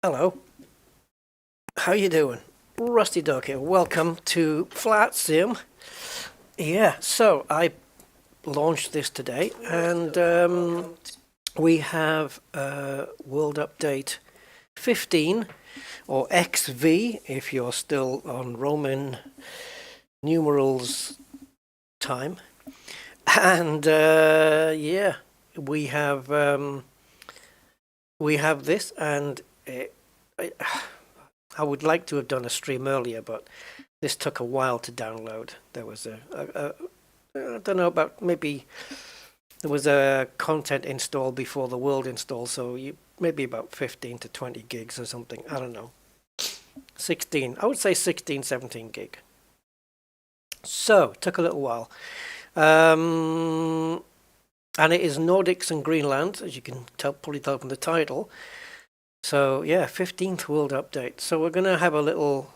Hello, how you doing? Rusty Dog here. Welcome to Flat Sim. Yeah, so I launched this today, and we have World Update 15, or XV if you're still on Roman numerals time. And yeah, we have this, and I would like to have done a stream earlier, but this took a while to download. There was I don't know, about maybe there was a content install before the world install, so maybe about 15 to 20 gigs or something. I don't know. 16, I would say 16, 17 gig. So it took a little while. And it is Nordics and Greenland, as you can probably tell from the title. So yeah, 15th world update. So we're going to have a little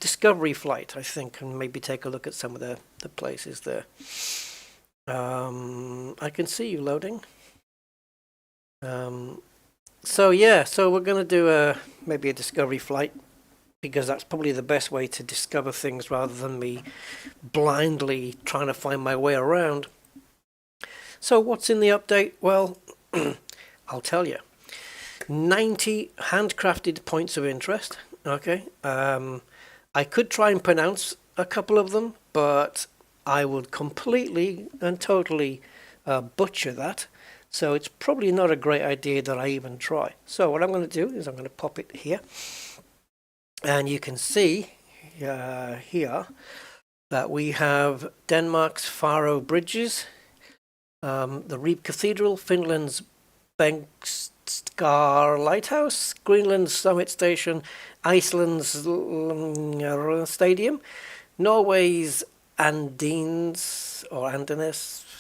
discovery flight, I think, and maybe take a look at some of the places there. I can see you loading. So yeah, so we're going to do maybe a discovery flight, because that's probably the best way to discover things rather than me blindly trying to find my way around. So what's in the update? Well, I'll tell you. 90 handcrafted points of interest. Okay. I could try and pronounce a couple of them, but I would completely and totally butcher that. So it's probably not a great idea that I even try. So what I'm going to do is I'm going to pop it here. And you can see here that we have Denmark's Faroe Bridges, the Reeb Cathedral, Finland's Bengtscar Lighthouse, Greenland's Summit Station, Iceland's Stadium, Norway's Andenes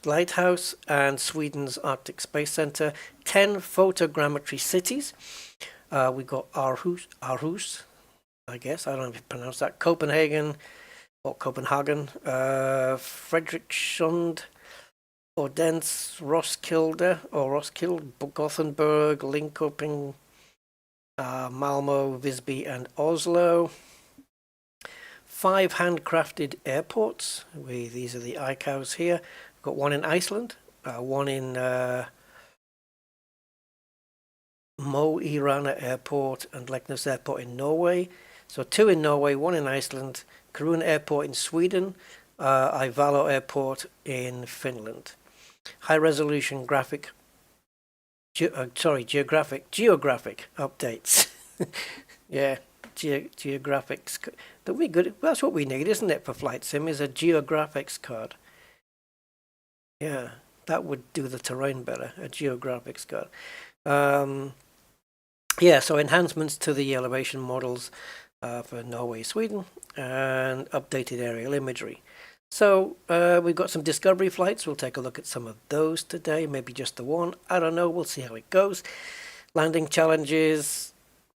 Lighthouse, and Sweden's Arctic Space Center. 10 photogrammetry cities. We got Aarhus, I guess, I don't know if you pronounce that, Copenhagen, Fredrikssund, Odense, Roskilde, Gothenburg, Linköping, Malmo, Visby, and Oslo. 5 handcrafted airports. These are the ICAOs here. We've got one in Iceland, one in Mo i Rana Airport and Leknes Airport in Norway. So 2 in Norway, 1 in Iceland, Kiruna Airport in Sweden, Ivalo Airport in Finland. High resolution geographic updates. Yeah, geographics. That'd be good. That's what we need, isn't it, for Flight Sim, is a geographics card. Yeah, that would do the terrain better, a geographics card. Yeah, so enhancements to the elevation models for Norway, Sweden, and updated aerial imagery. So we've got some discovery flights. We'll take a look at some of those today, maybe just the one. I don't know. We'll see how it goes. Landing challenges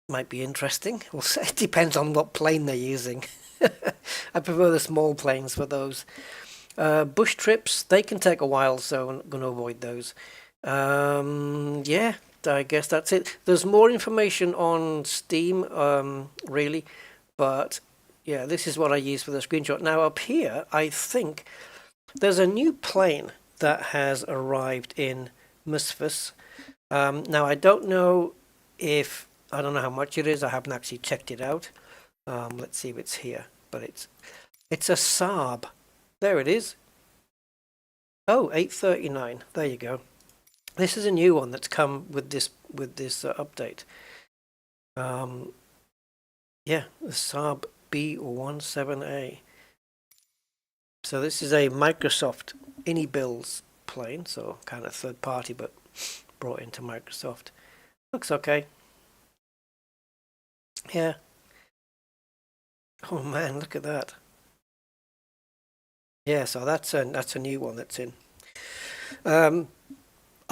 might be interesting. We'll see. It depends on what plane they're using. I prefer the small planes for those. Bush trips, they can take a while, so I'm going to avoid those. Yeah, I guess that's it. There's more information on Steam, really, but yeah, this is what I use for the screenshot. Now up here, I think there's a new plane that has arrived in MSFS. Now I don't know how much it is. I haven't actually checked it out. Let's see if it's here, but it's a Saab. There it is. Oh, 839. There you go. This is a new one that's come with this update. Yeah, the Saab B17A. So this is a Microsoft InnyBuilds plane, so kind of third party, but brought into Microsoft. Looks okay. Yeah. Oh man, look at that. Yeah, so that's a new one that's in. I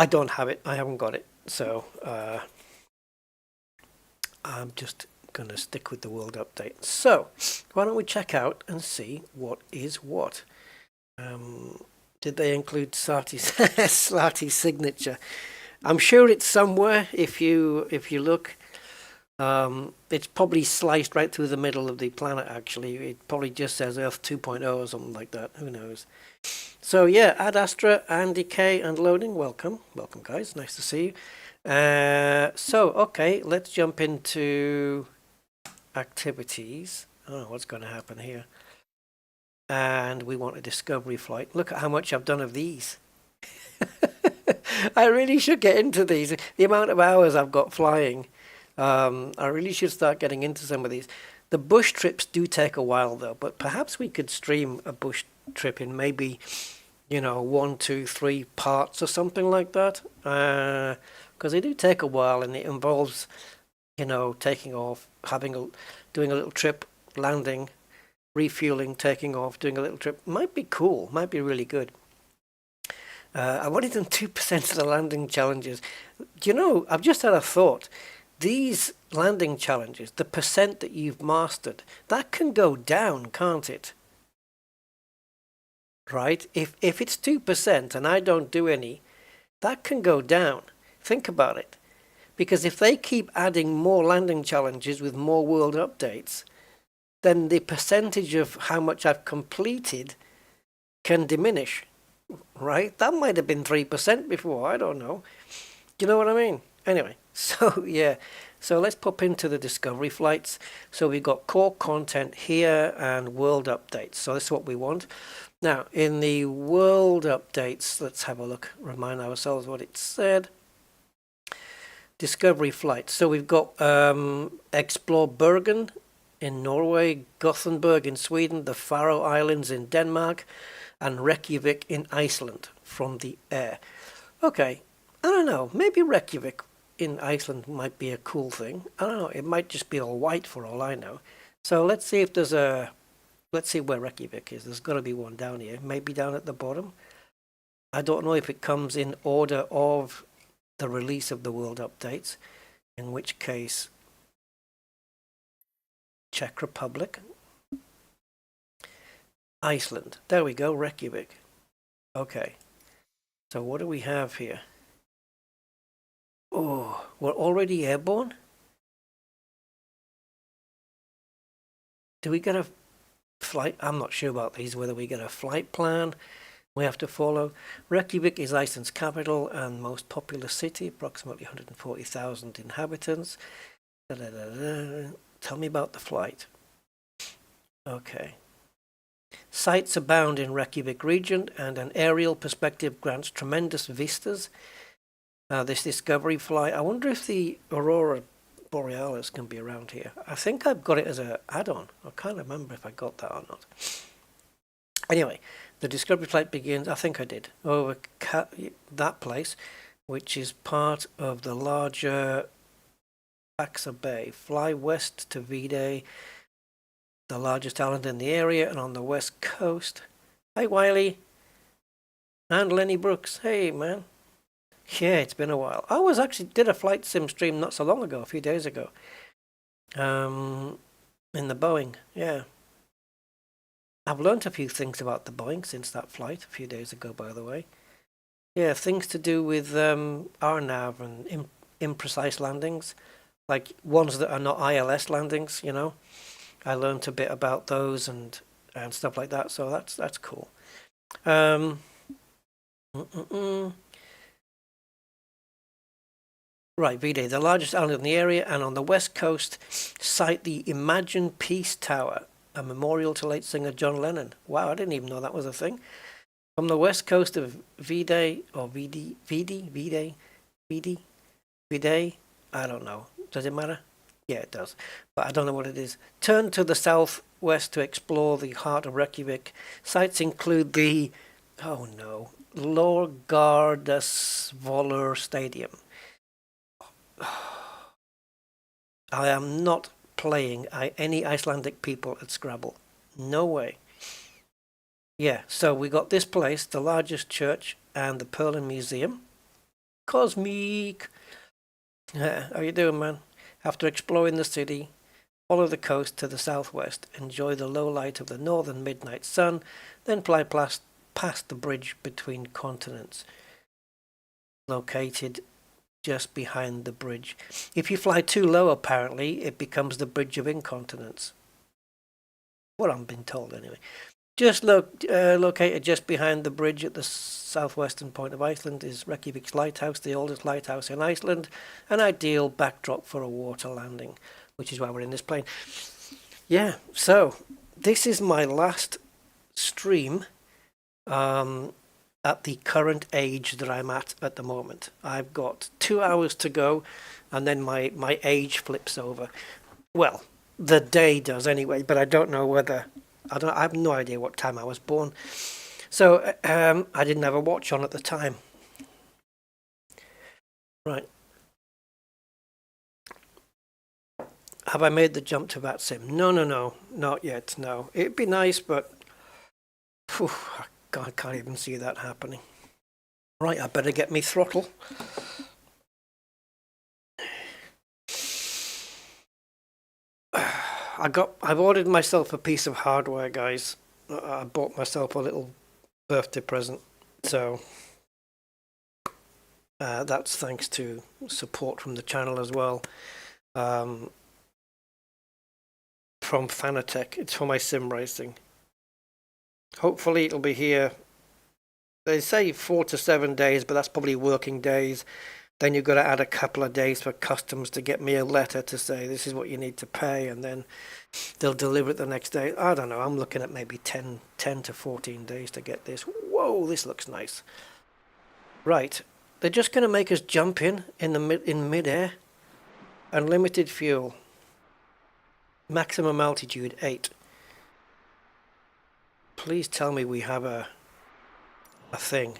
don't have it. I haven't got it. So I'm just going to stick with the world update. So why don't we check out and see what is what? Did they include Slati's signature? I'm sure it's somewhere if you look. It's probably sliced right through the middle of the planet, actually. It probably just says Earth 2.0 or something like that. Who knows? So yeah, Ad Astra, Andy K, and Loading, welcome. Welcome, guys. Nice to see you. Okay, let's jump into activities. I don't know what's going to happen here. And we want a discovery flight. Look at how much I've done of these. I really should get into these. The amount of hours I've got flying. I really should start getting into some of these. The bush trips do take a while though, but perhaps we could stream a bush trip in maybe, 1, 2, 3 parts or something like that. Because they do take a while, and it involves, taking off, doing a little trip, landing, refueling, taking off, doing a little trip. Might be cool. Might be really good. I've only done 2% of the landing challenges. I've just had a thought. These landing challenges, the percent that you've mastered, that can go down, can't it? Right? If it's 2% and I don't do any, that can go down. Think about it. Because if they keep adding more landing challenges with more world updates, then the percentage of how much I've completed can diminish. Right? That might have been 3% before, I don't know. Do you know what I mean? Anyway, so yeah. So let's pop into the discovery flights. So we've got core content here and world updates. So this is what we want. Now, in the world updates, let's have a look, remind ourselves what it said. Discovery flights. So we've got Explore Bergen in Norway, Gothenburg in Sweden, the Faroe Islands in Denmark, and Reykjavik in Iceland from the air. Okay, I don't know, maybe Reykjavik in Iceland might be a cool thing. I don't know, it might just be all white for all I know. So let's see if there's let's see where Reykjavik is. There's got to be one down here, maybe down at the bottom. I don't know if it comes in order of the release of the world updates, in which case Czech Republic, Iceland. There we go, Reykjavik. Okay. So what do we have here? Oh, we're already airborne? Do we get a flight? I'm not sure about these, whether we get a flight plan we have to follow. Reykjavik is Iceland's capital and most populous city, approximately 140,000 inhabitants. Tell me about the flight. Okay. Sights abound in Reykjavik region, and an aerial perspective grants tremendous vistas. This discovery flight, I wonder if the Aurora Borealis can be around here. I think I've got it as an add-on. I can't remember if I got that or not. Anyway, the discovery flight begins, I think I did, over that place, which is part of the larger Faxa Bay. Fly west to Vide, the largest island in the area, and on the west coast. Hi, Wiley. And Lenny Brooks. Hey, man. Yeah, it's been a while. I did a flight sim stream not so long ago, a few days ago. In the Boeing, yeah. I've learnt a few things about the Boeing since that flight, a few days ago, by the way. Yeah, things to do with RNAV and imprecise landings, like ones that are not ILS landings, I learnt a bit about those and stuff like that, so that's cool. Right, Vide, the largest island in the area, and on the west coast, site the Imagine Peace Tower, a memorial to late singer John Lennon. Wow, I didn't even know that was a thing. From the west coast of Vide, or Vide, I don't know. Does it matter? Yeah, it does. But I don't know what it is. Turn to the southwest to explore the heart of Reykjavik. Sites include the, Lorgardasvollur Stadium. I am not playing any Icelandic people at Scrabble. No way. Yeah, so we got this place, the largest church, and the Perlin Museum. Cosmic! How you doing, man? After exploring the city, follow the coast to the southwest, enjoy the low light of the northern midnight sun, then fly past the bridge between continents, located just behind the bridge. If you fly too low, apparently, it becomes the bridge of incontinence. What I'm being told, anyway. Just located just behind the bridge at the southwestern point of Iceland is Reykjavik's lighthouse, the oldest lighthouse in Iceland, an ideal backdrop for a water landing, which is why we're in this plane. Yeah, so this is my last stream at the current age that I'm at the moment. I've got 2 hours to go, and then my age flips over. Well, the day does anyway, but I don't know whether... I have no idea what time I was born. So I didn't have a watch on at the time. Right. Have I made the jump to that sim? No, not yet, no. It'd be nice, but whew, I can't even see that happening. Right, I better get me throttle. I've ordered myself a piece of hardware, guys. I bought myself a little birthday present, so that's thanks to support from the channel as well. From Fanatec. It's for my sim racing. Hopefully it'll be here. They say 4 to 7 days, but that's probably working days. Then you've got to add a couple of days for customs to get me a letter to say this is what you need to pay, and then they'll deliver it the next day. I don't know. I'm looking at maybe 10 to 14 days to get this. Whoa, this looks nice. Right. They're just going to make us jump in mid-air. Unlimited fuel. Maximum altitude 8. Please tell me we have a thing.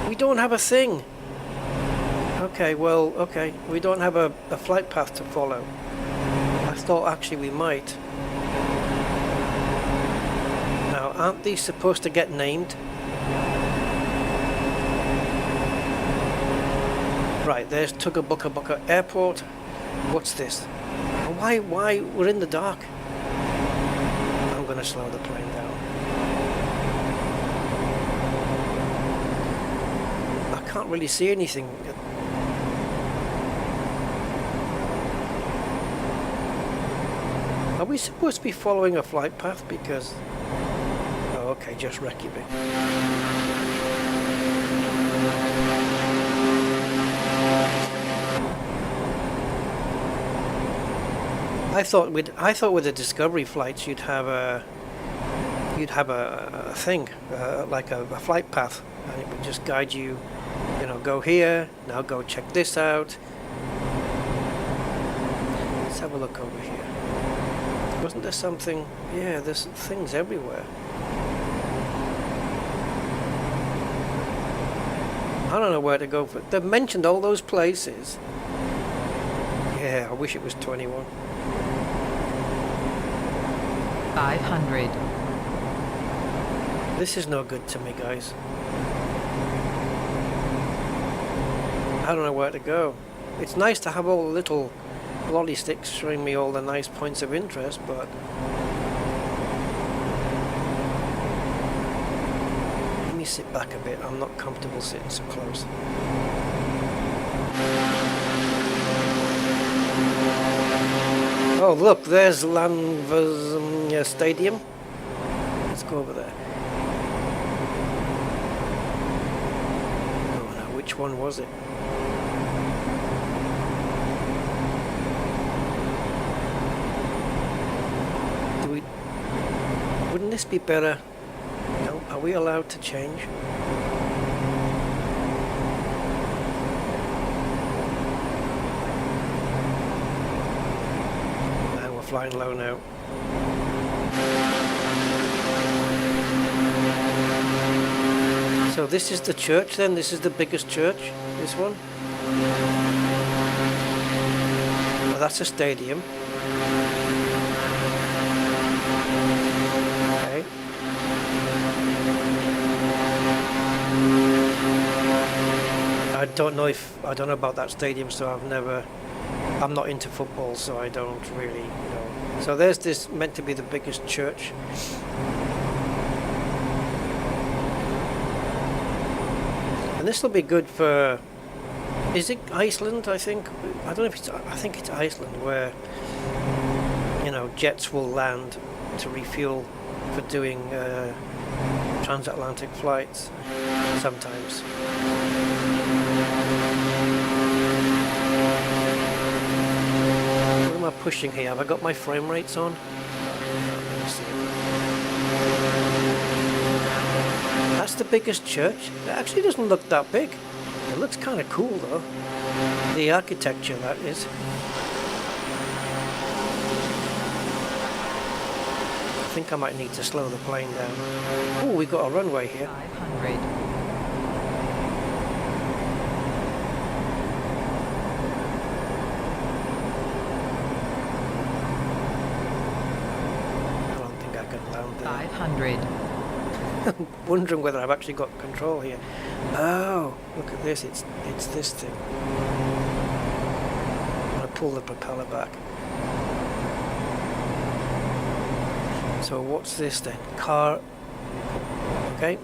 We don't have a thing. Okay, well, okay. We don't have a flight path to follow. I thought actually we might. Now, aren't these supposed to get named? Right, there's Tuggabuckabucka Airport. What's this? Why? We're in the dark. I'm going to slow the plane down. Can't really see anything. Are we supposed to be following a flight path? Because... oh, okay, just Reykjavik. I thought with the Discovery flights you'd have a thing like a flight path, and it would just guide you. You know, go here, now go check this out. Let's have a look over here. Wasn't there something? Yeah, there's things everywhere. I don't know where to go for. They've mentioned all those places. Yeah, I wish it was 21. 500. This is no good to me, guys. I don't know where to go. It's nice to have all the little lolly sticks showing me all the nice points of interest, but... let me sit back a bit. I'm not comfortable sitting so close. Oh, look, there's Landversum Stadium. Let's go over there. Oh no, which one was it? Wouldn't this be better? No, are we allowed to change? And we're flying low now. So this is the church then? This is the biggest church? This one? Well, that's a stadium. I don't know about that stadium, so I'm not into football, so I don't really know. So there's this meant to be the biggest church. And this will be good for, is it Iceland, I think? I don't know if it's, I think it's Iceland, where, you know, jets will land to refuel for doing transatlantic flights sometimes. What am I pushing here? Have I got my frame rates on? Let me see. That's the biggest church. It actually doesn't look that big. It looks kind of cool though. The architecture, that is. I think I might need to slow the plane down. Oh, we've got a runway here. 500. I don't think I can land there. 500. I'm wondering whether I've actually got control here. Oh, look at this. It's this thing. I'm going to pull the propeller back. So what's this then? Car. Okay.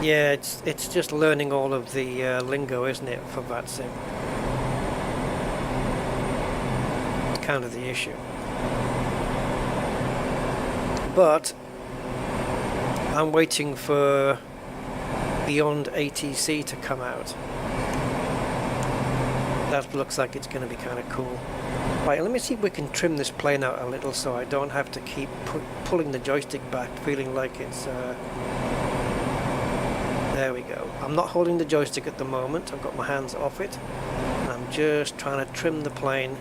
Yeah, it's just learning all of the lingo, isn't it, for that sim? It's kind of the issue. But I'm waiting for Beyond ATC to come out. That looks like it's going to be kind of cool. Right, let me see if we can trim this plane out a little so I don't have to keep pulling the joystick back, feeling like it's... There we go. I'm not holding the joystick at the moment. I've got my hands off it. And I'm just trying to trim the plane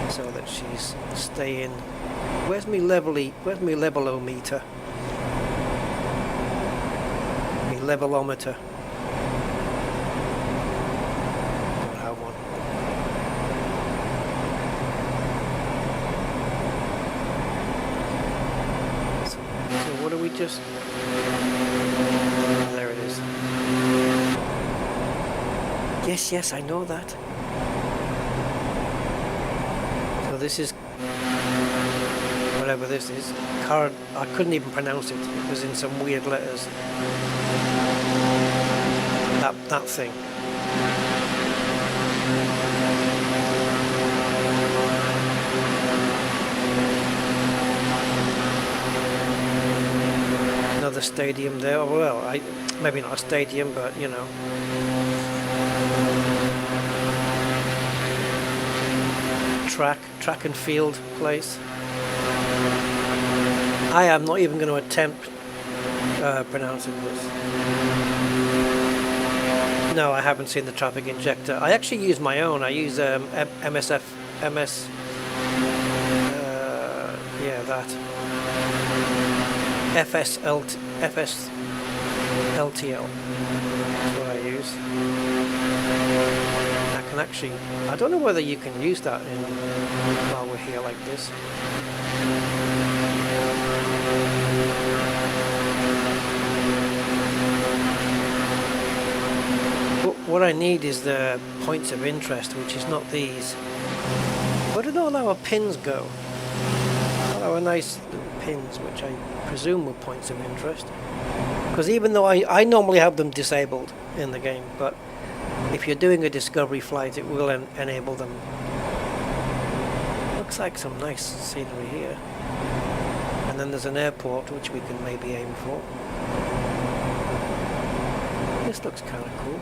so that she's staying... Where's my levelometer? Levelometer. Don't have one. So what do we just... There it is. Yes, I know that. So this is... whatever this is. Card... I couldn't even pronounce it. It was in some weird letters. That thing. Another stadium there. Well, maybe not a stadium, but you know. Track and field place. I am not even going to attempt pronouncing this. No, I haven't seen the traffic injector. I actually use my own. I use yeah, that. FSLTL. That's what I use. I can actually... I don't know whether you can use that while we're here like this. What I need is the points of interest, which is not these. Where did all our pins go? All our nice little pins, which I presume were points of interest. Because even though I normally have them disabled in the game, but if you're doing a discovery flight, it will enable them. Looks like some nice scenery here. And then there's an airport, which we can maybe aim for. This looks kind of cool.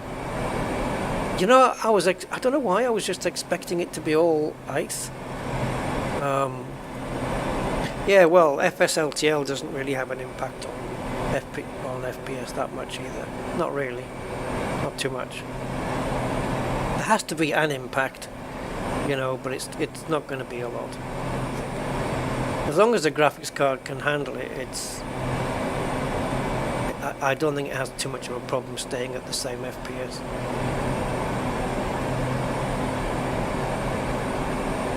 You know, I don't know why, I was just expecting it to be all ice. Yeah, well, FSLTL doesn't really have an impact on FPS that much either. Not really. Not too much. There has to be an impact, you know, but it's not going to be a lot. As long as the graphics card can handle it, I don't think it has too much of a problem staying at the same FPS.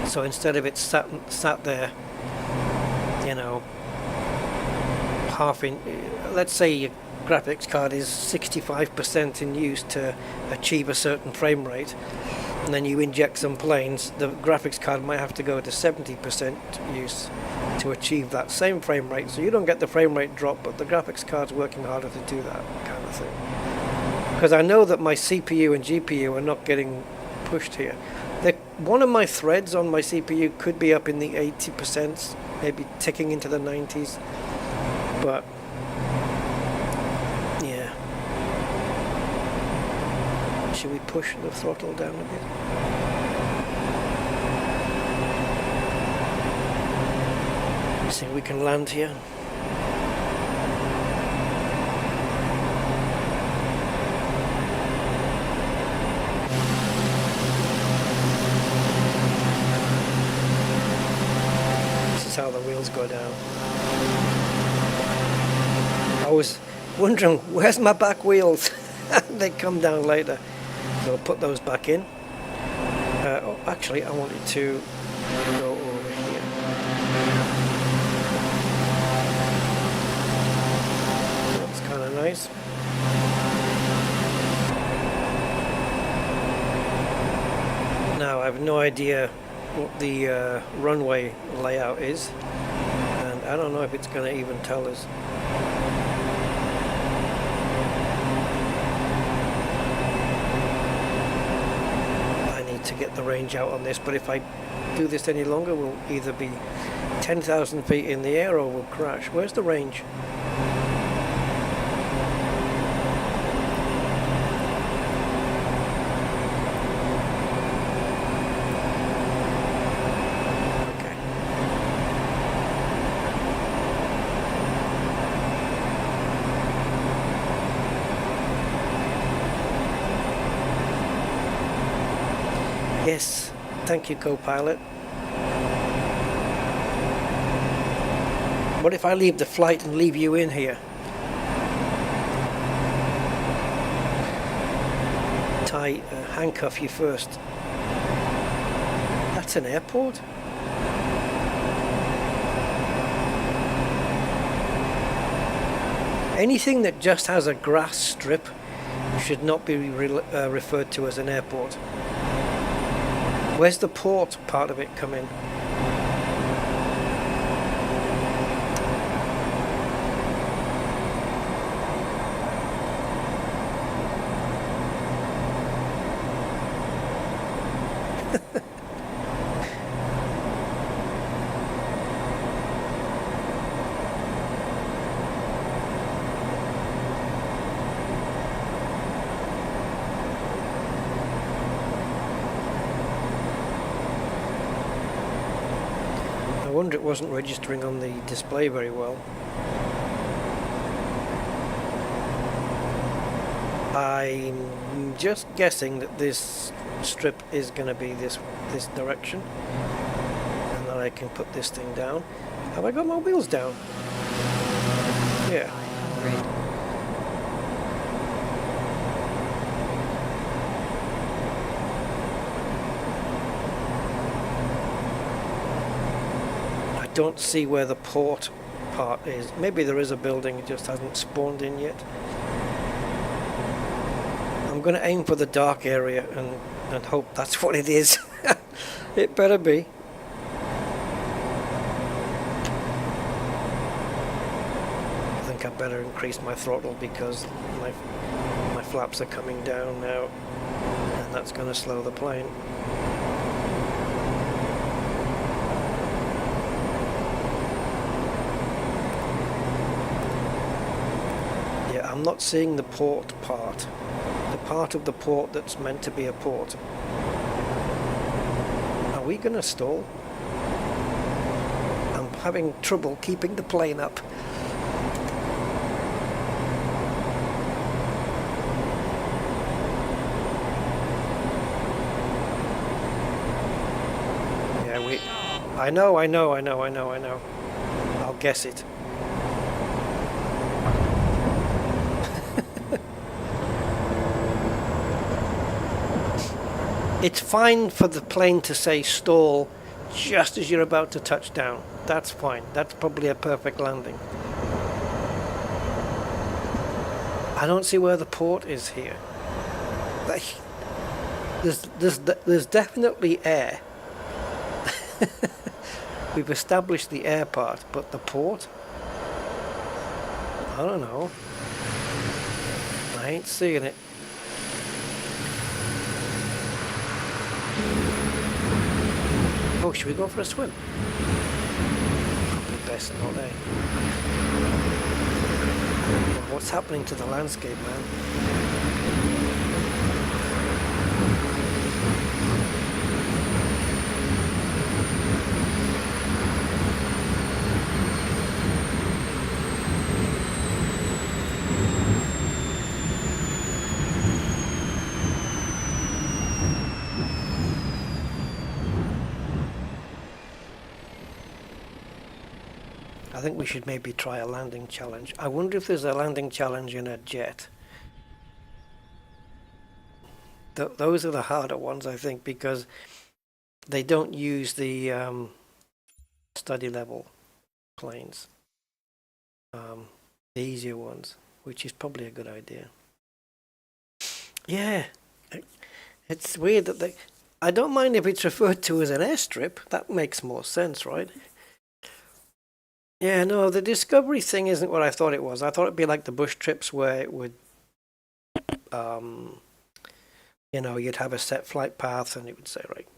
So instead of it sat there, you know, let's say your graphics card is 65% in use to achieve a certain frame rate, and then you inject some planes, the graphics card might have to go to 70% use to achieve that same frame rate. So you don't get the frame rate drop, but the graphics card's working harder to do that kind of thing. Because I know that my CPU and GPU are not getting pushed here. One of my threads on my CPU could be up in the 80%, maybe ticking into the 90s. But yeah. Should we push the throttle down a bit? See if we can land here. This is how the wheels go down. I was wondering, where's my back wheels? They come down later. So I'll put those back in. Oh, actually, I wanted to go over here. That's kind of nice. Now, I have no idea what the runway layout is, and I don't know if it's going to even tell us. To get the range out on this, but if I do this any longer, we'll either be 10,000 feet in the air or we'll crash. Where's the range? Okay. Yes, thank you, co-pilot. What if I leave the flight and leave you in here? Handcuff you first. That's an airport? Anything that just has a grass strip should not be referred to as an airport. Where's the port part of it come in? I wonder it wasn't registering on the display very well. I'm just guessing that this strip is going to be this direction, and that I can put this thing down. Have I got my wheels down? Yeah. 500. I don't see where the port part is. Maybe there is a building, it just hasn't spawned in yet. I'm going to aim for the dark area and hope that's what it is. It better be. I think I better increase my throttle because my flaps are coming down now, and that's going to slow the plane. Yeah, I'm not seeing the port part. The part of the port that's meant to be a port. Are we going to stall? I'm having trouble keeping the plane up. Yeah, I know. I'll guess it. It's fine for the plane to say stall just as you're about to touch down. That's fine. That's probably a perfect landing. I don't see where the port is here. There's definitely air. We've established the air part, but the port? I don't know. I ain't seeing it. Oh, should we go for a swim? Probably best not, eh? What's happening to the landscape, man? I think we should maybe try a landing challenge. I wonder if there's a landing challenge in a jet. Those are the harder ones, I think, because they don't use the study level planes. The easier ones, which is probably a good idea. Yeah, it's weird that they... I don't mind if it's referred to as an airstrip. That makes more sense, right? Yeah, no, the discovery thing isn't what I thought it was. I thought it'd be like the bush trips where it would, you know, you'd have a set flight path and it would say, right,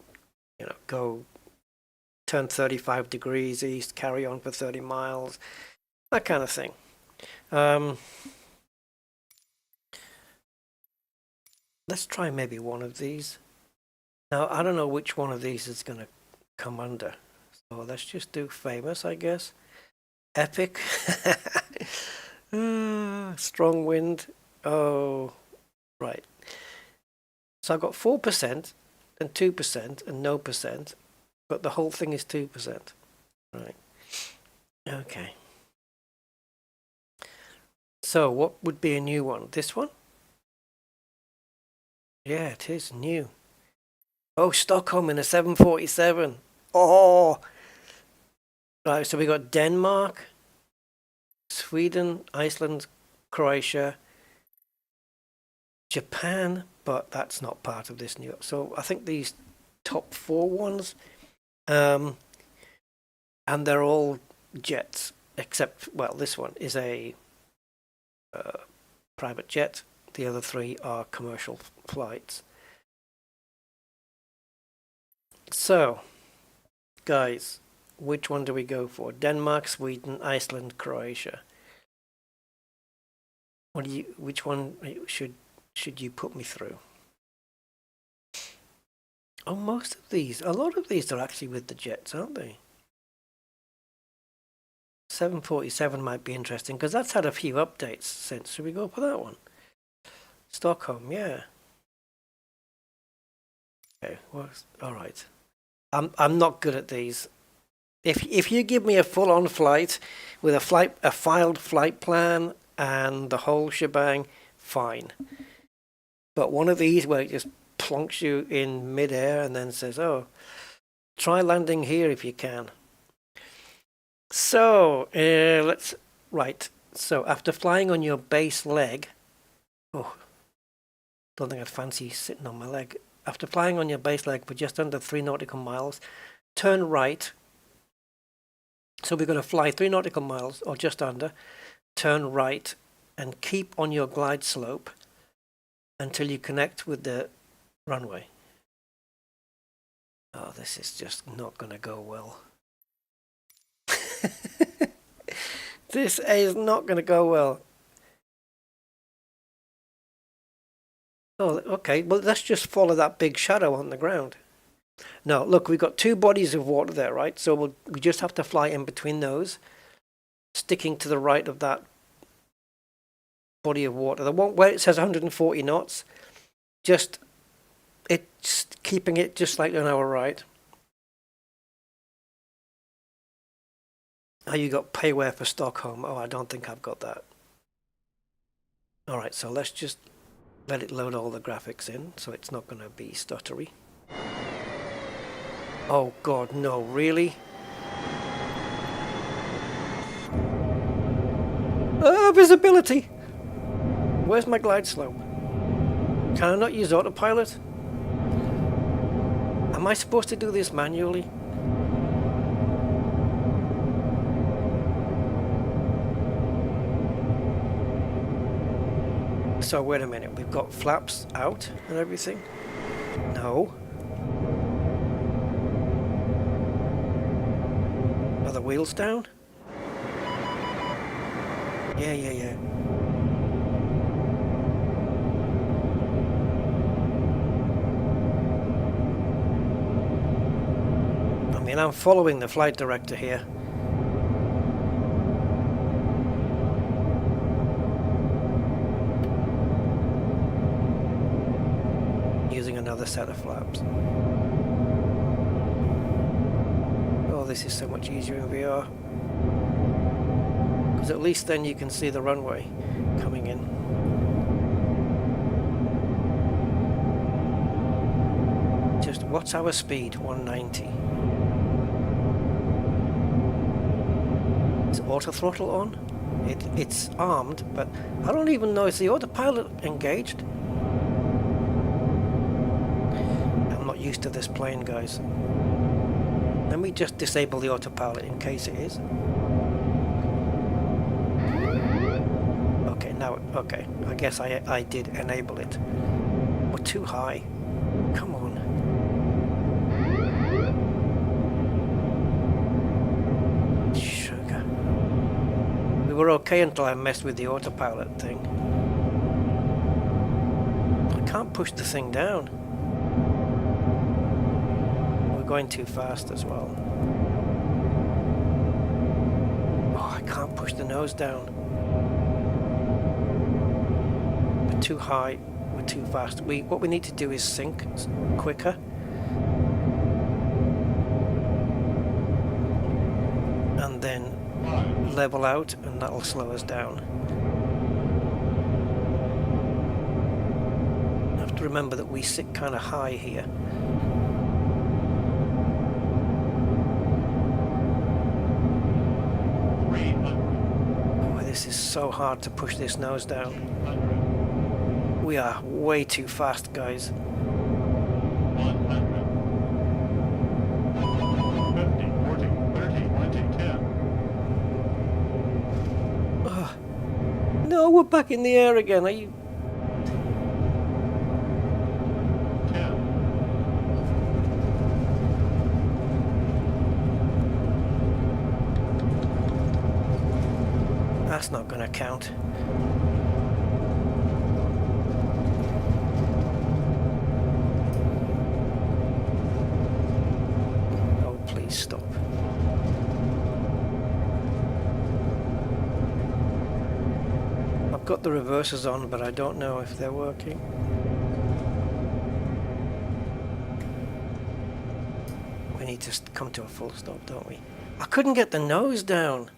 you know, go turn 35 degrees east, carry on for 30 miles, that kind of thing. Let's try maybe one of these. Now, I don't know which one of these is going to come under. So let's just do famous, I guess. Epic. Strong wind. Oh, right. So I've got 4% and 2% and no percent, but the whole thing is 2%. Right. Okay. So what would be a new one? This one? Yeah, it is new. Oh, Stockholm in a 747. Oh! Right, so we got Denmark, Sweden, Iceland, Croatia, Japan, but that's not part of this new. So I think these top 4 ones, and they're all jets, except, well, this one is a private jet. The other 3 are commercial flights. So, guys, which one do we go for? Denmark, Sweden, Iceland, Croatia. What do you? Which one should you put me through? Oh, most of these, a lot of these are actually with the jets, aren't they? 747 might be interesting because that's had a few updates since. Should we go for that one? Stockholm, yeah. Okay, well, all right. I'm not good at these. If you give me a full-on flight with a filed flight plan and the whole shebang, fine. But one of these where it just plonks you in mid-air and then says, "Oh, try landing here if you can." So right. So after flying on your base leg, oh, don't think I'd fancy sitting on my leg. After flying on your base leg for just under 3 nautical miles, turn right. So we're going to fly 3 nautical miles or just under, turn right and keep on your glide slope until you connect with the runway. Oh, this is just not going to go well. This is not going to go well. Oh, okay, well, let's just follow that big shadow on the ground. No, look, we've got 2 bodies of water there, right? So we just have to fly in between those, sticking to the right of that body of water. The one where it says 140 knots, just keeping it just like on our right. Oh, you got payware for Stockholm. Oh, I don't think I've got that. All right, so let's just let it load all the graphics in, so it's not going to be stuttery. Oh God, no, really? Visibility! Where's my glide slope? Can I not use autopilot? Am I supposed to do this manually? So wait a minute, we've got flaps out and everything? No. Are the wheels down? Yeah. I mean, I'm following the flight director here. Using another set of flaps. Oh, this is so much easier in VR. Because at least then you can see the runway coming in. Just, what's our speed? 190. Is auto throttle on? It's armed, but I don't even know, is the autopilot engaged? I'm not used to this plane, guys. Let me just disable the autopilot in case it is. Okay, now, okay. I guess I did enable it. We're too high. Come on. Sugar. We were okay until I messed with the autopilot thing. I can't push the thing down. We're going too fast as well. Oh, I can't push the nose down. We're too high. We're too fast. What we need to do is sink quicker. And then level out, and that'll slow us down. I have to remember that we sit kind of high here. Oh, this is so hard to push this nose down. We are way too fast, guys. 50, 40, 30, 20, 10. Oh. No, we're back in the air again. Are you? 10. That's not going to count. Oh, please stop. I've got the reversers on, but I don't know if they're working. We need to come to a full stop, don't we? I couldn't get the nose down.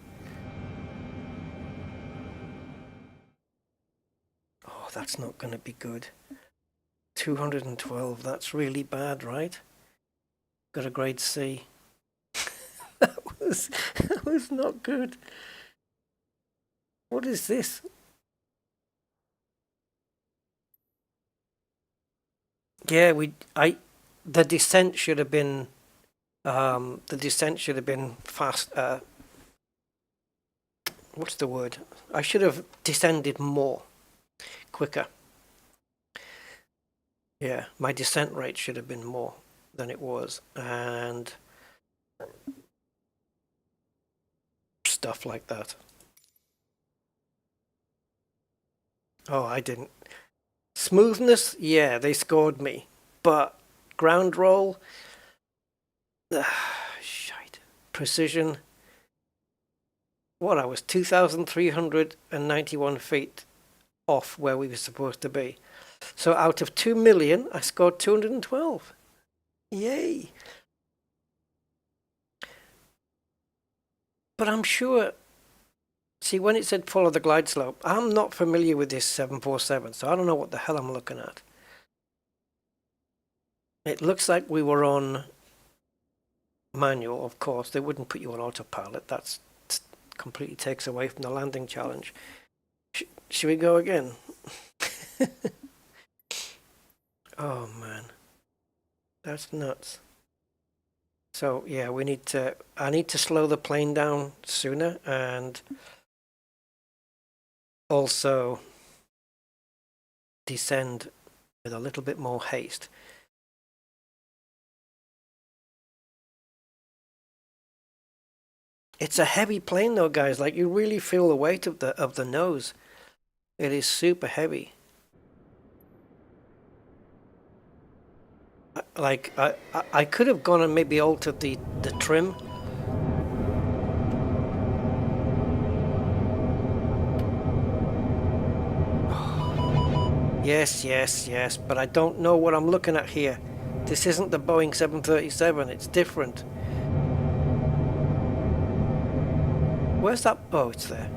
Oh, that's not going to be good. 212, that's really bad, right? Got a grade C. that was not good. What is this? Yeah, the descent should have been fast. What's the word? I should have descended more, quicker. Yeah, my descent rate should have been more than it was, and stuff like that. Oh, I didn't. Smoothness, yeah, they scored me, but ground roll, shite. Precision. What, I was 2,391 feet off where we were supposed to be. So out of 2 million, I scored 212. Yay. But I'm sure, see, when it said follow the glide slope, I'm not familiar with this 747, so I don't know what the hell I'm looking at. It looks like we were on manual, of course. They wouldn't put you on autopilot. That's completely takes away from the landing challenge. Should we go again? Oh man, that's nuts. So yeah, I need to slow the plane down sooner and also descend with a little bit more haste. It's a heavy plane though, guys. Like, you really feel the weight of the nose. It is super heavy. I could have gone and maybe altered the trim. Yes, yes, yes, but I don't know what I'm looking at here. This isn't the Boeing 737, it's different. Where's that? Oh, it's there.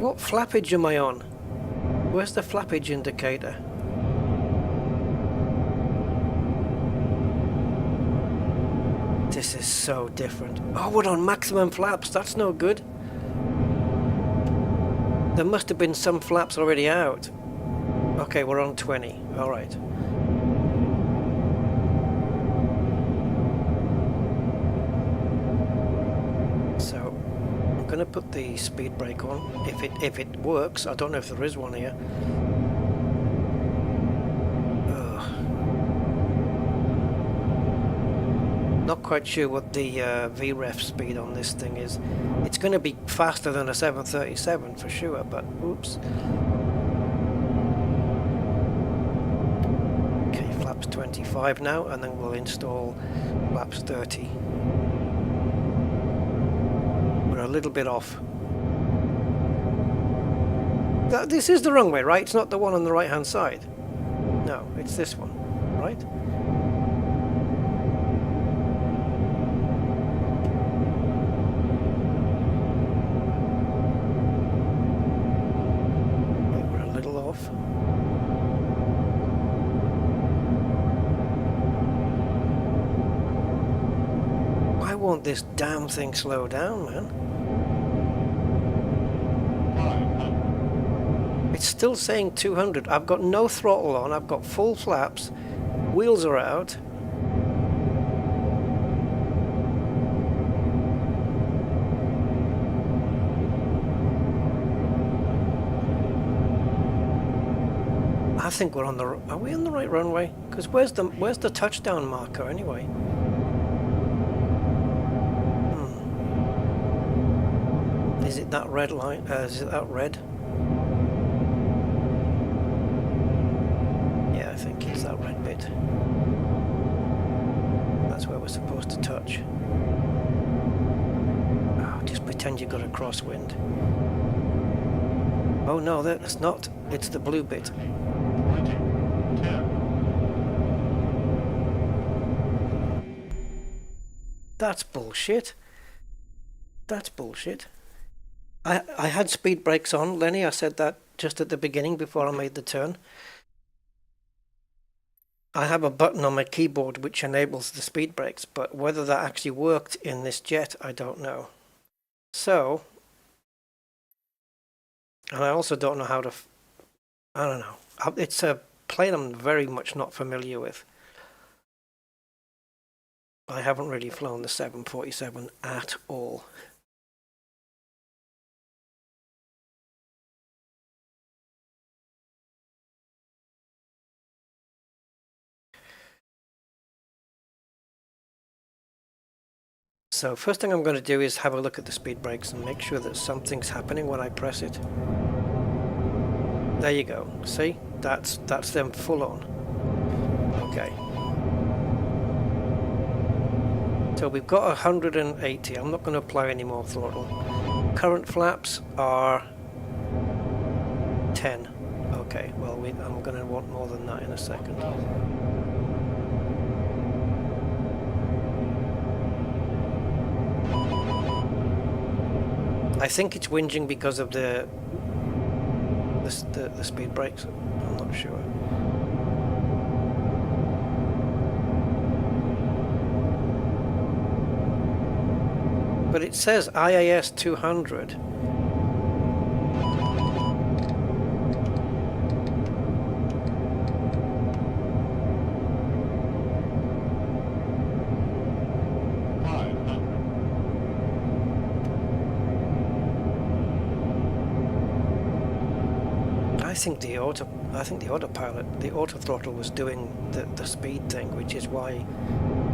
What flappage am I on? Where's the flappage indicator? This is so different. Oh, we're on maximum flaps. That's no good. There must have been some flaps already out. Okay, we're on 20. All right. So I'm going to put the speed brake on. If it works, I don't know if there is one here. Not quite sure what the VREF speed on this thing is. It's going to be faster than a 737 for sure, but oops. Okay, flaps 25 now, and then we'll install flaps 30. We're a little bit off. This is the wrong way, right? It's not the one on the right hand side. No, it's this one, right? Why won't this damn thing slow down, man? 500. It's still saying 200. I've got no throttle on. I've got full flaps. Wheels are out. I think we're on the. Are we on the right runway? Because where's the touchdown marker anyway? Is it that red line? Is it that red? Yeah, I think it's that red bit. That's where we're supposed to touch. Oh, just pretend you got a crosswind. Oh no, that's not. It's the blue bit. 20, 10. That's bullshit. That's bullshit. I had speed brakes on, Lenny. I said that just at the beginning before I made the turn. I have a button on my keyboard which enables the speed brakes, but whether that actually worked in this jet, I don't know. So, and I also don't know how to, I don't know. It's a plane I'm very much not familiar with. I haven't really flown the 747 at all. So first thing I'm going to do is have a look at the speed brakes and make sure that something's happening when I press it. There you go. See? That's them full on. Okay. So we've got 180. I'm not going to apply any more throttle. Current flaps are 10. Okay, well I'm going to want more than that in a second. I think it's whinging because of the speed brakes. I'm not sure. But it says IAS 200. I think the autopilot, the auto throttle was doing the speed thing, which is why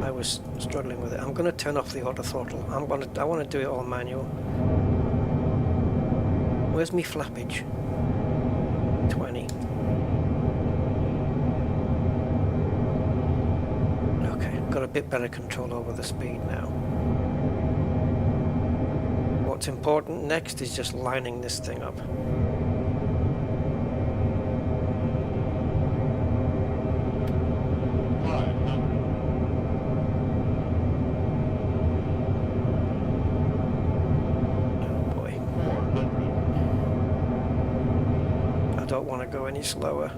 I was struggling with it. I'm going to turn off the auto throttle. I want to do it all manual. Where's me flappage? 20. Okay, got a bit better control over the speed now. What's important next is just lining this thing up. Don't want to go any slower.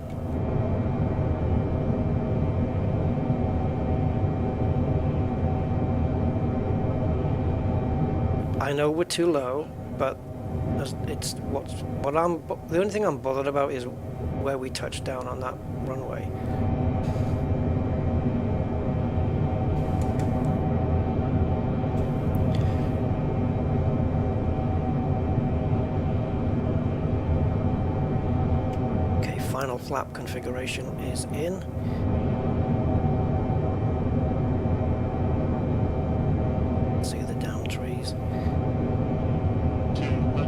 I know we're too low, but it's the only thing I'm bothered about is where we touch down on that runway. Final flap configuration is in. See the down trees. 200.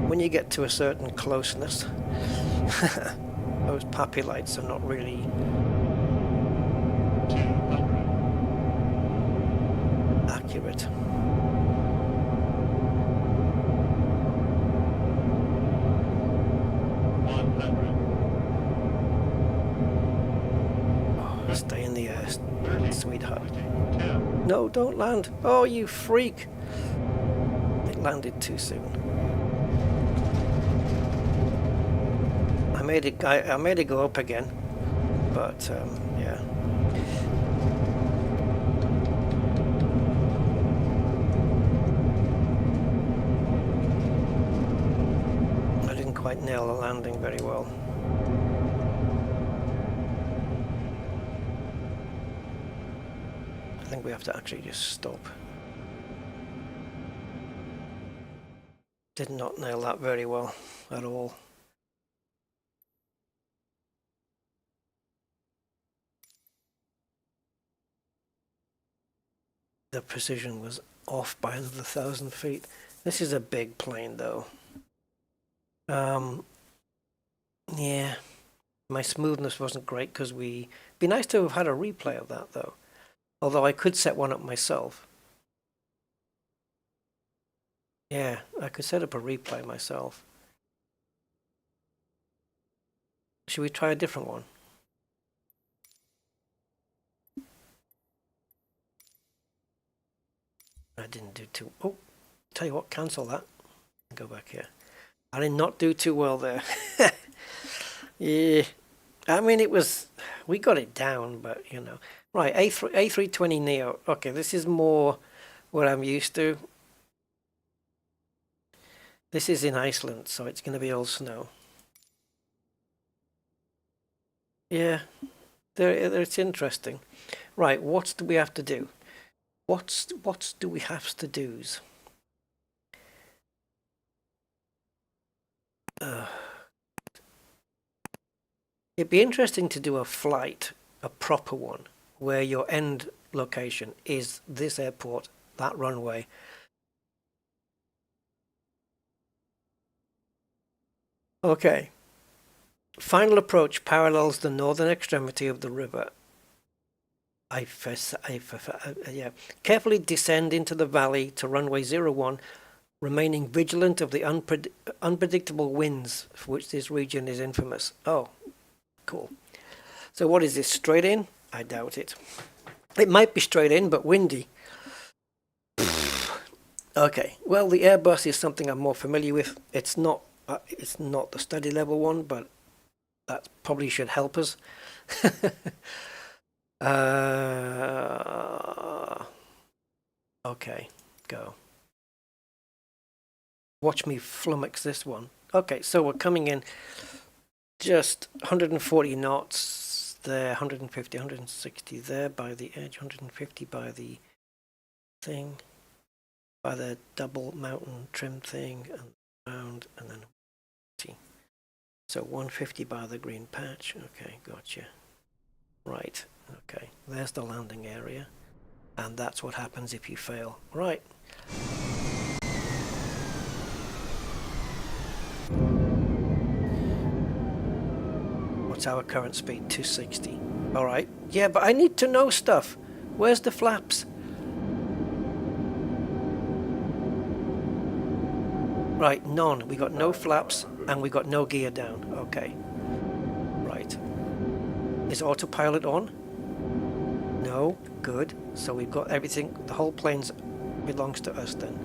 When you get to a certain closeness, those pappy lights are not really accurate. Oh, stay in the air, sweetheart. No, don't land. Oh, you freak. It landed too soon. I made it go up again, but yeah. Quite nail the landing very well. I think we have to actually just stop. Did not nail that very well at all. The precision was off by another 1,000 feet. This is a big plane though. Yeah, my smoothness wasn't great because be nice to have had a replay of that though. Although I could set one up myself. Yeah, I could set up a replay myself. Should we try a different one? I didn't do too... Oh, tell you what, cancel that. Go back here. I did not do too well there. Yeah, I mean we got it down, but you know. Right, A320 Neo. Okay, this is more what I'm used to. This is in Iceland, so it's going to be all snow. Yeah, it's interesting. Right, what do we have to do? What do we have to do's? It'd be interesting to do a flight, a proper one, where your end location is this airport, that runway. Okay. Final approach parallels the northern extremity of the river. Yeah. Carefully descend into the valley to runway 01, remaining vigilant of the unpredictable winds for which this region is infamous. Oh, cool. So what is this, straight in? I doubt it. It might be straight in, but windy. Okay, well, the Airbus is something I'm more familiar with. It's not the study level one, but that probably should help us. Okay, go. Watch me flummox this one. Okay, so we're coming in just 140 knots, there, 150, 160 there by the edge, 150 by the thing, by the double mountain trim thing, and round, and then see. So 150 by the green patch. Okay, gotcha. Right, okay, there's the landing area, and that's what happens if you fail. Right. What's our current speed? 260. All right. Yeah, but I need to know stuff. Where's the flaps? Right, none. We got no flaps and we got no gear down. Okay. Right. Is autopilot on? No. Good. So we've got everything. The whole plane belongs to us then.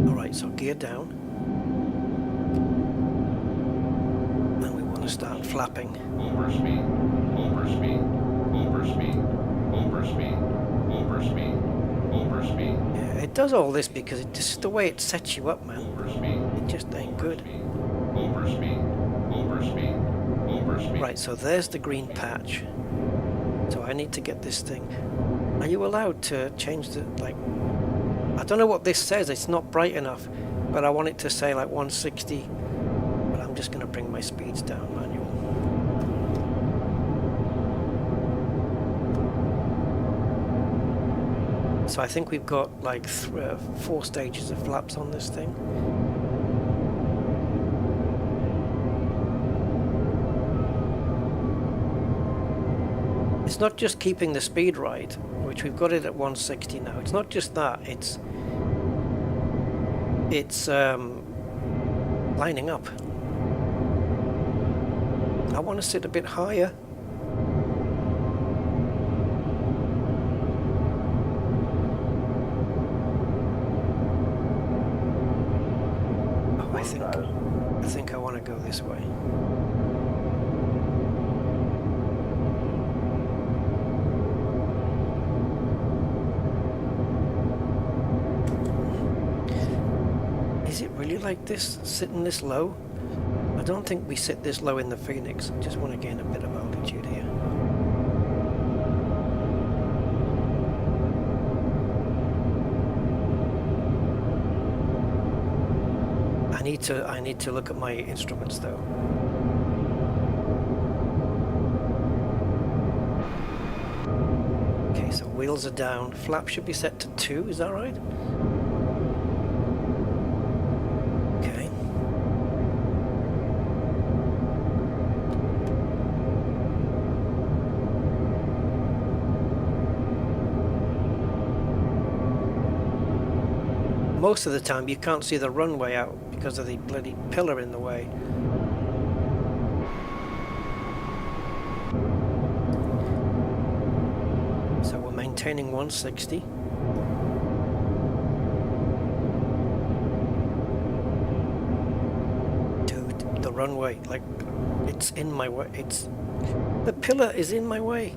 All right. So gear down. Start flapping. Overspeed, overspeed, overspeed, overspeed, overspeed, overspeed. Yeah, it does all this because it just the way it sets you up, man. Overspeed. It just ain't good. Overspeed, overspeed, overspeed. Right, so there's the green patch. So I need to get this thing. Are you allowed to change the, like, I don't know what this says, it's not bright enough, but I want it to say like 160. I'm just going to bring my speeds down manual. So I think we've got like 4 stages of flaps on this thing. It's not just keeping the speed right, which we've got it at 160 now. It's not just that, it's lining up. I want to sit a bit higher. Oh, I think I want to go this way. Is it really like this, sitting this low? I don't think we sit this low in the Phoenix. I just want to gain a bit of altitude here. I need to look at my instruments though. Okay, so wheels are down. Flap should be set to 2, is that right? Okay. Most of the time you can't see the runway out because of the bloody pillar in the way. So we're maintaining 160. Dude, the runway, like, it's in my way. The pillar is in my way.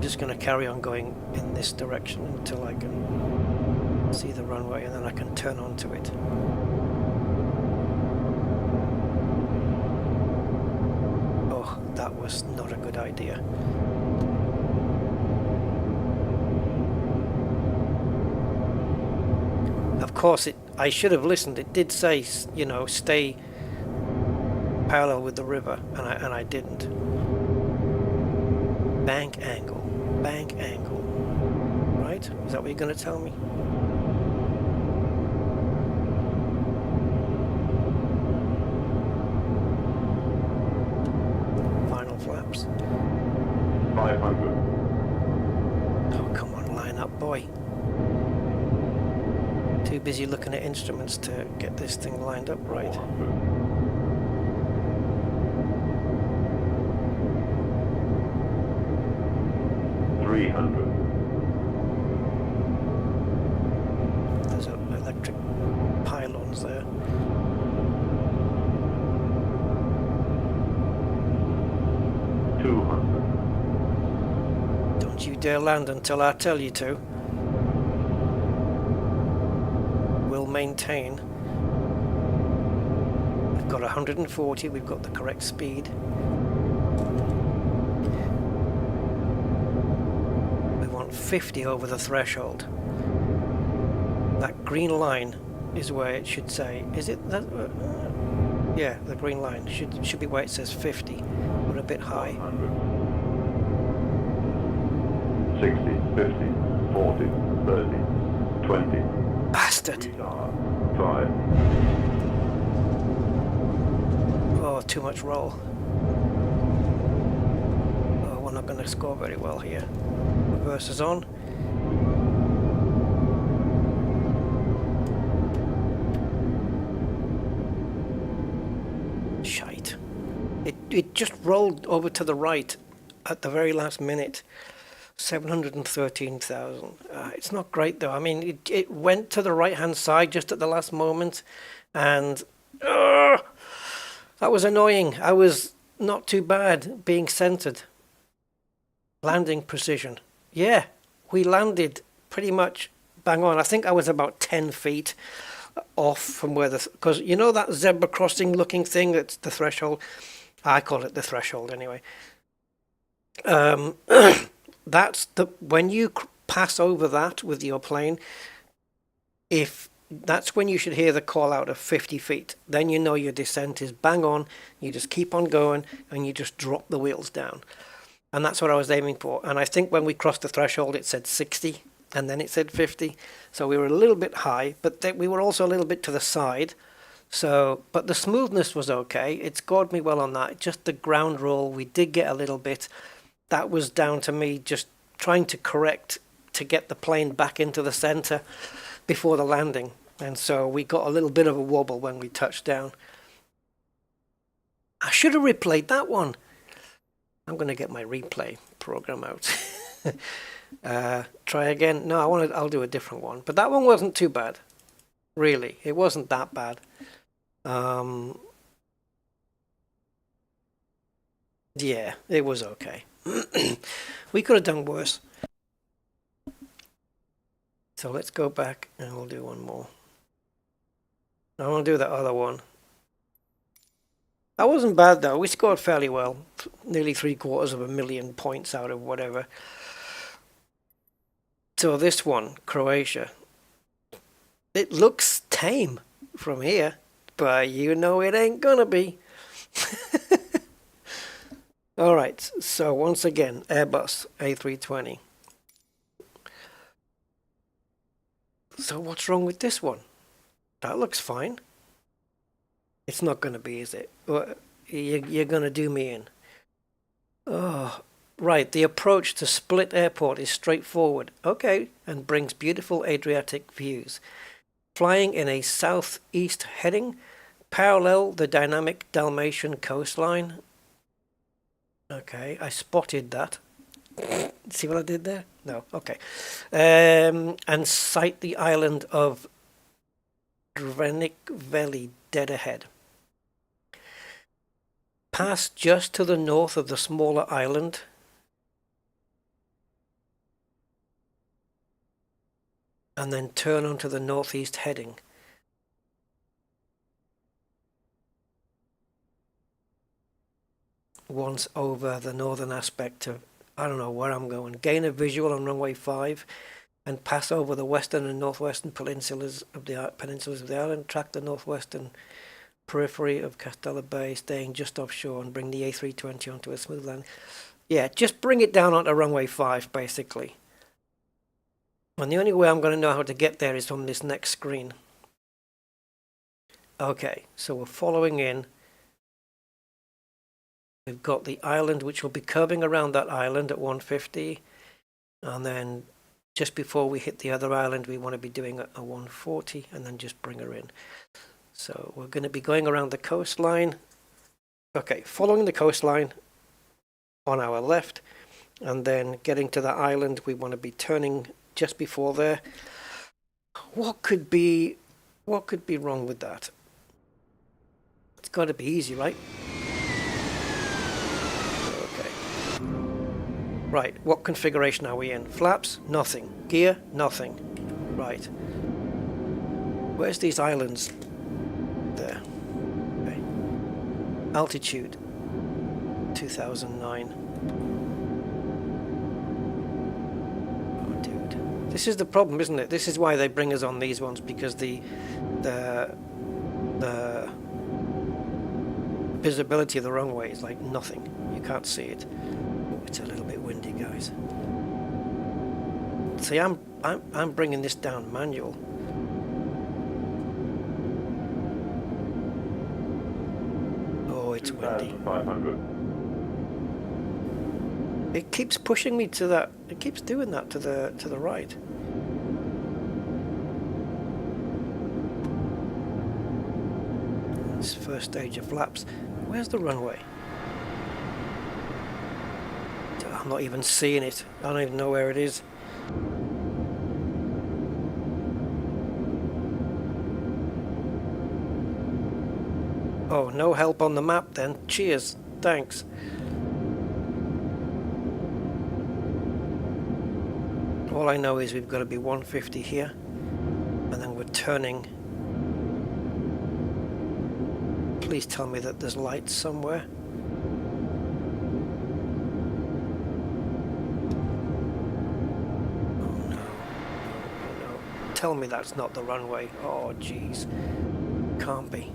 Just going to carry on going in this direction until I can see the runway, and then I can turn onto it. Oh, that was not a good idea. Of course, I should have listened. It did say, you know, stay parallel with the river, and I didn't. Bank angle. Bank angle. Right? Is that what you're going to tell me? Final flaps. 500. Oh, come on, line up, boy. Too busy looking at instruments to get this thing lined up right. 400. There's electric pylons there. Don't you dare land until I tell you to. We'll maintain. We've got 140, we've got the correct speed. We want 50 over the threshold. That green line is where it should say. Is it that? Yeah, the green line should be where it says 50. We're a bit high. 60, 50, 40, 30, 20. Bastard! 5. Oh, too much roll. Oh, we're not going to score very well here. Reverse is on. Shite. It just rolled over to the right at the very last minute. 713,000. It's not great though. I mean, it went to the right hand side just at the last moment, and that was annoying. I was not too bad being centered. Landing precision. Yeah, we landed pretty much bang on. I think I was about 10 feet off from where because you know that zebra crossing looking thing, that's the threshold. I call it the threshold anyway. That's when you pass over that with your plane, that's when you should hear the call out of 50 feet. Then you know your descent is bang on. You just keep on going and you just drop the wheels down. And that's what I was aiming for. And I think when we crossed the threshold, it said 60 and then it said 50. So we were a little bit high, but we were also a little bit to the side. So, but the smoothness was okay. It scored me well on that. Just the ground roll, we did get a little bit. That was down to me just trying to correct to get the plane back into the center before the landing. And so we got a little bit of a wobble when we touched down. I should have replayed that one. I'm going to get my replay program out. Try again. No, I'll do a different one. But that one wasn't too bad. Really, it wasn't that bad. Yeah, it was okay. We could have done worse. So let's go back and we'll do one more. I want to do that other one. That wasn't bad though. We scored fairly well. Nearly 750,000 points out of whatever. So this one, Croatia. It looks tame from here, but you know it ain't gonna be. Alright, so once again, Airbus A320. So what's wrong with this one? That looks fine. It's not going to be, is it? You're going to do me in. Oh, right. The approach to Split Airport is straightforward. Okay, and brings beautiful Adriatic views. Flying in a southeast heading, parallel the dynamic Dalmatian coastline. Okay, I spotted that. See what I did there? No, okay. And sight the island of Drvenik Valley dead ahead. Pass just to the north of the smaller island. And then turn onto the northeast heading. Once over the northern aspect of, I don't know where I'm going, gain a visual on runway 5 and pass over the western and northwestern peninsulas of the island, track the northwestern periphery of Castella Bay, staying just offshore, and bring the A320 onto a smooth land. Yeah, just bring it down onto runway 5 basically. And the only way I'm going to know how to get there is on this next screen. Okay, so we're following in. We've got the island, which will be curving around that island at 150. And then just before we hit the other island, we want to be doing a 140 and then just bring her in. So we're going to be going around the coastline. Okay, following the coastline on our left. And then getting to the island, we want to be turning just before there. What could be wrong with that? It's got to be easy, right? Right, what configuration are we in? Flaps? Nothing. Gear? Nothing. Right. Where's these islands? There. Okay. Altitude. 2009. Oh, dude. This is the problem, isn't it? This is why they bring us on these ones, because the visibility of the runway is like nothing. You can't see it. Oh, it's a little bit windy, guys. See, I'm bringing this down manual. Oh, it's windy. 2,500. It keeps pushing me to that. It keeps doing that to the right. This first stage of flaps. Where's the runway? I'm not even seeing it. I don't even know where it is. Oh, no help on the map then. Cheers. Thanks. All I know is we've got to be 150 here, and then we're turning. Please tell me that there's lights somewhere. Oh no. No. Tell me that's not the runway. Oh jeez. Can't be.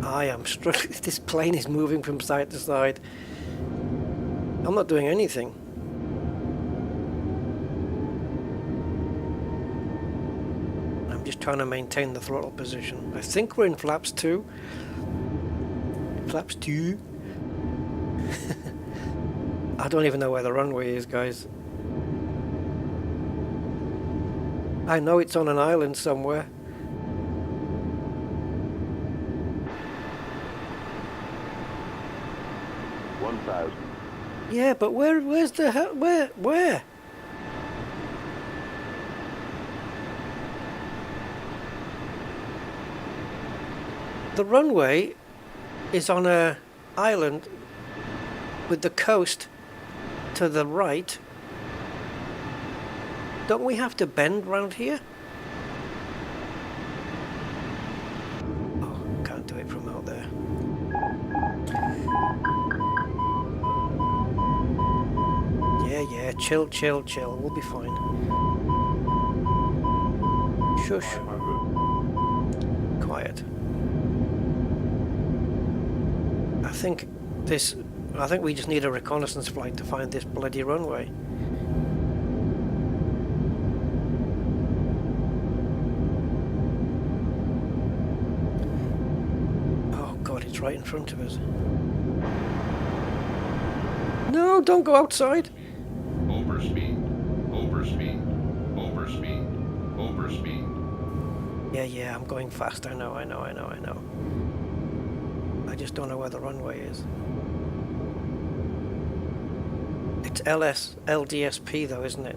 I am struggling. This plane is moving from side to side. I'm not doing anything. I'm just trying to maintain the throttle position. I think we're in flaps 2. Flaps 2. I don't even know where the runway is, guys. I know it's on an island somewhere. Yeah, but where's the hell? Where? The runway is on a island with the coast to the right. Don't we have to bend round here? Oh, can't do it from out there. Yeah, chill. We'll be fine. Shush. Quiet. I think we just need a reconnaissance flight to find this bloody runway. Oh God, it's right in front of us. No, don't go outside. Overspeed. Yeah, I'm going fast. I know. I just don't know where the runway is. It's LDSP though, isn't it?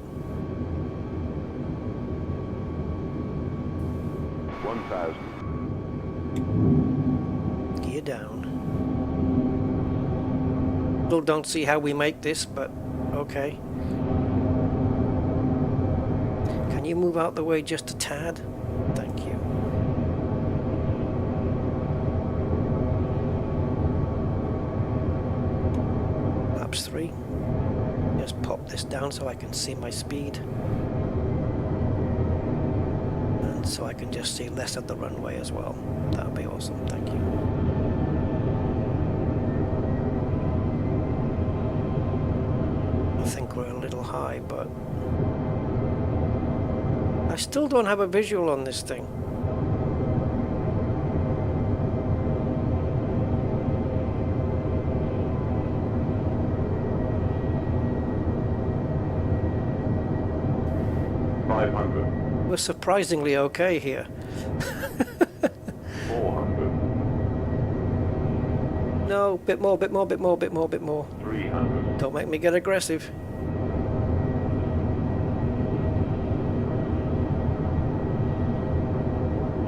1,000. Gear down. Still don't see how we make this, but okay. Can you move out the way just a tad? Thank you. Laps 3. Just pop this down so I can see my speed. And so I can just see less of the runway as well. That would be awesome, thank you. I think we're a little high, but I still don't have a visual on this thing. We're surprisingly okay here. 400. No, bit more. 300. Don't make me get aggressive.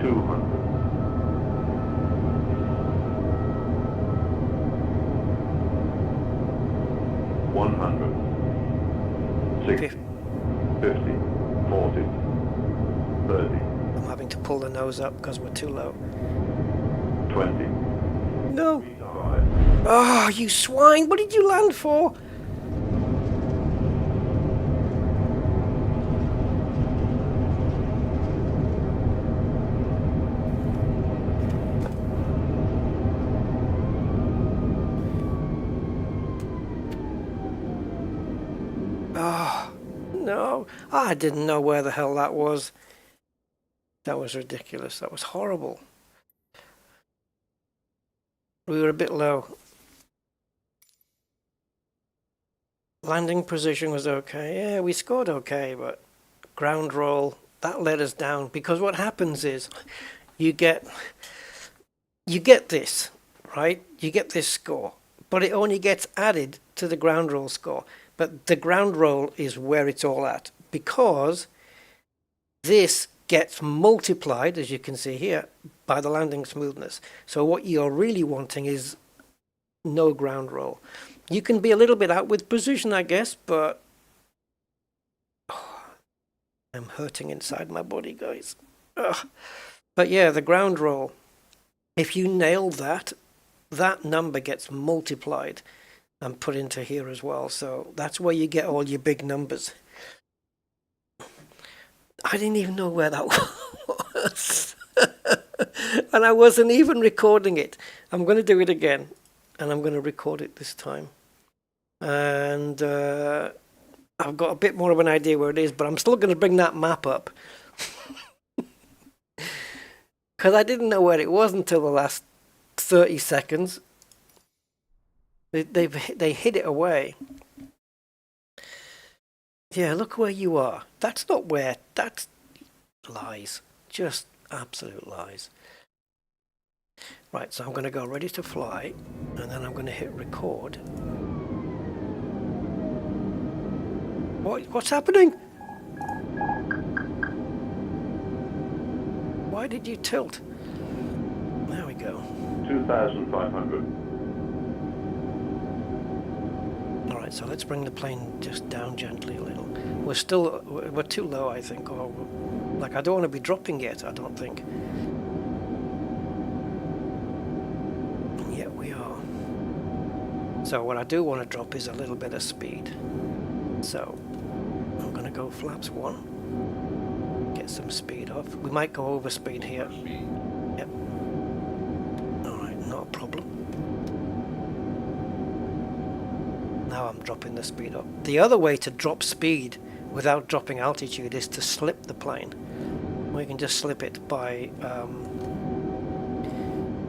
200. 100, 60, Fif- 50, 40, 30, I'm having to pull the nose up because we're too low. 20, No. 5, Oh, you swine! What did you land for? Oh, no. I didn't know where the hell that was. That was ridiculous. That was horrible. We were a bit low. Landing position was okay. Yeah, we scored okay, but ground roll, that let us down. Because what happens is you get this, right? You get this score, but it only gets added to the ground roll score. But the ground roll is where it's all at, because this gets multiplied, as you can see here, by the landing smoothness. So what you're really wanting is no ground roll. You can be a little bit out with precision, I guess, but I'm hurting inside my body, guys. Ugh. But yeah, the ground roll, if you nail that, that number gets multiplied and put into here as well. So that's where you get all your big numbers. I didn't even know where that was. And I wasn't even recording it. I'm going to do it again. And I'm going to record it this time. And I've got a bit more of an idea where it is, but I'm still going to bring that map up. Because I didn't know where it was until the last 30 seconds. They hid it away. Yeah, look where you are. That's not where. That's lies. Just absolute lies. Right, so I'm going to go ready to fly, and then I'm going to hit record. What's happening? Why did you tilt? There we go. 2,500, Alright, so let's bring the plane just down gently a little. We're too low, I think, or like I don't want to be dropping yet, I don't think. And yet we are. So what I do want to drop is a little bit of speed. So I'm going to go flaps 1. Get some speed off. We might go over speed here. Yep. Alright, not a problem. Now I'm dropping the speed up. The other way to drop speed without dropping altitude is to slip the plane. We can just slip it by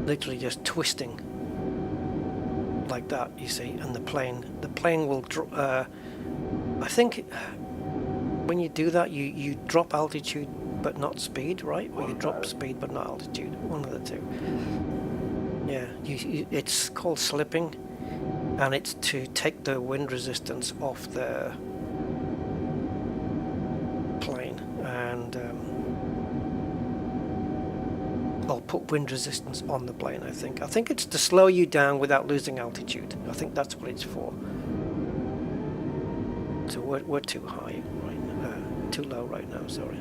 literally just twisting like that, you see, and the plane will I think when you do that you drop altitude but not speed, right? Or you drop speed but not altitude, one of the two. Yeah, it's called slipping, and it's to take the wind resistance off the plane, and I'll put wind resistance on the plane. I think it's to slow you down without losing altitude. I think that's what it's for. So we're too high right now, too low right now, sorry.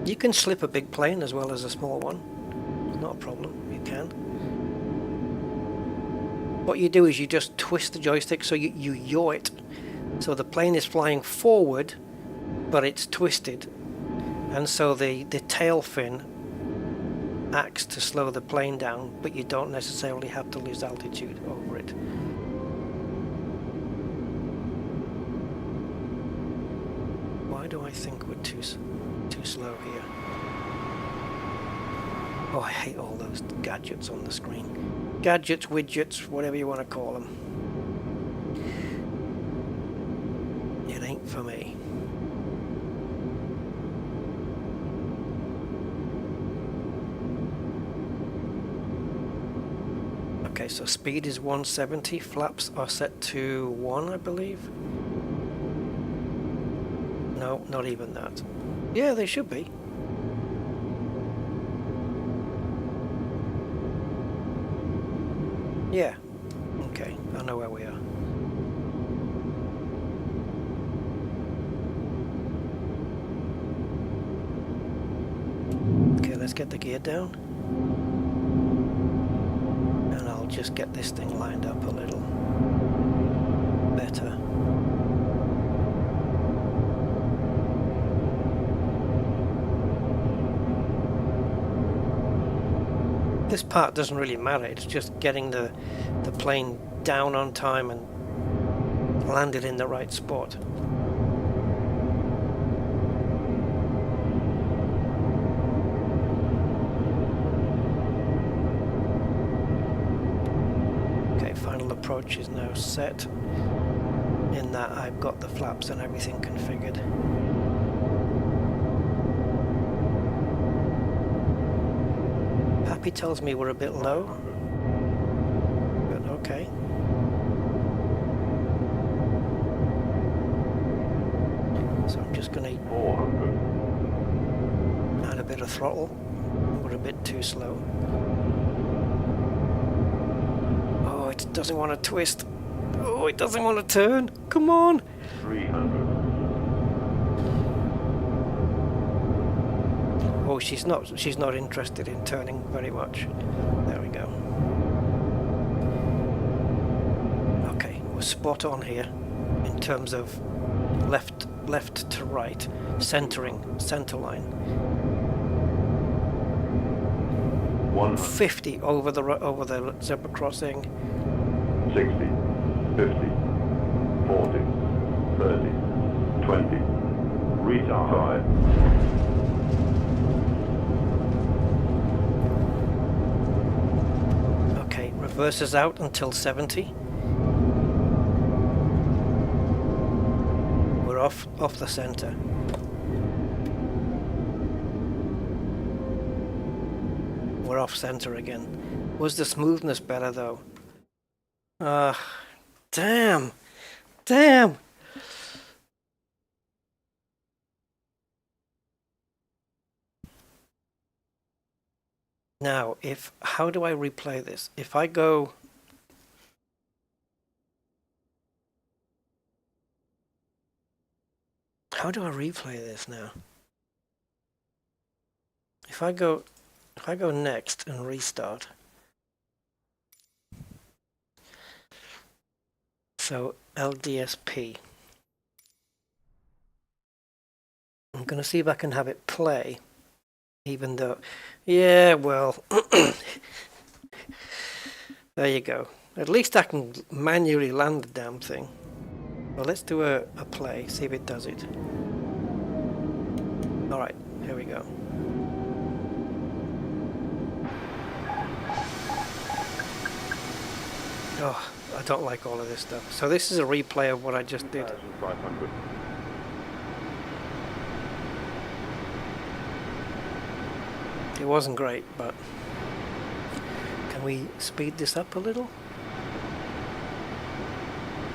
You can slip a big plane as well as a small one. Not a problem, you can. What you do is you just twist the joystick, so you yaw it. So the plane is flying forward, but it's twisted. And so the tail fin acts to slow the plane down, but you don't necessarily have to lose altitude over it. Why do I think we're too slow here? Oh, I hate all those gadgets on the screen. Gadgets, widgets, whatever you want to call them. It ain't for me. Okay, so speed is 170, flaps are set to 1, I believe. No, not even that. Yeah, they should be. Yeah, I know where we are. Okay, let's get the gear down. And I'll just get this thing lined up a little better. This part doesn't really matter, it's just getting the plane down on time and landed in the right spot. Okay, final approach is now set. In that I've got the flaps and everything configured. Happy tells me we're a bit low, but okay. So I'm just going to 400. add a bit of throttle. We're a bit too slow. Oh, it doesn't want to twist. Oh, it doesn't want to turn. Come on. 300. Oh, she's not interested in turning very much. There we go. Okay, we're spot on here in terms of left to right, centering, center line. 100. 50 over the zebra crossing. 60. 50. 40. 30. 20. Retard. Okay, reverses out until 70. We're off the center. We're off center again. Was the smoothness better though? Damn! Now, how do I replay this? If I go... How do I replay this now? If I go next and restart. So LDSP. I'm going to see if I can have it play, even though, yeah, well, there you go. At least I can manually land the damn thing. Well, let's do a play, see if it does it. All right, here we go. Oh, I don't like all of this stuff. So this is a replay of what I just did. 2,500. It wasn't great, but can we speed this up a little?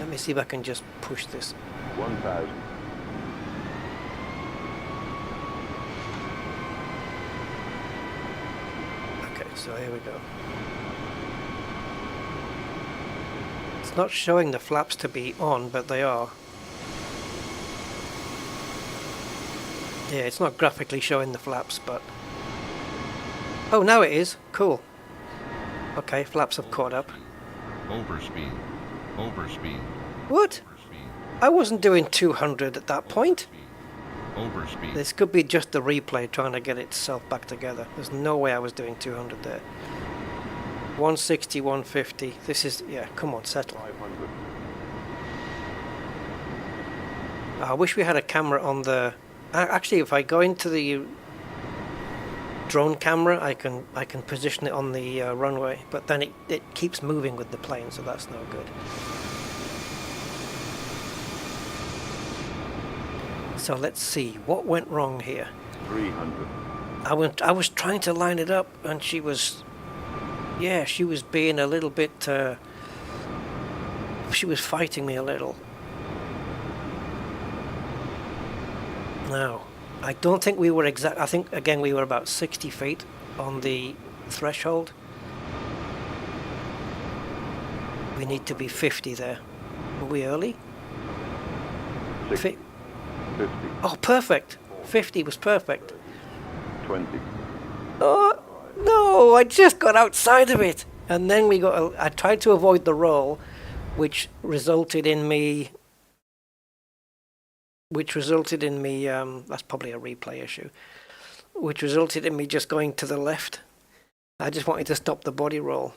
Let me see if I can just push this. 1,000. Okay, so here we go. It's not showing the flaps to be on, but they are. Yeah, it's not graphically showing the flaps, but... Oh, now it is. Cool. Okay, flaps have caught up. Overspeed. Overspeed. What? Overspeed. I wasn't doing 200 at that point. Overspeed. This could be just the replay trying to get itself back together. There's no way I was doing 200 there. 160, 150. This is... Yeah, come on, settle. 500. I wish we had a camera on the... Actually, if I go into the drone camera, I can position it on the runway, but then it keeps moving with the plane, so that's no good. So let's see, what went wrong here? 300. I was trying to line it up, and she was... Yeah, she was being a little bit... she was fighting me a little. Now, I don't think we were exact. I think again we were about 60 feet on the threshold. We need to be 50 there. Were we early? 60, 50, Oh, perfect. 50 was perfect. 20, Oh, no, I just got outside of it. And then I tried to avoid the roll, which resulted in me, that's probably a replay issue, which resulted in me just going to the left. I just wanted to stop the body roll.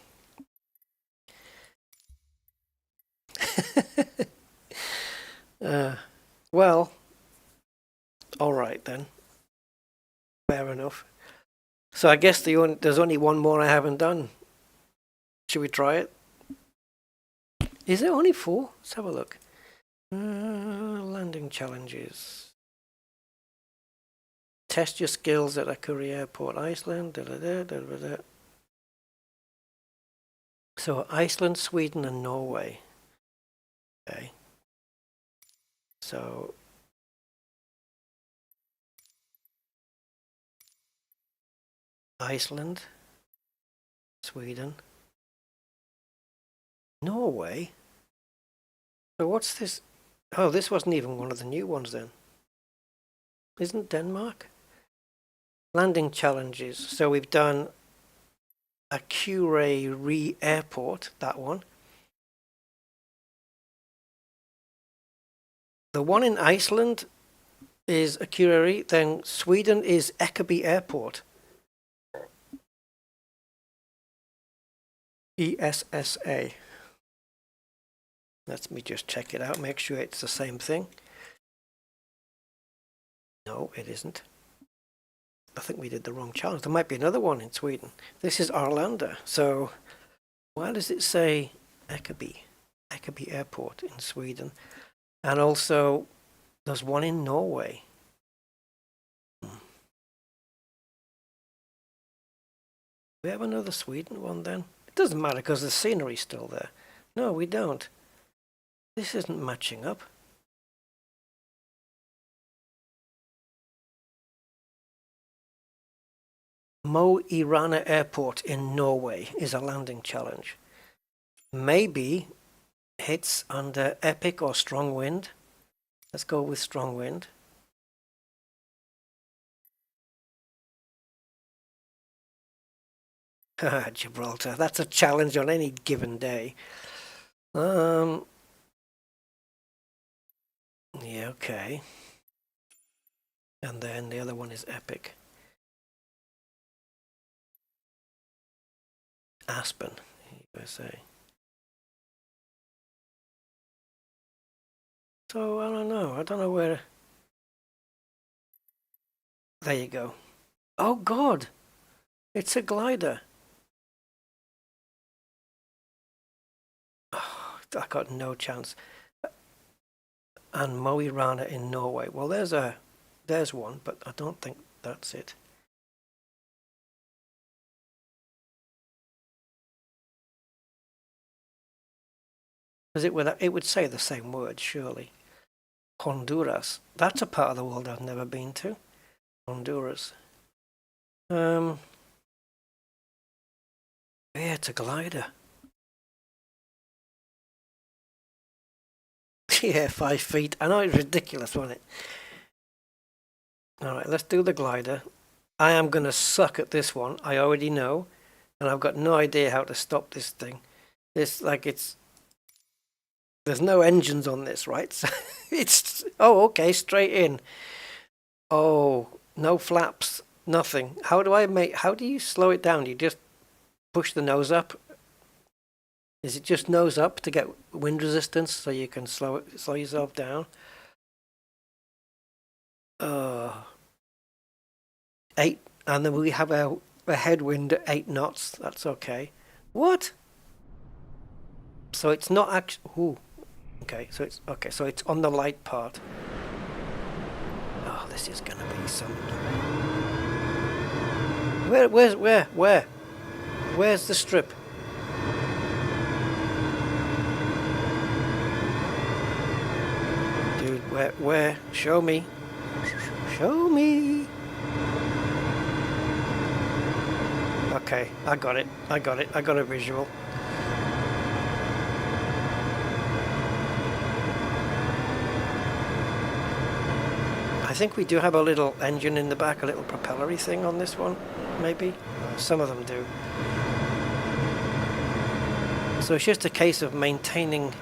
Well, all right then. Fair enough. So I guess there's only one more I haven't done. Should we try it? Is it only 4? Let's have a look. Landing challenges. Test your skills at a career airport, Iceland. Da, da, da, da, da, da. So Iceland, Sweden, and Norway. Okay. So Iceland, Sweden, Norway. So what's this? Oh, this wasn't even one of the new ones then. Isn't Denmark? Landing challenges. So we've done a Re airport, that one. The one in Iceland is Akureyri, then Sweden is Ekeby Airport. ESSA. Let me just check it out, make sure it's the same thing. No, it isn't. I think we did the wrong challenge. There might be another one in Sweden. This is Arlanda. So why does it say Ekeby Airport in Sweden? And also there's one in Norway. We have another Sweden one then? It doesn't matter because the scenery's still there. No, we don't. This isn't matching up. Mo i Rana Airport in Norway is a landing challenge. Maybe hits under epic or strong wind. Let's go with strong wind. Gibraltar, that's a challenge on any given day. Yeah, okay. And then the other one is epic. Aspen, USA. So I don't know where. There you go. Oh God, it's a glider. Oh, I got no chance. And Mo i Rana in Norway. Well, there's one, but I don't think that's it. Because it would say the same word, surely. Honduras. That's a part of the world I've never been to. Honduras. Yeah, it's a glider. Yeah, 5 feet. I know it's ridiculous, wasn't it? Alright, let's do the glider. I am going to suck at this one. I already know. And I've got no idea how to stop this thing. There's no engines on this, right? So it's, oh, okay, straight in. Oh, no flaps, nothing. How do you slow it down? You just push the nose up? Is it just nose up to get wind resistance so you can slow yourself down? 8, and then we have a headwind at 8 knots. That's okay. What? So it's not actually. Ooh. Okay. So it's on the light part. Oh, this is gonna be some. Where's the strip? Dude, where? Show me. Show me. Okay, I got it. I got a visual. think we do have a little engine in the back, a little propellery thing on this one, maybe. Some of them do. So it's just a case of maintaining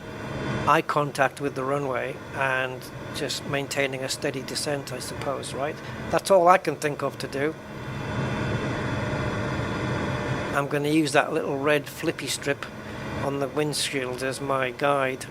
eye contact with the runway and just maintaining a steady descent, I suppose, right? That's all I can think of to do. I'm going to use that little red flippy strip on the windshield as my guide.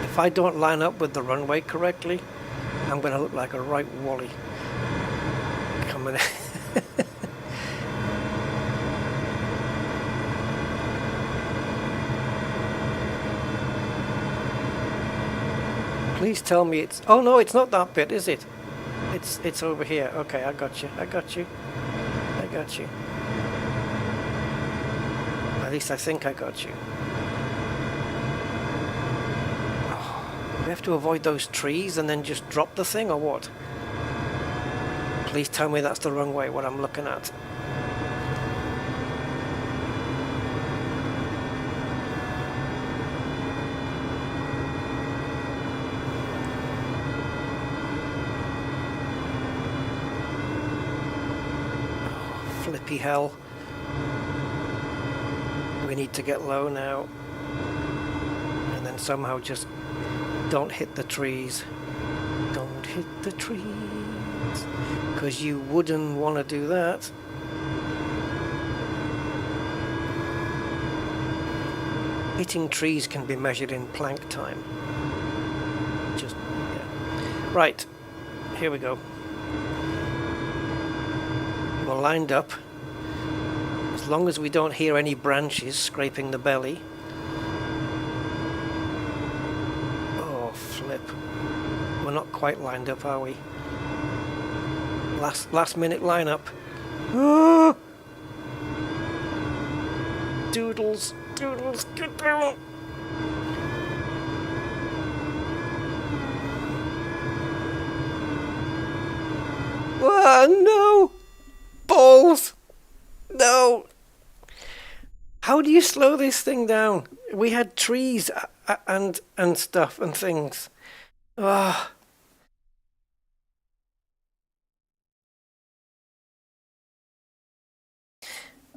If I don't line up with the runway correctly, I'm going to look like a right wally coming in. Please tell me it's... Oh no, it's not that bit, is it? It's over here. Okay, I got you. I got you. I got you. At least I think I got you. We have to avoid those trees and then just drop the thing, or what? Please tell me that's the wrong way, what I'm looking at. Oh, flippy hell. We need to get low now. And then somehow just... Don't hit the trees. Don't hit the trees. Because you wouldn't want to do that. Hitting trees can be measured in plank time. Just, yeah. Right. Here we go. We're lined up. As long as we don't hear any branches scraping the belly. We're not quite lined up, are we? Last minute lineup. Ah! Doodles, doodles, get down. Ah, no! Balls! No! How do you slow this thing down? We had trees and stuff and things. Ah.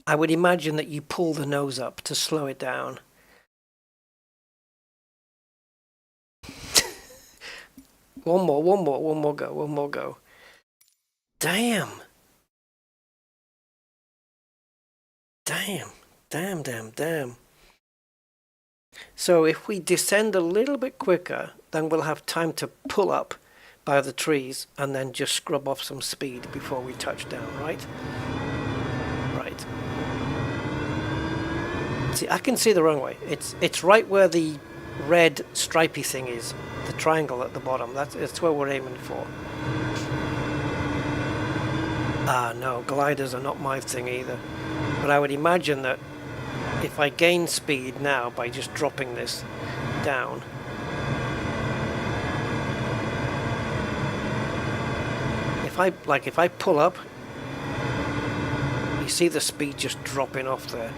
I would imagine that you pull the nose up to slow it down. One more go. Damn. Damn. So if we descend a little bit quicker, then we'll have time to pull up by the trees and then just scrub off some speed before we touch down, right? Right. See, I can see the runway. It's right where the red stripy thing is, the triangle at the bottom. That's where we're aiming for. Ah, no, gliders are not my thing either. But I would imagine that if I gain speed now by just dropping this down, if I pull up, you see the speed just dropping off there.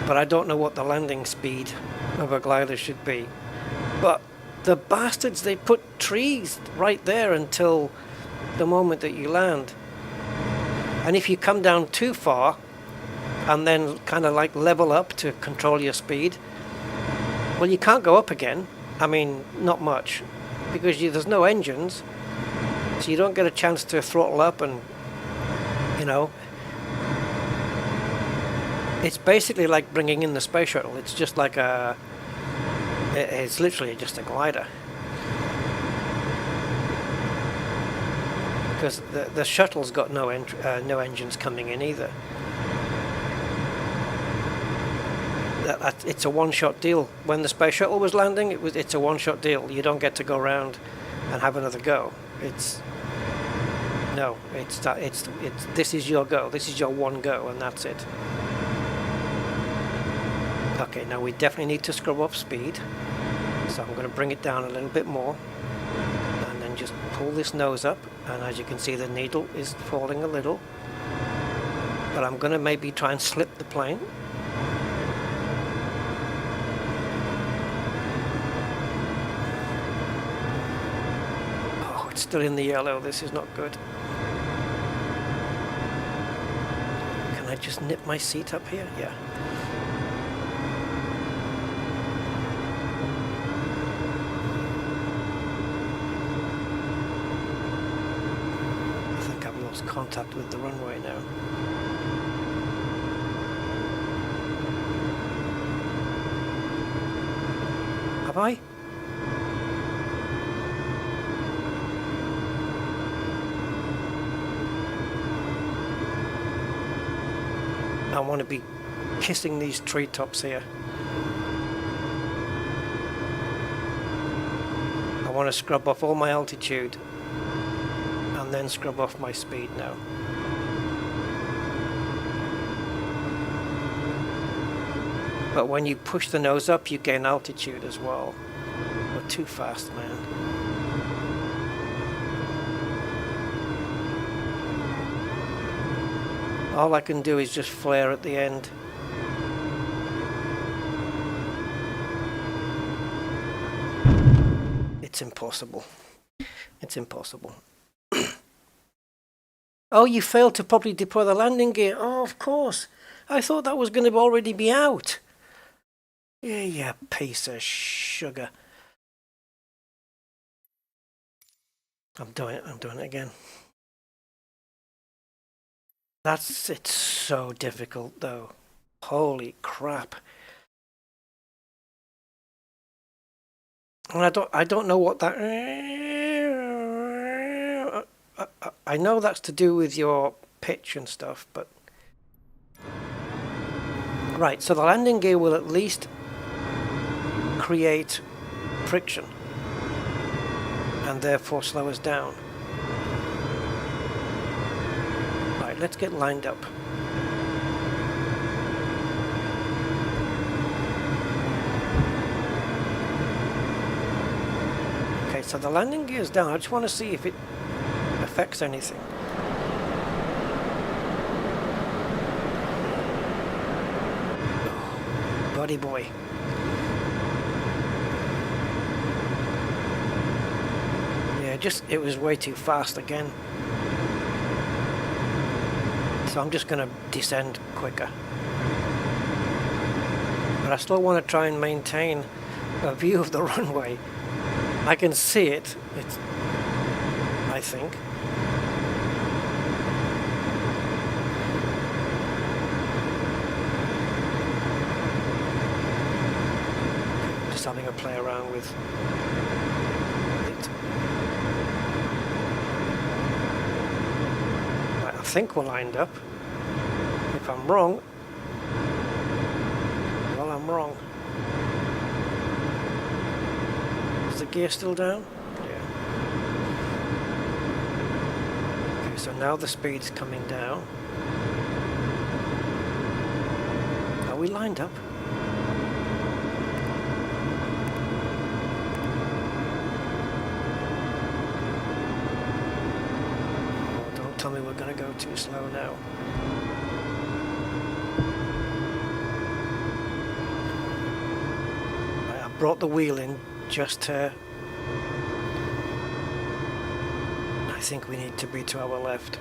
But I don't know what the landing speed of a glider should be. But the bastards, they put trees right there until the moment that you land. And if you come down too far and then kind of like level up to control your speed, well, you can't go up again. I mean, not much, because there's no engines, so you don't get a chance to throttle up and, you know, it's basically like bringing in the space shuttle. It's just like it's literally just a glider. Because the shuttle's got no engines coming in either. It's a one-shot deal. When the space shuttle was landing, it's a one-shot deal. You don't get to go around and have another go. This is your go. This is your one go, and that's it. Okay, now we definitely need to scrub up speed. So I'm going to bring it down a little bit more. And then just pull this nose up. And as you can see, the needle is falling a little. But I'm going to maybe try and slip the plane. Oh, it's still in the yellow. This is not good. Can I just nip my seat up here? Yeah. I think I've lost contact with the runway now. Have I? I want to be kissing these treetops here. I want to scrub off all my altitude and then scrub off my speed now. But when you push the nose up, you gain altitude as well. We're too fast, man. All I can do is just flare at the end. It's impossible. It's impossible. Oh, you failed to properly deploy the landing gear. Oh, of course. I thought that was going to already be out. Yeah, you piece of sugar. I'm doing it again. It's so difficult though. Holy crap. And I don't know what that I know that's to do with your pitch and stuff, but right, so the landing gear will at least create friction and therefore slow us down. Right, let's get lined up. Okay, so the landing gear is down. I just want to see if it affects anything. Oh, buddy boy. It was way too fast again. So I'm just going to descend quicker. But I still want to try and maintain a view of the runway. I can see it. I think. Just having a play around with it. I think we're lined up. If I'm wrong, well, I'm wrong. Is the gear still down? Yeah. Okay, so now the speed's coming down. Are we lined up? Tell me we're going to go too slow now. Right, I brought the wheel in just to... I think we need to be to our left.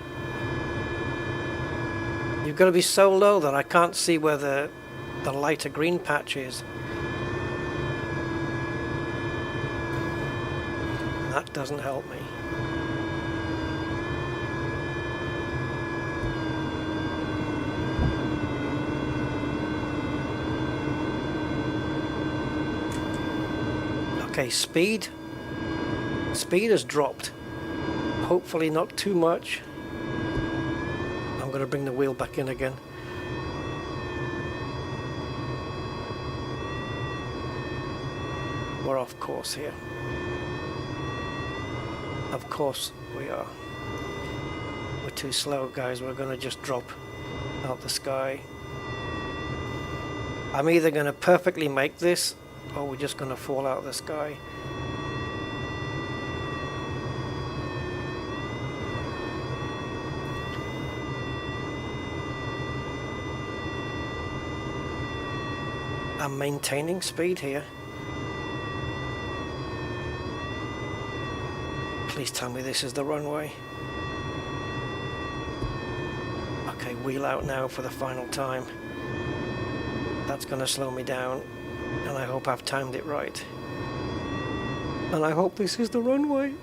You've got to be so low that I can't see where the lighter green patch is. That doesn't help me. Okay, speed has dropped. Hopefully not too much. I'm going to bring the wheel back in again. We're off course here. Of course we are. We're too slow, guys. We're going to just drop out the sky. I'm either going to perfectly make this, or we're just going to fall out of the sky. I'm maintaining speed here. Please tell me this is the runway. Okay, wheel out now for the final time. That's going to slow me down, and I hope I've timed it right. And I hope this is the runway.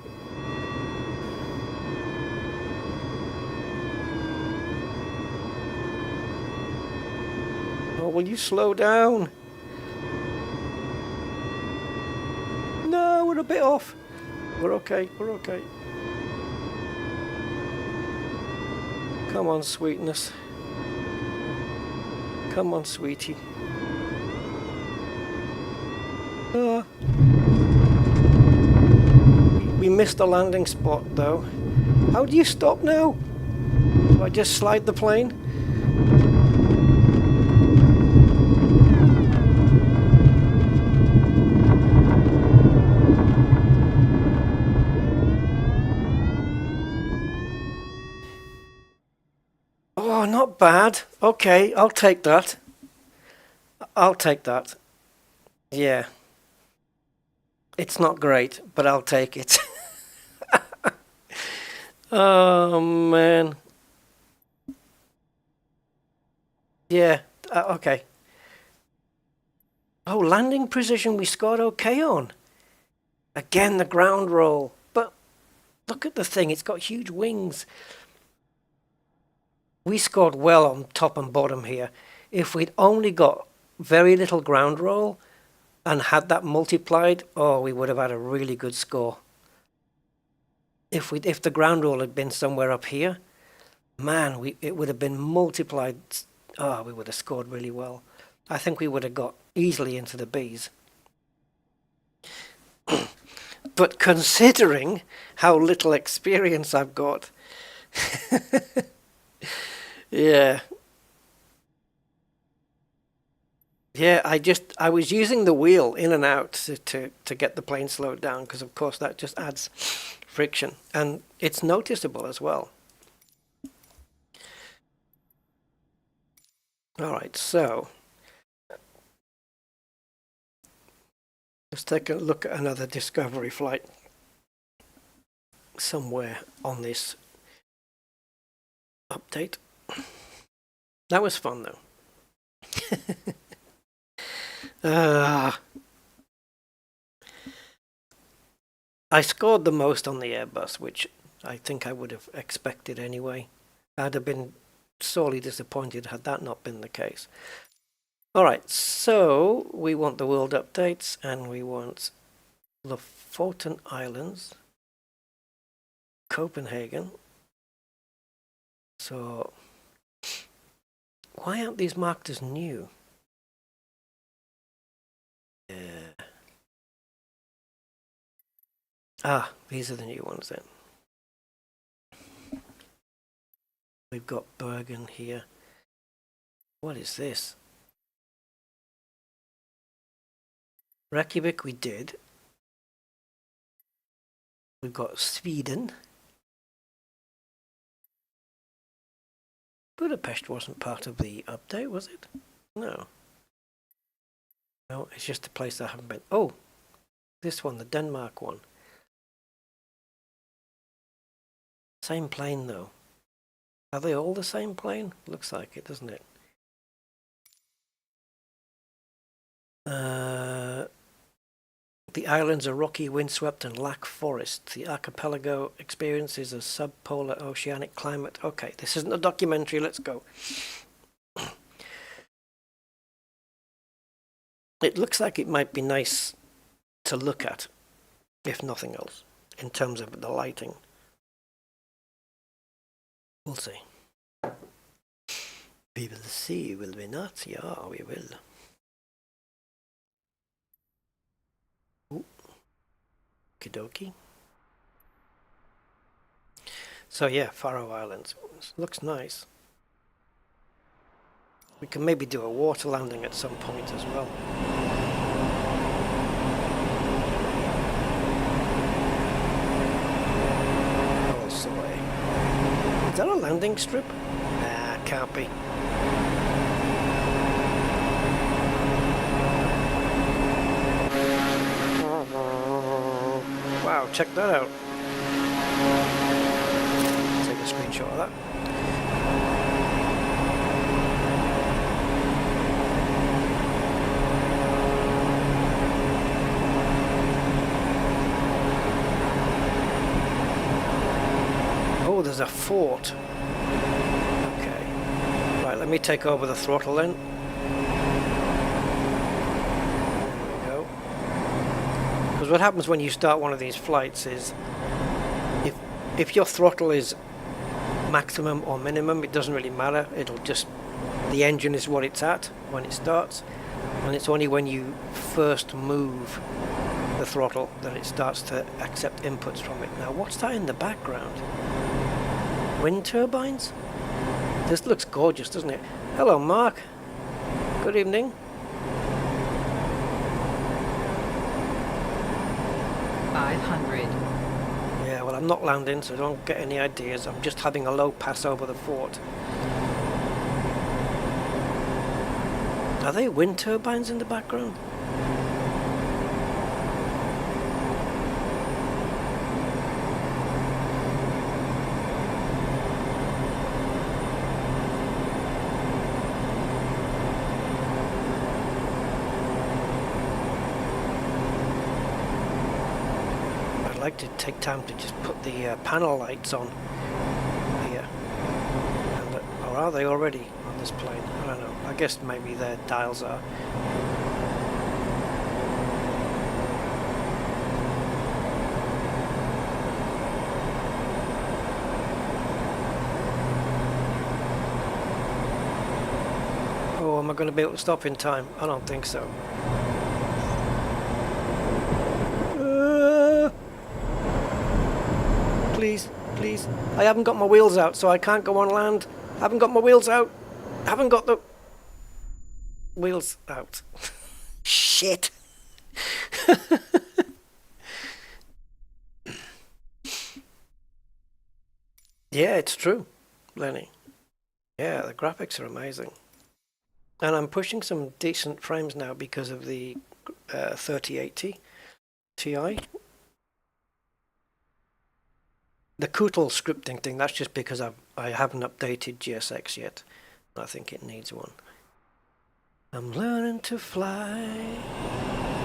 Oh, will you slow down? No, we're a bit off. We're okay, we're okay. Come on, sweetness. Come on, sweetie. We missed the landing spot, though. How do you stop now? Do I just slide the plane? Oh, not bad. Okay, I'll take that. I'll take that. Yeah. It's not great, but I'll take it. Oh, man. Yeah, okay. Oh, landing precision we scored okay on. Again, the ground roll. But look at the thing, it's got huge wings. We scored well on top and bottom here. If we'd only got very little ground roll and had that multiplied, oh, we would have had a really good score. If the ground roll had been somewhere up here, man, it would have been multiplied. Oh, we would have scored really well. I think we would have got easily into the Bs. But considering how little experience I've got, yeah. Yeah, I was using the wheel in and out to get the plane slowed down, because of course that just adds friction, and it's noticeable as well. All right, so let's take a look at another discovery flight somewhere on this update. That was fun though. I scored the most on the Airbus, which I think I would have expected anyway. I'd have been sorely disappointed had that not been the case. Alright, so we want the world updates, and we want Lofoten Islands, Copenhagen. So why aren't these marked as new? Ah, these are the new ones then. We've got Bergen here. What is this? Reykjavik we did. We've got Sweden. Budapest wasn't part of the update, was it? No. No, it's just a place I haven't been. Oh, this one, the Denmark one. Same plane though. Are they all the same plane? Looks like it, doesn't it? The islands are rocky, windswept, and lack forests. The archipelago experiences a subpolar oceanic climate. Okay, this isn't a documentary, let's go. It looks like it might be nice to look at, if nothing else, in terms of the lighting. We'll see. We will see, will we not? Yeah, we will. Okie-dokie. So yeah, Faroe Islands. Looks nice. We can maybe do a water landing at some point as well. Also, is that a landing strip? Nah, can't be. Wow, check that out. Take a screenshot of that. Oh, there's a fort. Okay. Right, let me take over the throttle then. There we go. Because what happens when you start one of these flights is if your throttle is maximum or minimum, it doesn't really matter. It'll just, the engine is what it's at when it starts, and it's only when you first move the throttle that it starts to accept inputs from it. Now, what's that in the background? Wind turbines? This looks gorgeous, doesn't it? Hello, Mark. Good evening. Yeah, well, I'm not landing, so don't get any ideas. I'm just having a low pass over the fort. Are they wind turbines in the background? I'd like to take time to just put the panel lights on here. Or are they already on this plane? I don't know. I guess maybe their dials are. Oh, am I going to be able to stop in time? I don't think so. Please, please. I haven't got my wheels out, so I can't go on land. I haven't got my wheels out. I haven't got the wheels out. Shit. Yeah, it's true, Lenny. Yeah, the graphics are amazing. And I'm pushing some decent frames now because of the 3080 Ti. The Kootel scripting thing, that's just because I haven't updated GSX yet. I think it needs one. I'm learning to fly,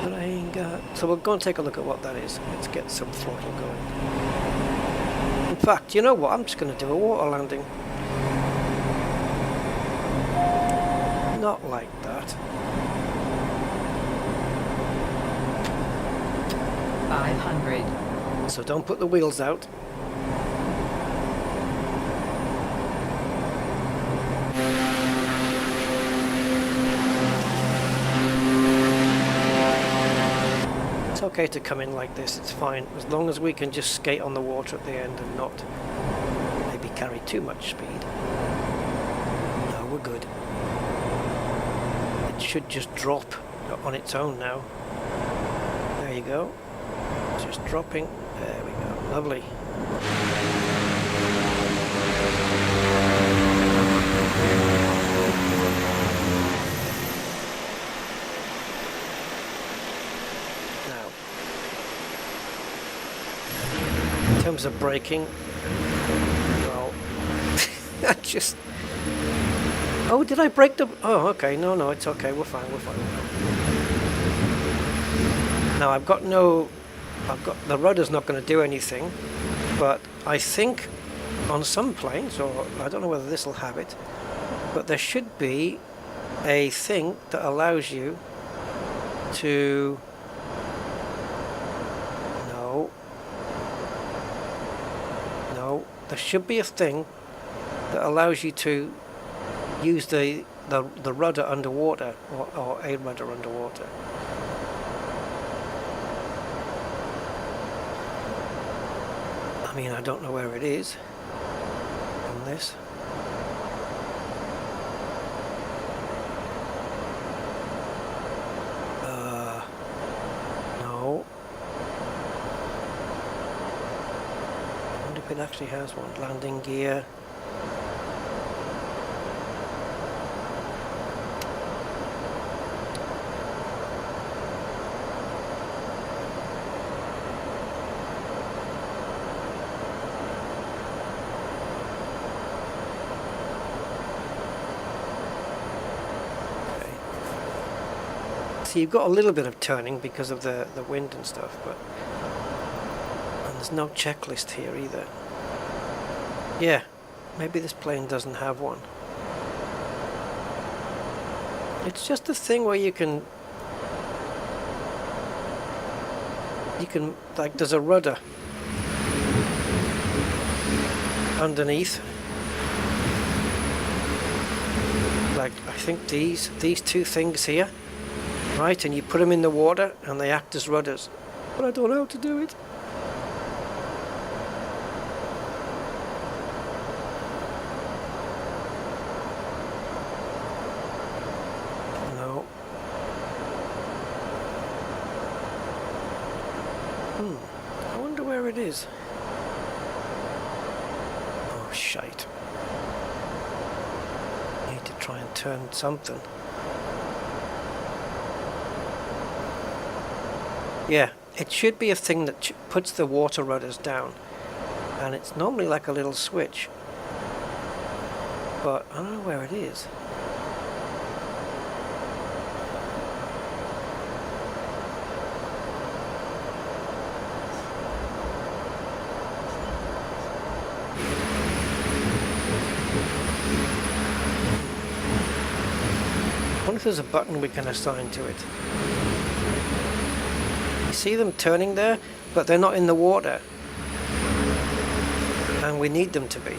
but I ain't got... So we'll go and take a look at what that is. Let's get some throttle going. In fact, you know what? I'm just going to do a water landing. Not like that. 500. So don't put the wheels out. It's okay to come in like this, it's fine, as long as we can just skate on the water at the end and not maybe carry too much speed. No, we're good. It should just drop on its own now. There you go. Just dropping. There we go. Lovely. Now, in terms of braking, well, I just... Oh, did I break the... Oh, okay. No, no, it's okay. We're fine. We're fine. Now, I've got the rudder's not going to do anything, but I think on some planes, or I don't know whether this will have it, but there should be a thing that allows you to... No, there should be a thing that allows you to use the rudder underwater, or a rudder underwater. I mean, I don't know where it is on this. it actually has one. Landing gear. So you've got a little bit of turning because of the wind and stuff, but and there's no checklist here either. Yeah, maybe this plane doesn't have one. It's just a thing where you can like, there's a rudder underneath. Like, I think these two things here. Right, and you put them in the water and they act as rudders. But I don't know how to do it. No. I wonder where it is. Oh, shite. Need to try and turn something. Yeah, it should be a thing that puts the water rudders down, and it's normally like a little switch, but I don't know where it is. I wonder if there's a button we can assign to it. See them turning there, but they're not in the water, and we need them to be,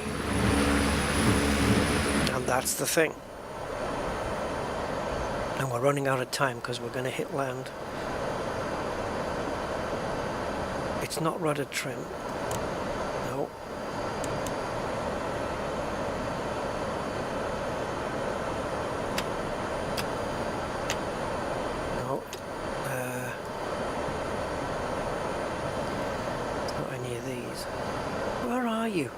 and that's the thing. And we're running out of time because we're going to hit land. It's not rudder trim. No. No. Where are you?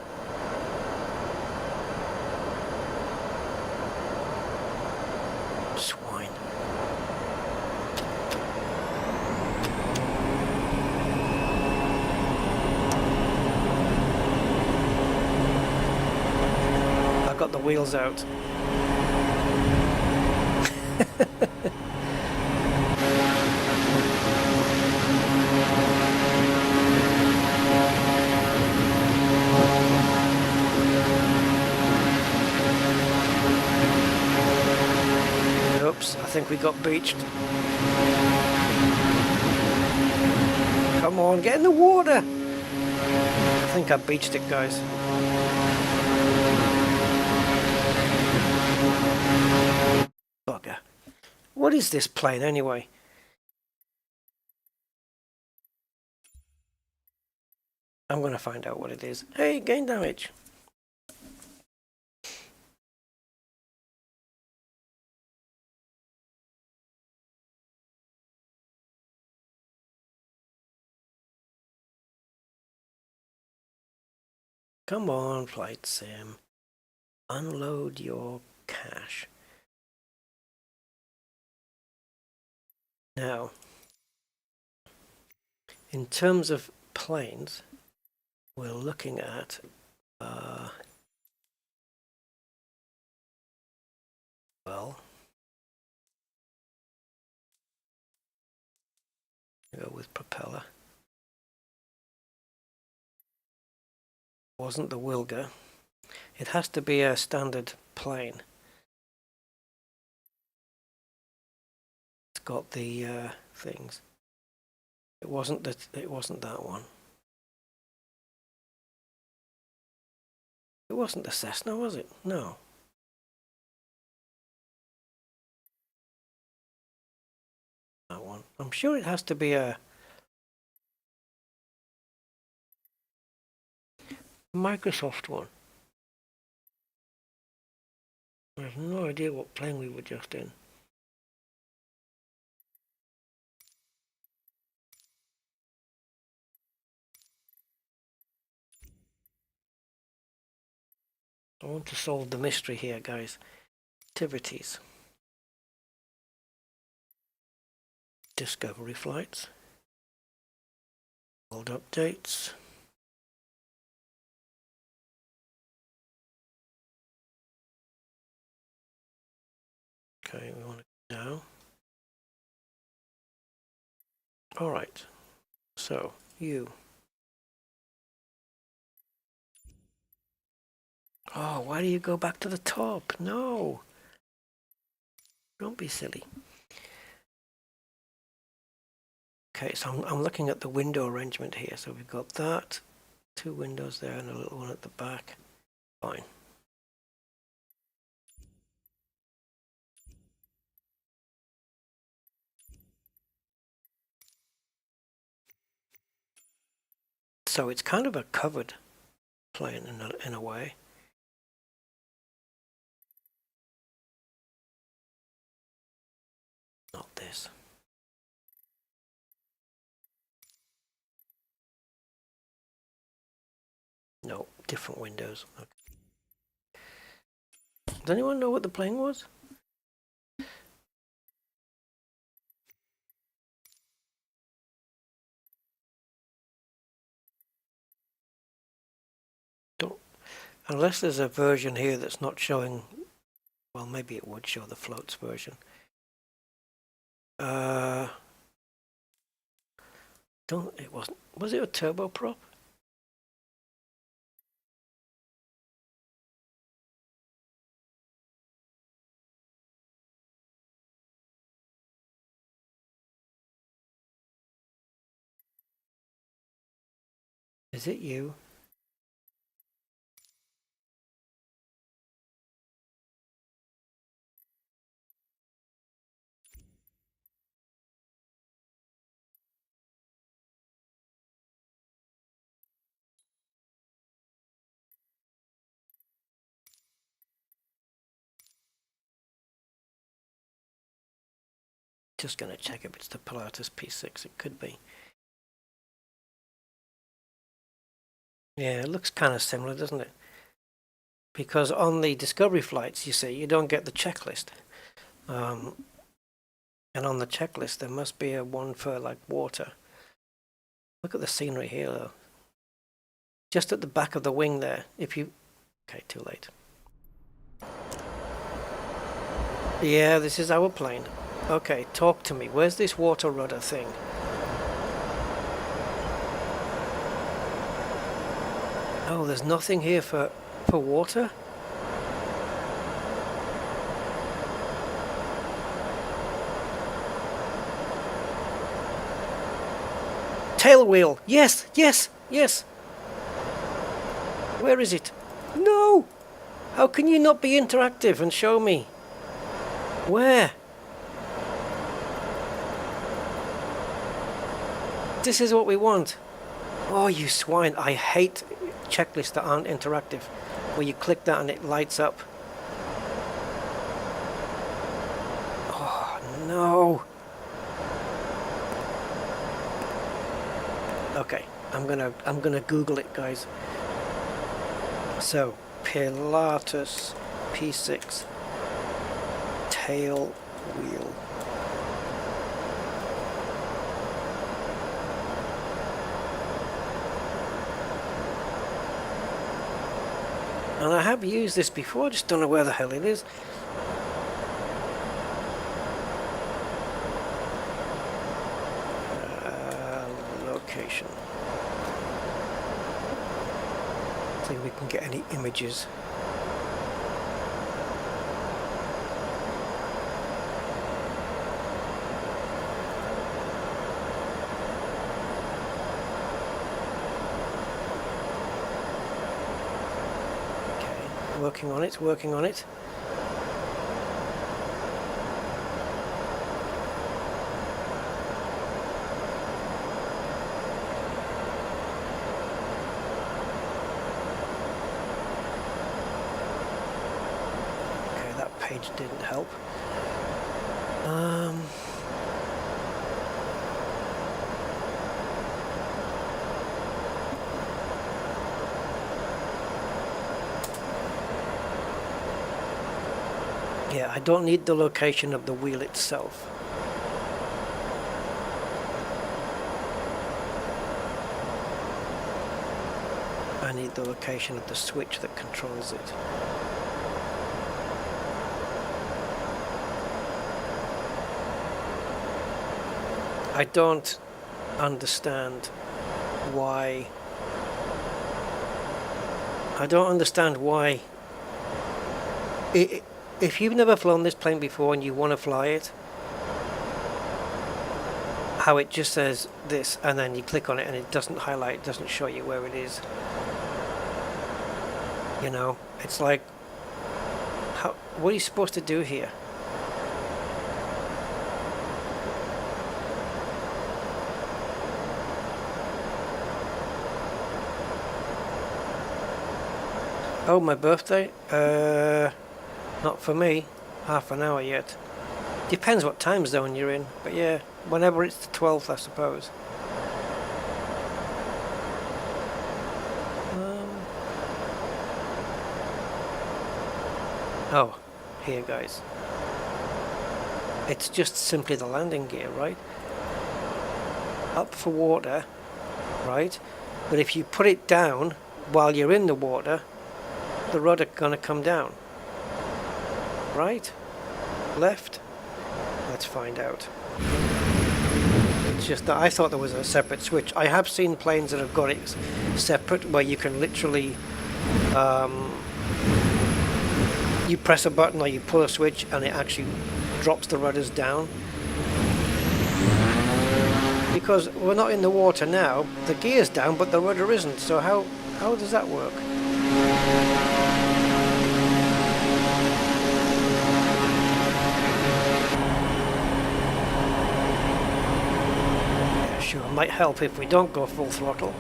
Swine. I've got the wheels out. Oops, I think we got beached. Come on, get in the water! I think I beached it, guys. Bugger. What is this plane anyway? I'm gonna find out what it is. Hey, gain damage. Come on, Flight Sim. Unload your cache. Now, in terms of planes, we're looking at well, go with propeller. Wasn't the Wilga. It has to be a standard plane. It's got the things. It wasn't that one. It wasn't the Cessna, was it? No. That one. I'm sure it has to be a Microsoft one. I have no idea what plane we were just in. I want to solve the mystery here, guys. Activities. Discovery flights. World updates. Okay, we want to go now. All right. So, you. Oh, why do you go back to the top? No. Don't be silly. Okay, so I'm looking at the window arrangement here. So we've got that, 2 windows there and a little one at the back. Fine. So it's kind of a covered plane in a way. Not this. No, different windows. Okay. Does anyone know what the plane was? Don't, unless there's a version here that's not showing. Well, maybe it would show the floats version. It wasn't. Was it a turboprop? Is it you? Just gonna check if it's the Pilatus P6. It could be. Yeah, it looks kind of similar, doesn't it? Because on the Discovery flights, you see, you don't get the checklist. And on the checklist, there must be a one for like water. Look at the scenery here, though. Just at the back of the wing there. If you... Okay, too late. Yeah, this is our plane. Okay, talk to me. Where's this water rudder thing? Oh, there's nothing here for water? Tail wheel! Yes, yes, yes! Where is it? No! How can you not be interactive and show me? Where? This is what we want. Oh, you swine. I hate checklists that aren't interactive. Where you click that and it lights up. Oh, no. Okay, I'm gonna Google it, guys. So, Pilatus P6 tail wheel. And I have used this before, I just don't know where the hell it is. Location. See if we can get any images. Working on it, working on it. Okay, that page didn't help. Yeah, I don't need the location of the wheel itself. I need the location of the switch that controls it. I don't understand why. I don't understand why. If you've never flown this plane before and you want to fly it, how it just says this and then you click on it and it doesn't highlight, it doesn't show you where it is. You know, it's like, what are you supposed to do here? Oh, my birthday? Not for me. Half an hour yet. Depends what time zone you're in, but yeah, whenever it's the 12th, I suppose. Oh, here guys. It's just simply the landing gear, right? Up for water, right? But if you put it down while you're in the water, the rudder gonna come down. Right? Left? Let's find out. It's just that I thought there was a separate switch. I have seen planes that have got it separate, where you can literally you press a button or you pull a switch and it actually drops the rudders down. Because we're not in the water now, the gear's down but the rudder isn't, so how does that work? Yeah, sure, it might help if we don't go full throttle.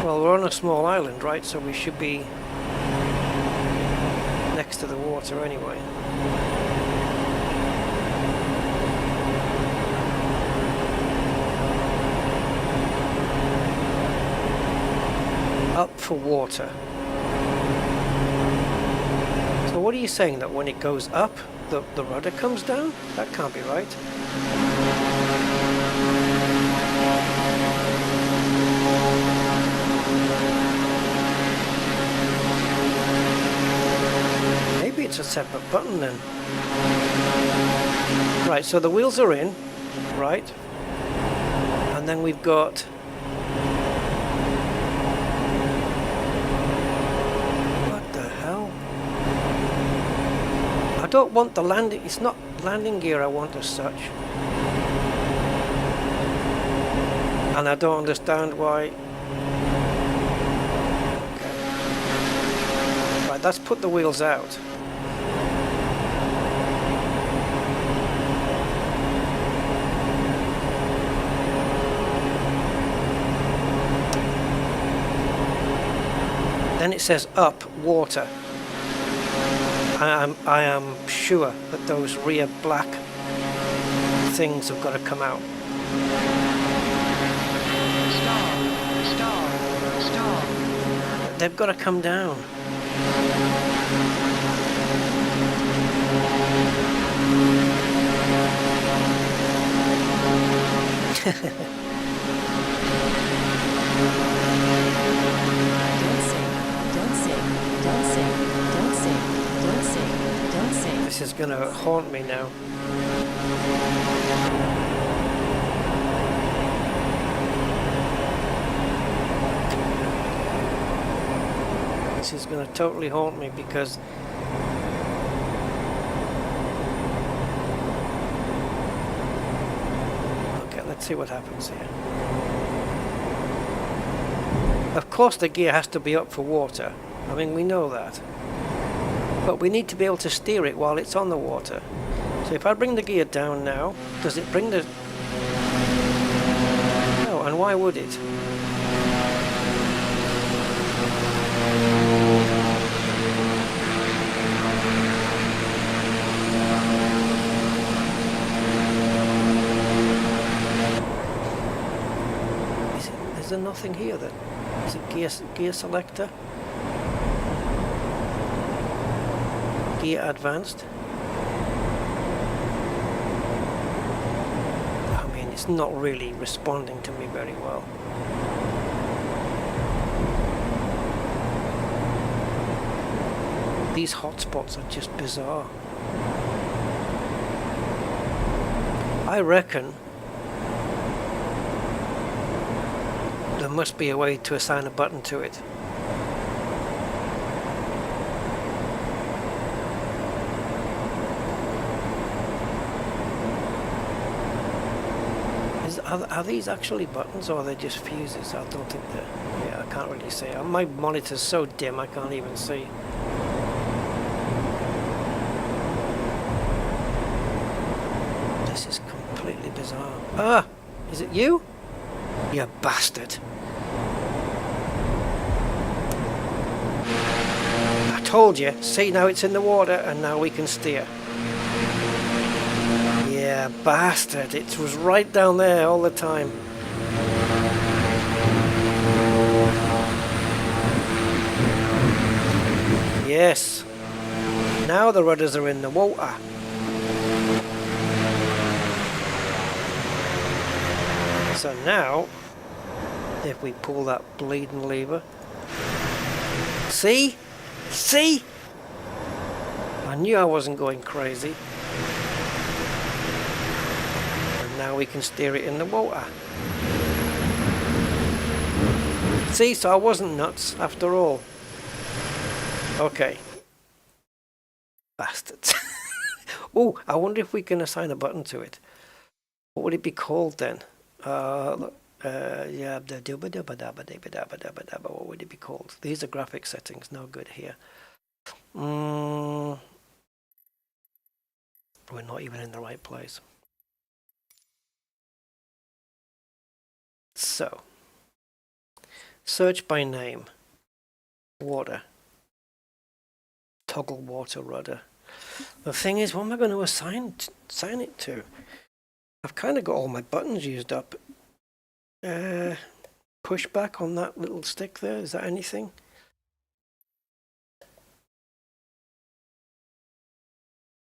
We're on a small island, right? So we should be next to the water anyway. Up for water. So what are you saying, that when it goes up, the rudder comes down? That can't be right. Maybe it's a separate button then. Right, so the wheels are in, right? And then we've got what the hell? I don't want the landing, it's not landing gear I want as such. And I don't understand why. Okay. Right, let's put the wheels out. Then it says up, water. I am sure that those rear black things have got to come out. Stall. They've got to come down. This is gonna haunt me now. This is gonna totally haunt me because okay, let's see what happens here. Of course the gear has to be up for water. I mean, we know that. but we need to be able to steer it while it's on the water. So if I bring the gear down now, does it bring the... No, and why would it? Is there nothing here then? Is it gear selector? Gear advanced? I mean, it's not really responding to me very well. These hotspots are just bizarre. I reckon there must be a way to assign a button to it. Are these actually buttons or are they just fuses? I don't think they're... Yeah, I can't really see. My monitor's so dim I can't even see. This is completely bizarre. Ah! Is it you? You bastard. I told you. See, now it's in the water and now we can steer. Yeah, bastard. It was right down there all the time. Yes. Now the rudders are in the water. So now, if we pull that bleeding lever, see? See? I knew I wasn't going crazy. And now we can steer it in the water. See, so I wasn't nuts after all. Okay. Bastards. Oh, I wonder if we can assign a button to it. What would it be called then? Yeah, what would it be called? These are graphic settings, no good here. We're not even in the right place. So, search by name. Water. Toggle water rudder. The thing is, what am I going to assign it to? I've kind of got all my buttons used up. Push back on that little stick there. Is that anything?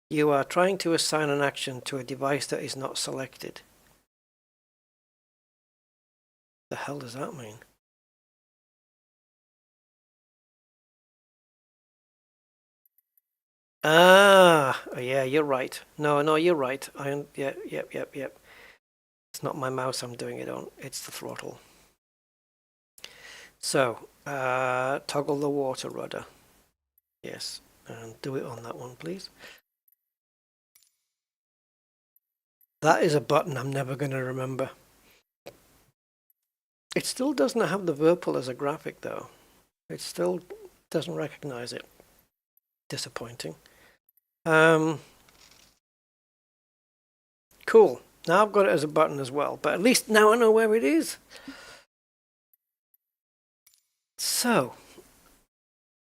You are trying to assign an action to a device that is not selected. The hell does that mean? Ah, yeah, you're right. No, you're right. Yep. It's not my mouse I'm doing it on. It's the throttle. So, toggle the water rudder. Yes, and do it on that one, please. That is a button I'm never going to remember. It still doesn't have the Virpil as a graphic, though. It still doesn't recognize it. Disappointing. Cool. Now I've got it as a button as well, but at least now I know where it is. So,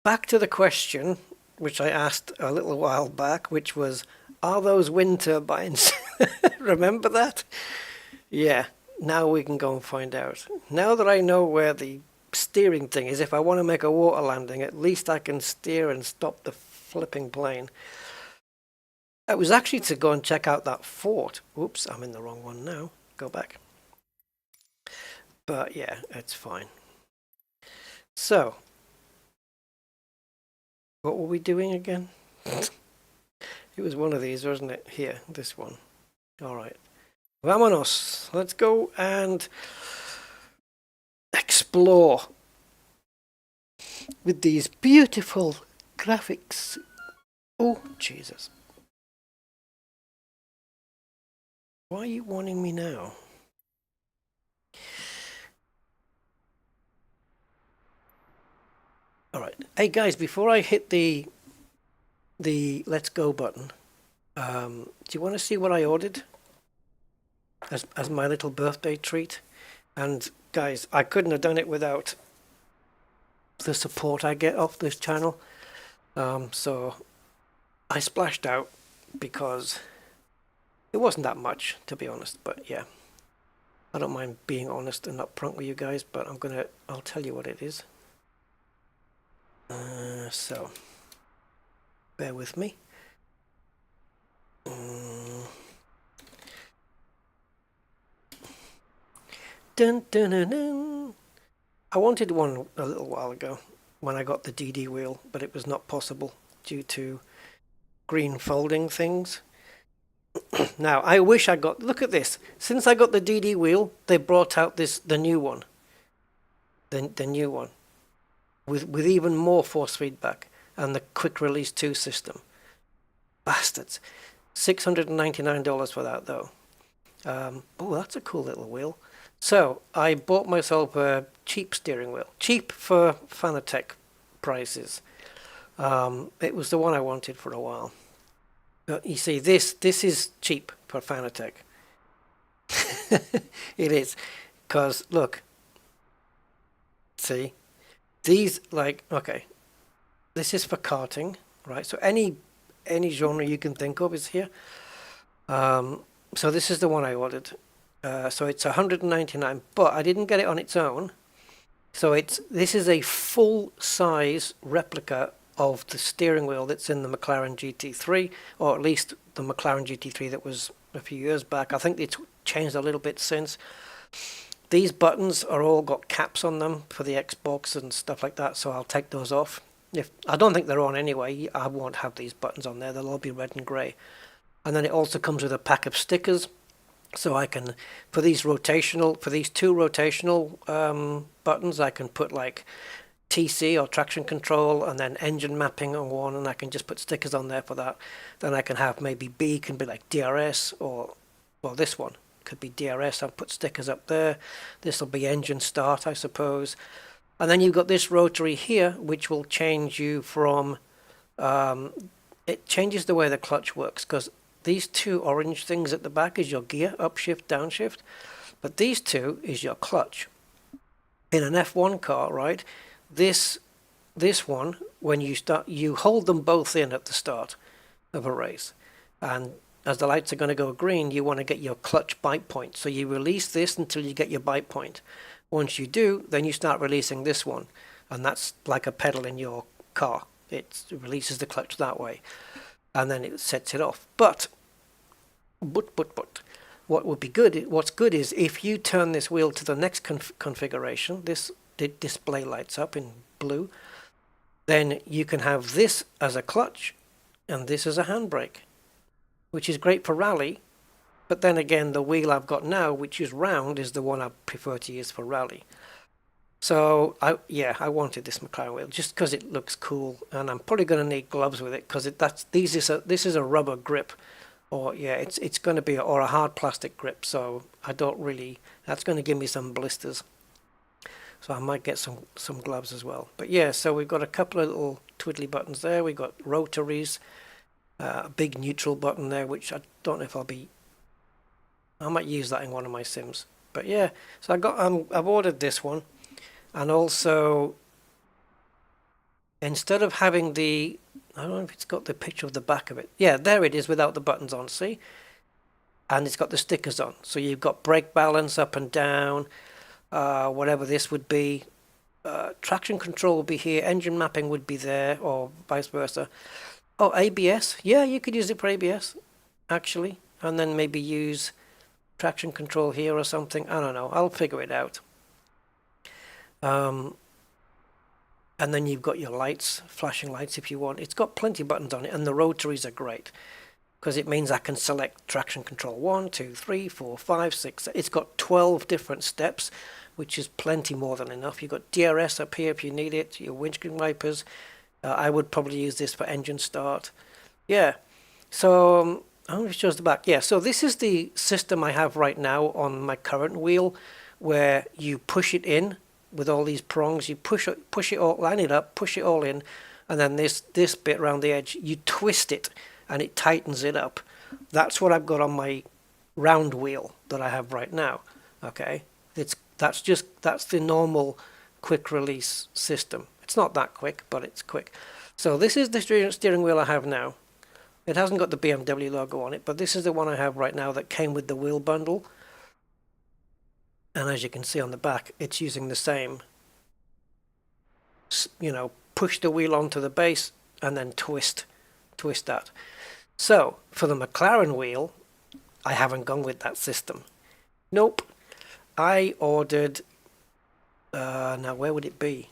back to the question, which I asked a little while back, which was, are those wind turbines? Remember that? Yeah, now we can go and find out. Now that I know where the steering thing is, if I want to make a water landing, at least I can steer and stop the flipping plane. It was actually to go and check out that fort. Oops, I'm in the wrong one now. Go back. But yeah, it's fine. So, what were we doing again? It was one of these, wasn't it? Here, this one. All right. Vamonos. Let's go and explore with these beautiful graphics. Oh, Jesus. Why are you warning me now? Alright. Hey guys, before I hit the the Let's Go button. Do you want to see what I ordered as my little birthday treat? And guys, I couldn't have done it without the support I get off this channel. So I splashed out because it wasn't that much, to be honest, but yeah. I don't mind being honest and upfront with you guys, but I'll tell you what it is. So bear with me. Dun, dun, dun, dun. I wanted one a little while ago when I got the DD wheel, but it was not possible due to green folding things. Now, I wish I got, look at this. Since I got the DD wheel, they brought out the new one. The new one. With even more force feedback and the quick release 2 system. Bastards. $699 for that though. Oh, that's a cool little wheel. So I bought myself a cheap steering wheel. Cheap for Fanatec prices. It was the one I wanted for a while. But you see, this is cheap for Fanatec. It is. Because, look. See? These, like, okay. This is for karting, right? So any genre you can think of is here. So this is the one I ordered. So it's $199, but I didn't get it on its own. So this is a full-size replica of the steering wheel that's in the McLaren GT3, or at least the McLaren GT3 that was a few years back. I think it's changed a little bit since. These buttons are all got caps on them for the Xbox and stuff like that, so I'll take those off. I don't think they're on anyway. I won't have these buttons on there. They'll all be red and grey. And then it also comes with a pack of stickers. So I can, for these two rotational buttons, I can put like TC or traction control and then engine mapping on one, and I can just put stickers on there for that. Then I can have maybe B can be like DRS, or well, this one could be DRS. I'll put stickers up there. This will be engine start, I suppose. And then you've got this rotary here, which will change you from, it changes the way the clutch works, because these two orange things at the back is your gear, upshift, downshift. But these two is your clutch. In an F1 car, right, this one, when you start, you hold them both in at the start of a race. And as the lights are going to go green, you want to get your clutch bite point. So you release this until you get your bite point. Once you do, then you start releasing this one. And that's like a pedal in your car. It releases the clutch that way. And then it sets it off. But what would be good, what's good is if you turn this wheel to the next configuration, this display lights up in blue, then you can have this as a clutch and this as a handbrake, which is great for rally. But then again, the wheel I've got now, which is round, is the one I prefer to use for rally. So I wanted this McLaren wheel just because it looks cool, and I'm probably going to need gloves with it because this is a rubber grip, or it's going to be a hard plastic grip. So I don't really, that's going to give me some blisters. So I might get some gloves as well. But yeah, so we've got a couple of little twiddly buttons there. We've got rotaries, a big neutral button there, which I don't know if I might use that in one of my sims. But yeah, so I've ordered this one. And also, instead of having I don't know if it's got the picture of the back of it. Yeah, there it is without the buttons on, see? And it's got the stickers on. So you've got brake balance up and down, whatever this would be. Traction control would be here, engine mapping would be there, or vice versa. Oh, ABS. Yeah, you could use it for ABS, actually. And then maybe use traction control here or something. I don't know. I'll figure it out. And then you've got your lights, flashing lights if you want. It's got plenty of buttons on it, and the rotaries are great because it means I can select traction control 1, 2, 3, 4, 5, 6. It's got 12 different steps, which is plenty more than enough. You've got DRS up here if you need it, your windscreen wipers. I would probably use this for engine start. Yeah, so I want to show the back. Yeah, so this is the system I have right now on my current wheel, where you push it in with all these prongs. You push it all, line it up, push it all in, and then this bit around the edge, you twist it and it tightens it up. That's what I've got on my round wheel that I have right now. Okay, that's the normal quick release system. It's not that quick, but it's quick. So this is the steering wheel I have now. It hasn't got the BMW logo on it, but this is the one I have right now that came with the wheel bundle. And as you can see on the back, it's using the same, you know, push the wheel onto the base and then twist that. So for the McLaren wheel, I haven't gone with that system. Nope. I ordered, now where would it be?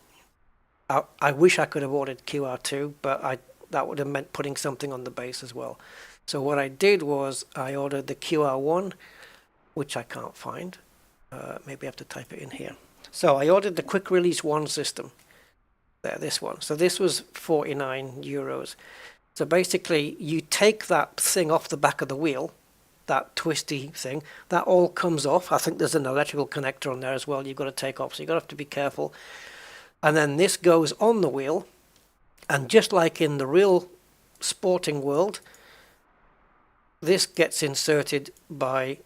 I wish I could have ordered QR2, but that would have meant putting something on the base as well. So what I did was I ordered the QR1, which I can't find. Maybe I have to type it in here. So I ordered the quick release 1 system. There, this one. So this was 49 euros. So basically you take that thing off the back of the wheel, that twisty thing, that all comes off. I think there's an electrical connector on there as well you've got to take off, so you've got to have to be careful. And then this goes on the wheel, and just like in the real sporting world, this gets inserted by,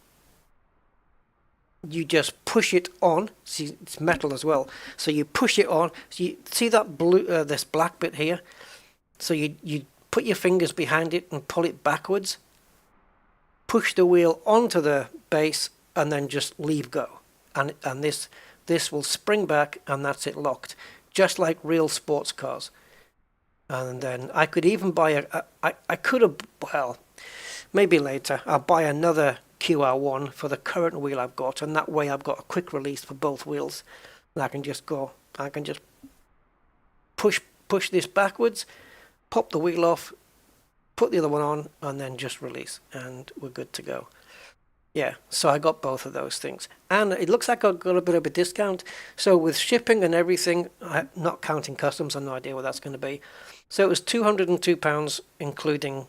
you just push it on. See, it's metal as well, so you push it on. So you see that blue, this black bit here, so you put your fingers behind it and pull it backwards, push the wheel onto the base, and then just leave go, and this will spring back, and that's it, locked, just like real sports cars. And then I could even buy I could have, well, maybe later I'll buy another QR1 for the current wheel I've got, and that way I've got a quick release for both wheels, and I can just push this backwards, pop the wheel off, put the other one on, and then just release, and we're good to go. Yeah, so I got both of those things, and it looks like I got a bit of a discount. So with shipping and everything, not counting customs, I have no idea what that's going to be. So it was £202, including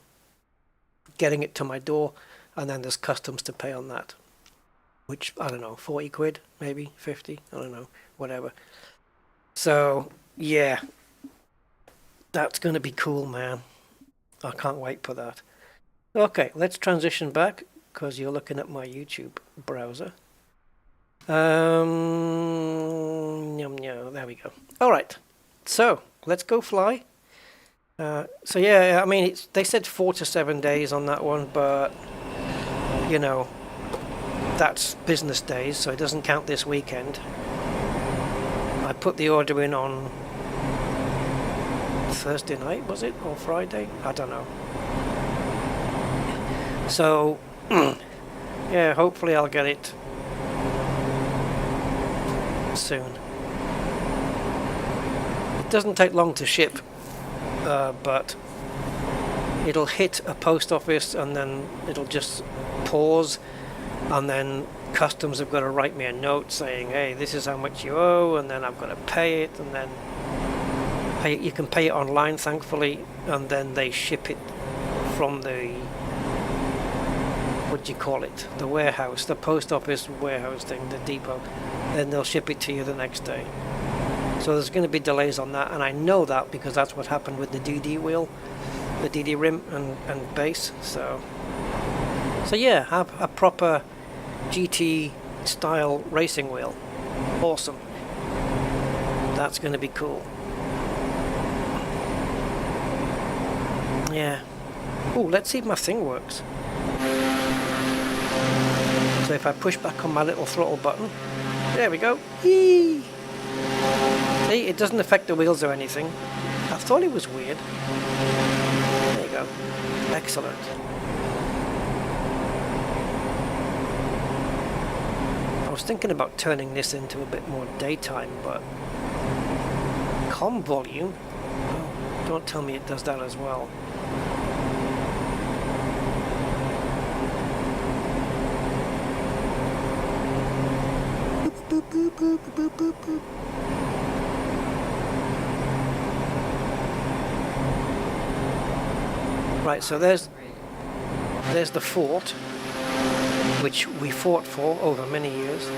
getting it to my door, and then there's customs to pay on that, which, I don't know, 40 quid, maybe 50, I don't know, whatever. So yeah, that's going to be cool, man. I can't wait for that. Okay, let's transition back, because you're looking at my YouTube browser. There we go. All right, so let's go fly. So yeah, I mean, they said 4 to 7 days on that one, but you know, that's business days, so it doesn't count this weekend. I put the order in on Thursday night, was it, or Friday? I don't know. So yeah, hopefully I'll get it soon. It doesn't take long to ship, but it'll hit a post office and then it'll just pause, and then customs have got to write me a note saying, hey, this is how much you owe, and then I've got to pay it, and then you can pay it online, thankfully, and then they ship it from the, what do you call it, the warehouse, the post office warehouse thing, the depot. Then they'll ship it to you the next day. So there's going to be delays on that, and I know that because that's what happened with the DD wheel, the DD rim and base. So yeah, have a proper GT style racing wheel. Awesome. That's going to be cool. Yeah. Oh, let's see if my thing works. So if I push back on my little throttle button, there we go. Yee! See, it doesn't affect the wheels or anything. I thought it was weird. There you go. Excellent. I was thinking about turning this into a bit more daytime, but COM volume? Oh, don't tell me it does that as well. Boop, boop, boop, boop, boop, boop. Right, so there's the fort, which we fought for over many years.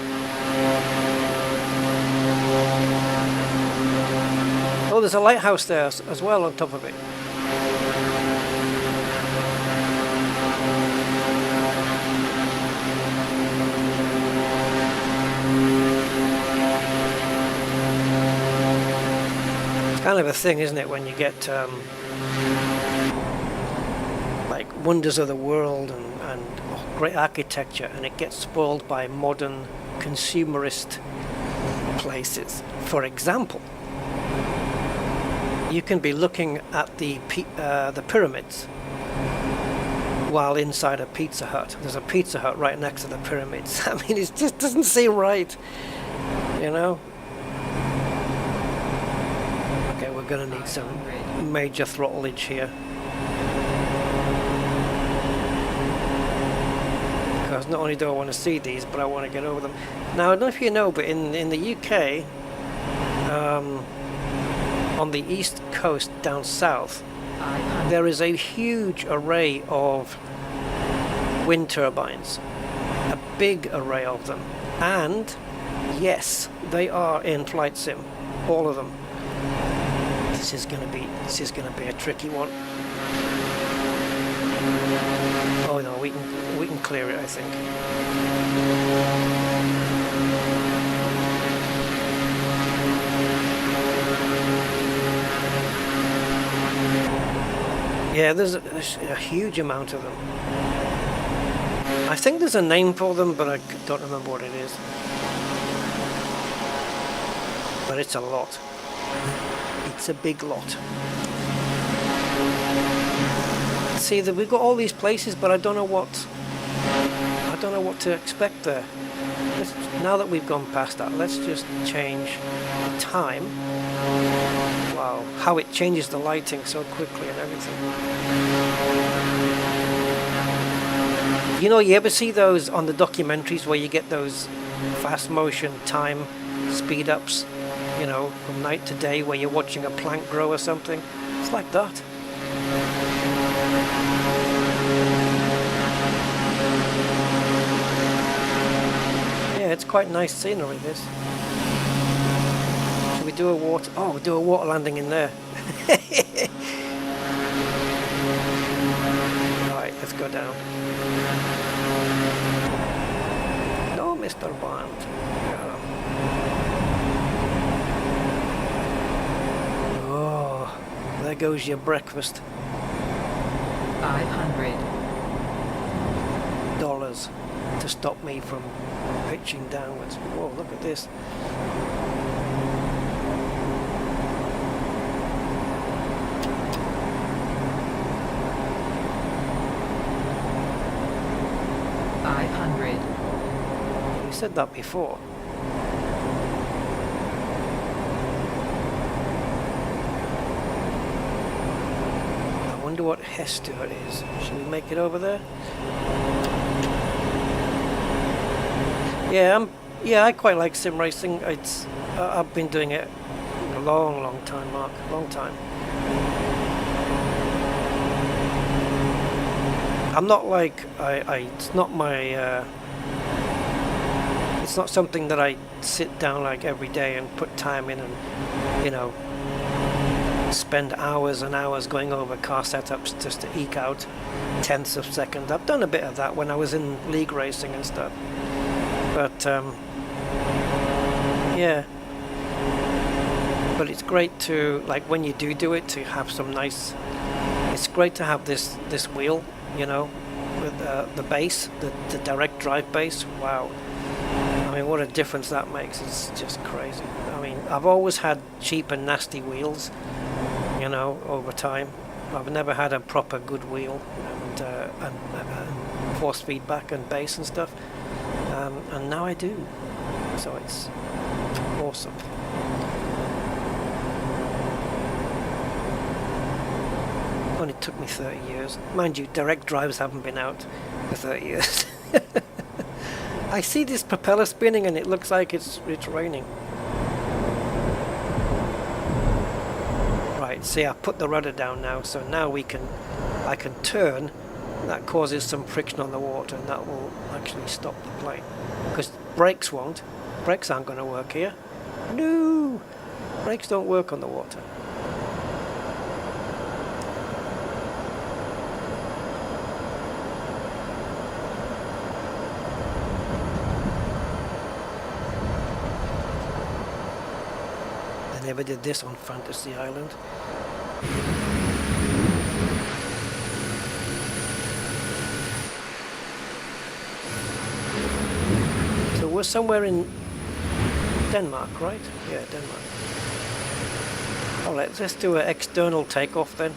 Oh, there's a lighthouse there as well on top of it. It's kind of a thing, isn't it, when you get like wonders of the world and great architecture, and it gets spoiled by modern consumerist places. For example, you can be looking at the pyramids while inside a Pizza Hut. There's a Pizza Hut right next to the pyramids. I mean, it just doesn't seem right, you know? Okay, we're gonna need some major throttlage here. Because not only do I want to see these, but I want to get over them. Now, I don't know if you know, but in the UK, on the east coast down south, there is a huge array of wind turbines, a big array of them, and yes, they are in Flight Sim, all of them. This is gonna be a tricky one. Oh no, we can clear it, I think. Yeah, there's a huge amount of them. I think there's a name for them, but I don't remember what it is. But it's a lot. It's a big lot. See that we've got all these places, but I don't know what to expect there. Now that we've gone past that, let's just change the time. Wow, how it changes the lighting so quickly and everything. You know, you ever see those on the documentaries where you get those fast motion time speed ups, you know, from night to day, where you're watching a plant grow or something? It's like that. Yeah, it's quite nice scenery, this. Should we do a water... Oh, we'll do a water landing in there. Right, let's go down. No, Mr. Bond. Oh, there goes your breakfast. $500. To stop me from pitching downwards. Whoa, look at this. $500. You said that before. I wonder what Hester is. Should we make it over there? Yeah, I quite like sim racing. I've been doing it a long time, Mark. Long time. I'm not like it's not my. It's not something that I sit down like every day and put time in and, you know, spend hours and hours going over car setups just to eke out tenths of seconds. I've done a bit of that when I was in league racing and stuff. But yeah, but it's great to, like, when you do it, to have some nice. It's great to have this wheel, you know, with the base, the direct drive base. Wow, I mean, what a difference that makes. It's just crazy. I mean, I've always had cheap and nasty wheels, you know, over time. I've never had a proper good wheel and force feedback and bass and stuff. And now I do, so it's awesome. Only took me 30 years. Mind you, direct drives haven't been out for 30 years. I see this propeller spinning and it looks like it's raining. Right, see, I put the rudder down now, so now I can turn. That causes some friction on the water, and that will actually stop the plane. Because brakes won't. Brakes aren't going to work here. No! Brakes don't work on the water. never did this on Fantasy Island. So we're somewhere in Denmark, right? Yeah, Denmark. Oh, let's do an external takeoff then.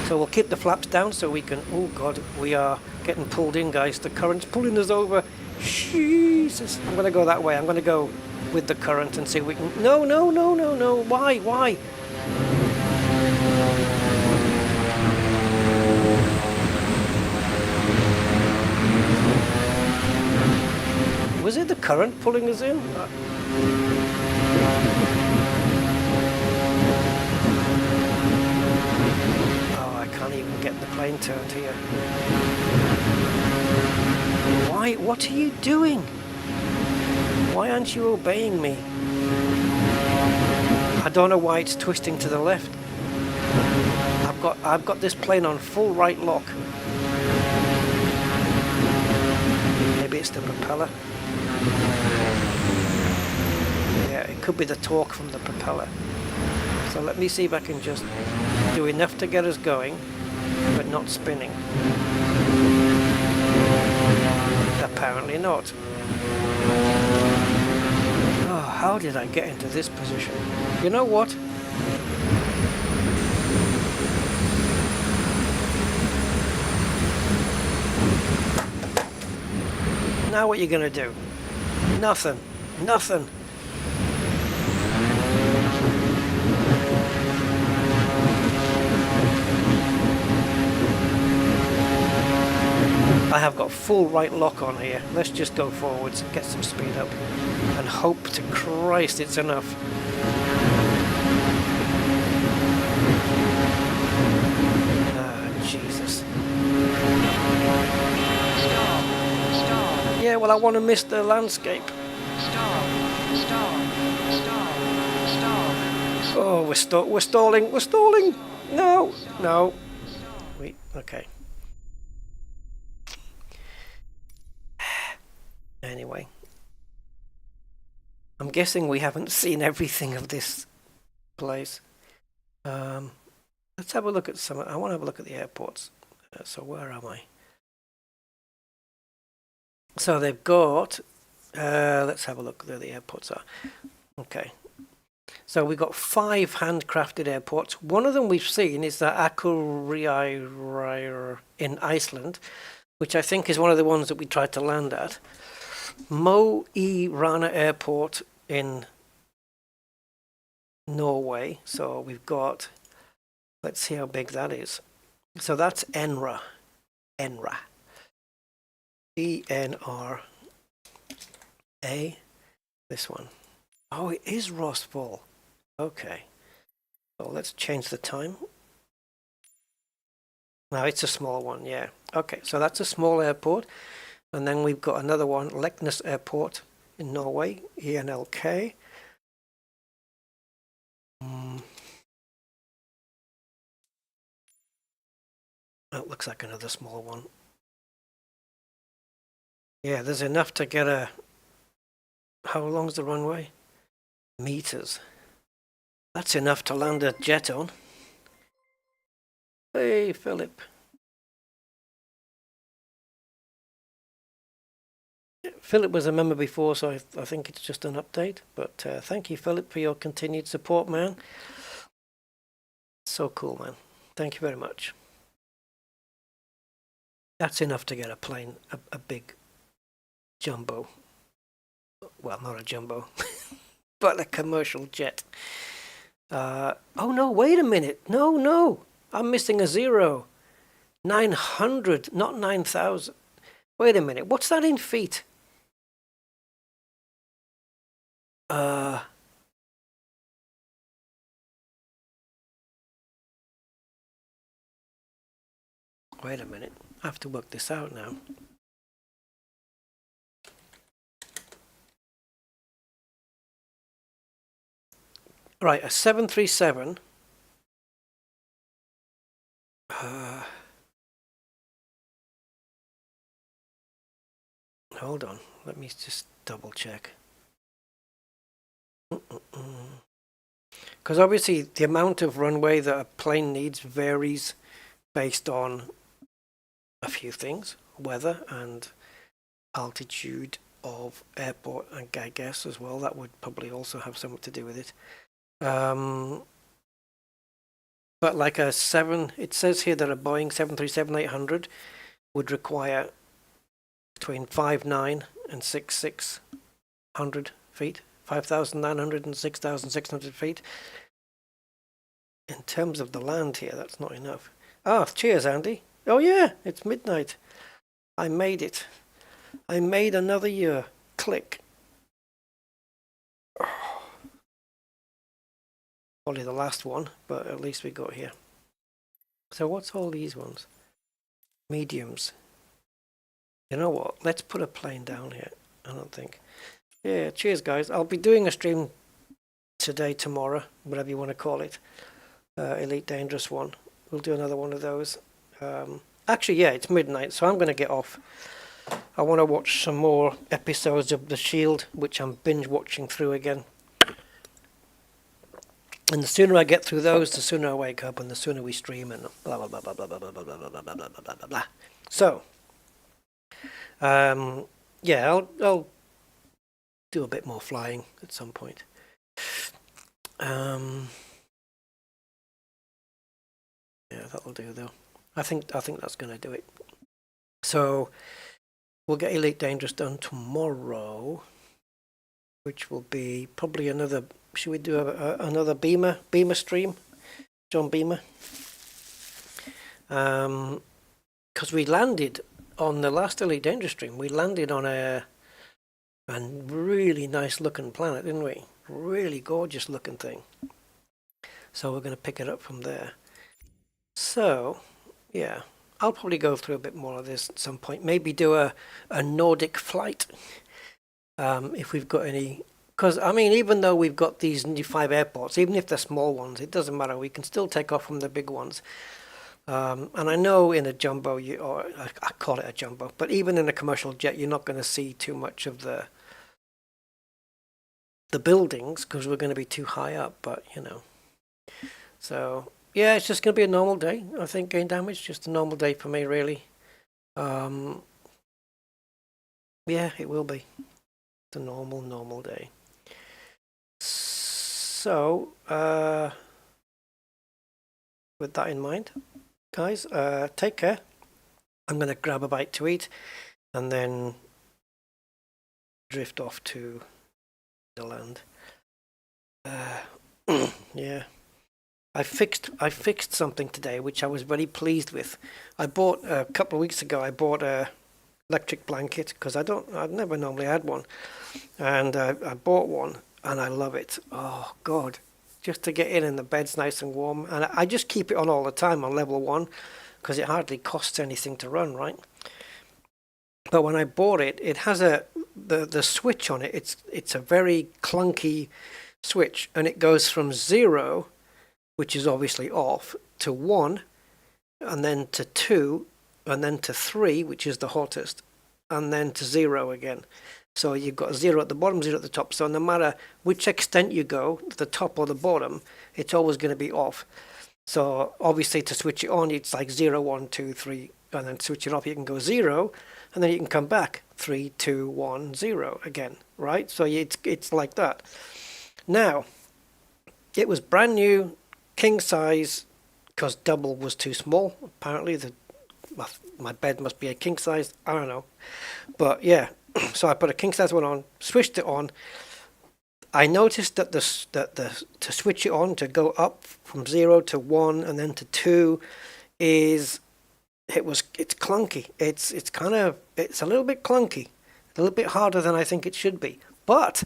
So we'll keep the flaps down so we can... Oh God, we are getting pulled in, guys. The current's pulling us over. Jesus. I'm going to go that way. I'm going to go with the current and see if we can... No, no, no, no, no. Why? Why? Was it the current pulling us in? Can't even get the plane turned here. Why? What are you doing? Why aren't you obeying me? I don't know why it's twisting to the left. I've got this plane on full right lock. Maybe it's the propeller. Yeah, it could be the torque from the propeller. So let me see if I can just do enough to get us going, but not spinning. Apparently not. Oh, how did I get into this position? You know what? Now what you gonna do? Nothing. Nothing. I have got full right lock on here. Let's just go forwards and get some speed up and hope to Christ it's enough. Ah, Jesus. Stop. Stop. Yeah, well, I want to miss the landscape. Stop. Stop. Stop. Stop. Oh, we're stalling. We're stalling. No. No. Wait. Okay. Anyway, I'm guessing we haven't seen everything of this place. Let's have a look at some. I want to have a look at the airports. So where am I? So they've got. Let's have a look where the airports are. Okay. So we've got 5 handcrafted airports. One of them we've seen is the Akureyri in Iceland, which I think is one of the ones that we tried to land at. Mo I Rana Airport in Norway. So we've got, let's see how big that is. So that's Enra. Enra. ENRA. This one. Oh, it is Rosval. Okay. So let's change the time. No, it's a small one, yeah. Okay, so that's a small airport. And then we've got another one, Leknes Airport in Norway, ENLK. That looks like another small one. Yeah, there's enough to get a... How long's the runway? Meters. That's enough to land a jet on. Hey, Philip. Philip was a member before, so I think it's just an update. But thank you, Philip, for your continued support, man. So cool, man. Thank you very much. That's enough to get a plane, a big jumbo. Well, not a jumbo, but a commercial jet. Oh, no, wait a minute. No. I'm missing a 0. 900, not 9,000. Wait a minute. What's that in feet? Wait a minute. I have to work this out now. Right, a 737. Hold on. Let me just double check. Because obviously the amount of runway that a plane needs varies based on a few things, weather and altitude of airport, and I guess as well that would probably also have something to do with it. But like it says here that a Boeing 737-800 would require between 5.9 and 6,600 feet, 5,900 and 6,600 feet. In terms of the land here, that's not enough. Ah, cheers, Andy. Oh yeah, it's midnight. I made it. I made another year. Click. Probably the last one, but at least we got here. So what's all these ones? Mediums. You know what? Let's put a plane down here. I don't think. Yeah, cheers guys. I'll be doing a stream today, tomorrow, whatever you want to call it. Elite Dangerous one. We'll do another one of those. Actually, yeah, it's midnight, so I'm going to get off. I want to watch some more episodes of The Shield, which I'm binge watching through again. And the sooner I get through those, the sooner I wake up, and the sooner we stream, and blah blah blah blah blah blah blah blah blah blah blah blah blah blah blah. So, yeah, I'll do a bit more flying at some point. Yeah, that'll do though. I think that's gonna do it. So we'll get Elite Dangerous done tomorrow, which will be probably another. Should we do another Beamer stream, John Beamer? Because we landed on the last Elite Dangerous stream. We landed on a really nice looking planet, didn't we? Really gorgeous looking thing. So we're going to pick it up from there. So yeah, I'll probably go through a bit more of this at some point. Maybe do a Nordic flight if we've got any. Because, I mean, even though we've got these new 5 airports, even if they're small ones, it doesn't matter. We can still take off from the big ones. And I know in a jumbo, or I call it a jumbo, but even in a commercial jet, you're not going to see too much of the buildings because we're going to be too high up, but, you know. So, yeah, it's just going to be a normal day. I think gain damage, just a normal day for me, really. Yeah, it will be. It's a normal day. So, with that in mind, guys, take care. I'm going to grab a bite to eat and then drift off to the land. Yeah. I fixed something today which I was very pleased with. I bought a couple of weeks ago. I bought a electric blanket because I've never normally had one, and I bought one. And I love it. Oh, God. Just to get in and the bed's nice and warm. And I just keep it on all the time on level 1 because it hardly costs anything to run, right? But when I bought it, it has the switch on it. It's a very clunky switch. And it goes from 0, which is obviously off, to 1, and then to 2, and then to 3, which is the hottest, and then to 0 again. So you've got 0 at the bottom, 0 at the top. So no matter which extent you go, the top or the bottom, it's always going to be off. So obviously to switch it on, it's like 0, 1, 2, 3, and then switch it off. You can go 0, and then you can come back 3, 2, 1, 0 again, right? So it's like that. Now, it was brand new, king size, because double was too small. Apparently, my bed must be a king size. I don't know, but yeah. So I put a king size one on, switched it on. I noticed that to switch it on, to go up from 0 to 1 and then to 2, it's clunky. It's a little bit clunky, a little bit harder than I think it should be. But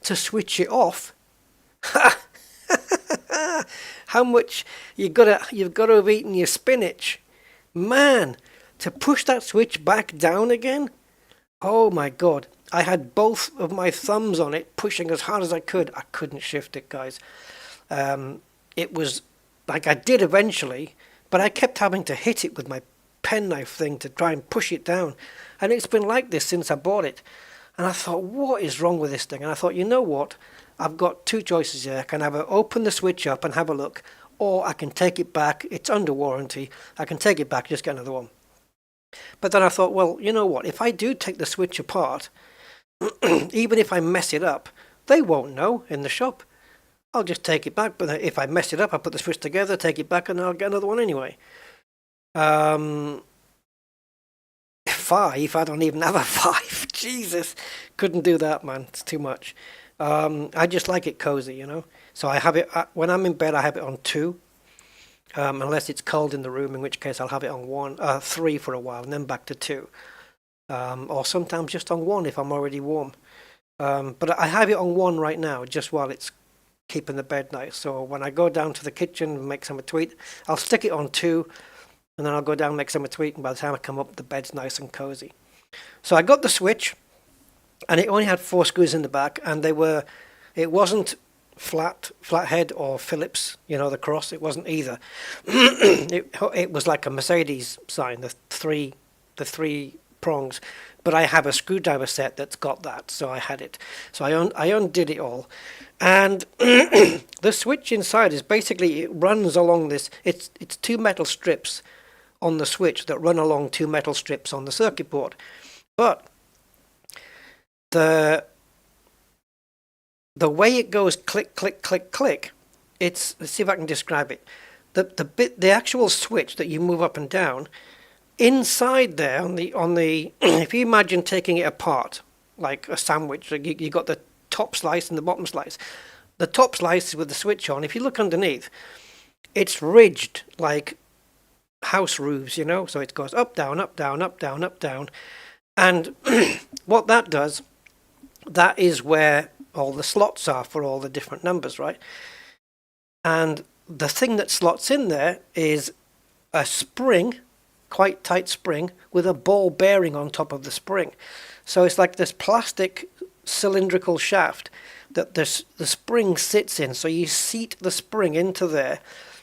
to switch it off, how much you've got to have eaten your spinach, man. To push that switch back down again. Oh my God, I had both of my thumbs on it, pushing as hard as I could. I couldn't shift it, guys. It was like I did eventually, but I kept having to hit it with my penknife thing to try and push it down. And it's been like this since I bought it. And I thought, what is wrong with this thing? And I thought, you know what? I've got two choices here. I can either open the switch up and have a look, or I can take it back. It's under warranty. I can take it back, just get another one. But then I thought, well, you know what? If I do take the switch apart, even if I mess it up, they won't know in the shop. I'll just take it back. But if I mess it up, I put the switch together, take it back, and I'll get another one anyway. 5, I don't even have a 5. Jesus, couldn't do that, man. It's too much. I just like it cozy, you know. So I have it, when I'm in bed, I have it on 2. Unless it's cold in the room, in which case I'll have it on 3 for a while, and then back to 2. Or sometimes just on 1 if I'm already warm. But I have it on 1 right now, just while it's keeping the bed nice. So when I go down to the kitchen and make some tweet, I'll stick it on 2, and then I'll go down and make some tweet, and by the time I come up, the bed's nice and cozy. So I got the switch, and it only had 4 screws in the back, and it wasn't flathead or Phillips, you know, the cross. It wasn't either. It was like a Mercedes sign, the three prongs. But I have a screwdriver set that's got that, so I had it. So I undid it all, and the switch inside is basically, it runs along this. It's 2 metal strips on the switch that run along 2 metal strips on the circuit board, but the way it goes click, click, click, click, let's see if I can describe it. The actual switch that you move up and down, inside there on the if you imagine taking it apart like a sandwich, you got the top slice and the bottom slice. The top slice is with the switch on. If you look underneath, it's ridged like house roofs, you know, so it goes up, down, up, down, up, down, up, down. And what that does, that is where all the slots are for all the different numbers, right? And the thing that slots in there is a spring, quite tight spring, with a ball bearing on top of the spring. So it's like this plastic cylindrical shaft that the spring sits in. So you seat the spring into there,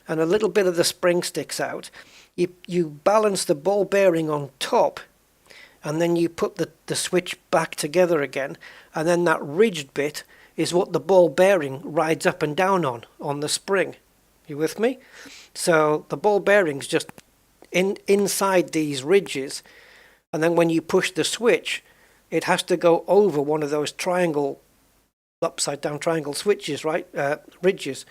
and a little bit of the spring sticks out. You balance the ball bearing on top, and then you put the switch back together again, and then that ridged bit is what the ball bearing rides up and down on the spring. You with me? So the ball bearing's just inside these ridges, and then when you push the switch, it has to go over one of those upside down triangle switches, right? Ridges,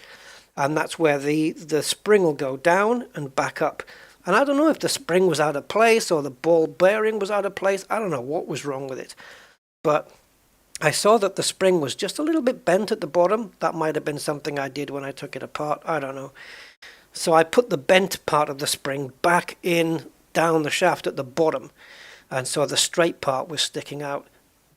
and that's where the spring will go down and back up. And I don't know if the spring was out of place or the ball bearing was out of place. I don't know what was wrong with it, but I saw that the spring was just a little bit bent at the bottom. That might have been something I did when I took it apart. I don't know. So I put the bent part of the spring back in down the shaft at the bottom, and so the straight part was sticking out.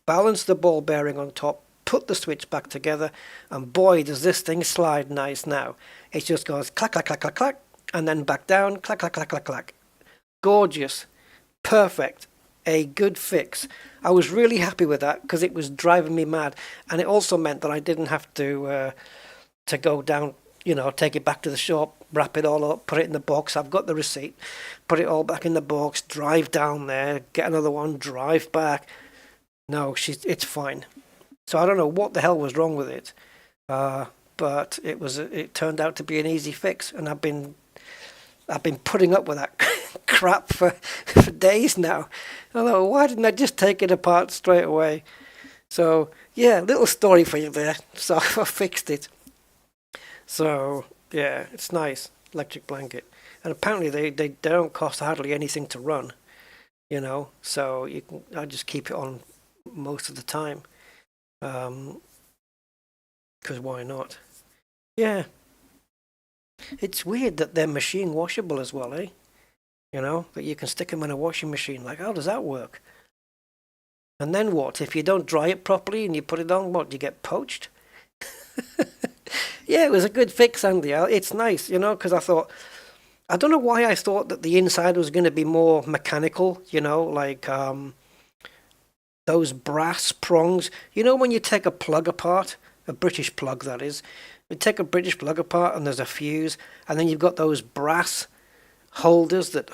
Balanced the ball bearing on top, put the switch back together, and boy, does this thing slide nice now. It just goes clack, clack, clack, clack, clack, and then back down, clack, clack, clack, clack, clack. Gorgeous. Perfect. A good fix. I was really happy with that because it was driving me mad, and it also meant that I didn't have to go down, you know, take it back to the shop, wrap it all up, put it in the box. I've got the receipt. Put it all back in the box, drive down there, get another one, drive back. No, it's fine. So I don't know what the hell was wrong with it, but it turned out to be an easy fix, and I've been putting up with that crap for days now. Although, why didn't I just take it apart straight away? So yeah, little story for you there. So I fixed it. So yeah, it's nice, electric blanket, and apparently they don't cost hardly anything to run, you know. So I just keep it on most of the time, because why not? Yeah. It's weird that they're machine washable as well, eh? You know, that you can stick them in a washing machine. Like, how does that work? And then what? If you don't dry it properly and you put it on, what, you get poached? Yeah, it was a good fix, Andy. It's nice, you know, because I don't know why I thought that the inside was going to be more mechanical, you know, like those brass prongs. You know, when you take a plug apart, a British plug that is, you take a British plug apart and there's a fuse, and then you've got those brass holders that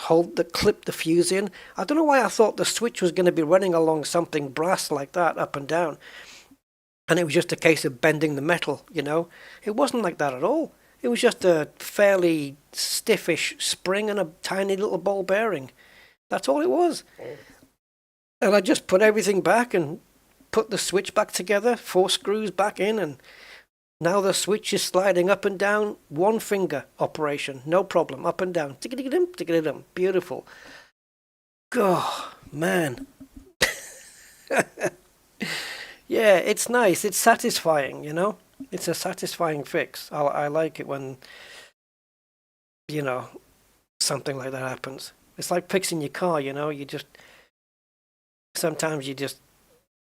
clip the fuse in. I don't know why I thought the switch was going to be running along something brass like that up and down. and it was just a case of bending the metal, you know. It wasn't like that at all. It was just a fairly stiffish spring and a tiny little ball bearing. That's all it was. And I just put everything back and put the switch back together, 4 screws back in, and now the switch is sliding up and down, 1 finger operation, no problem, up and down, tick-a-tick-a-dum, tick-a-tick-a-dum, beautiful. God, man. Yeah, it's nice, it's satisfying, you know? It's a satisfying fix. I like it when, you know, something like that happens. It's like fixing your car, you know, sometimes you just,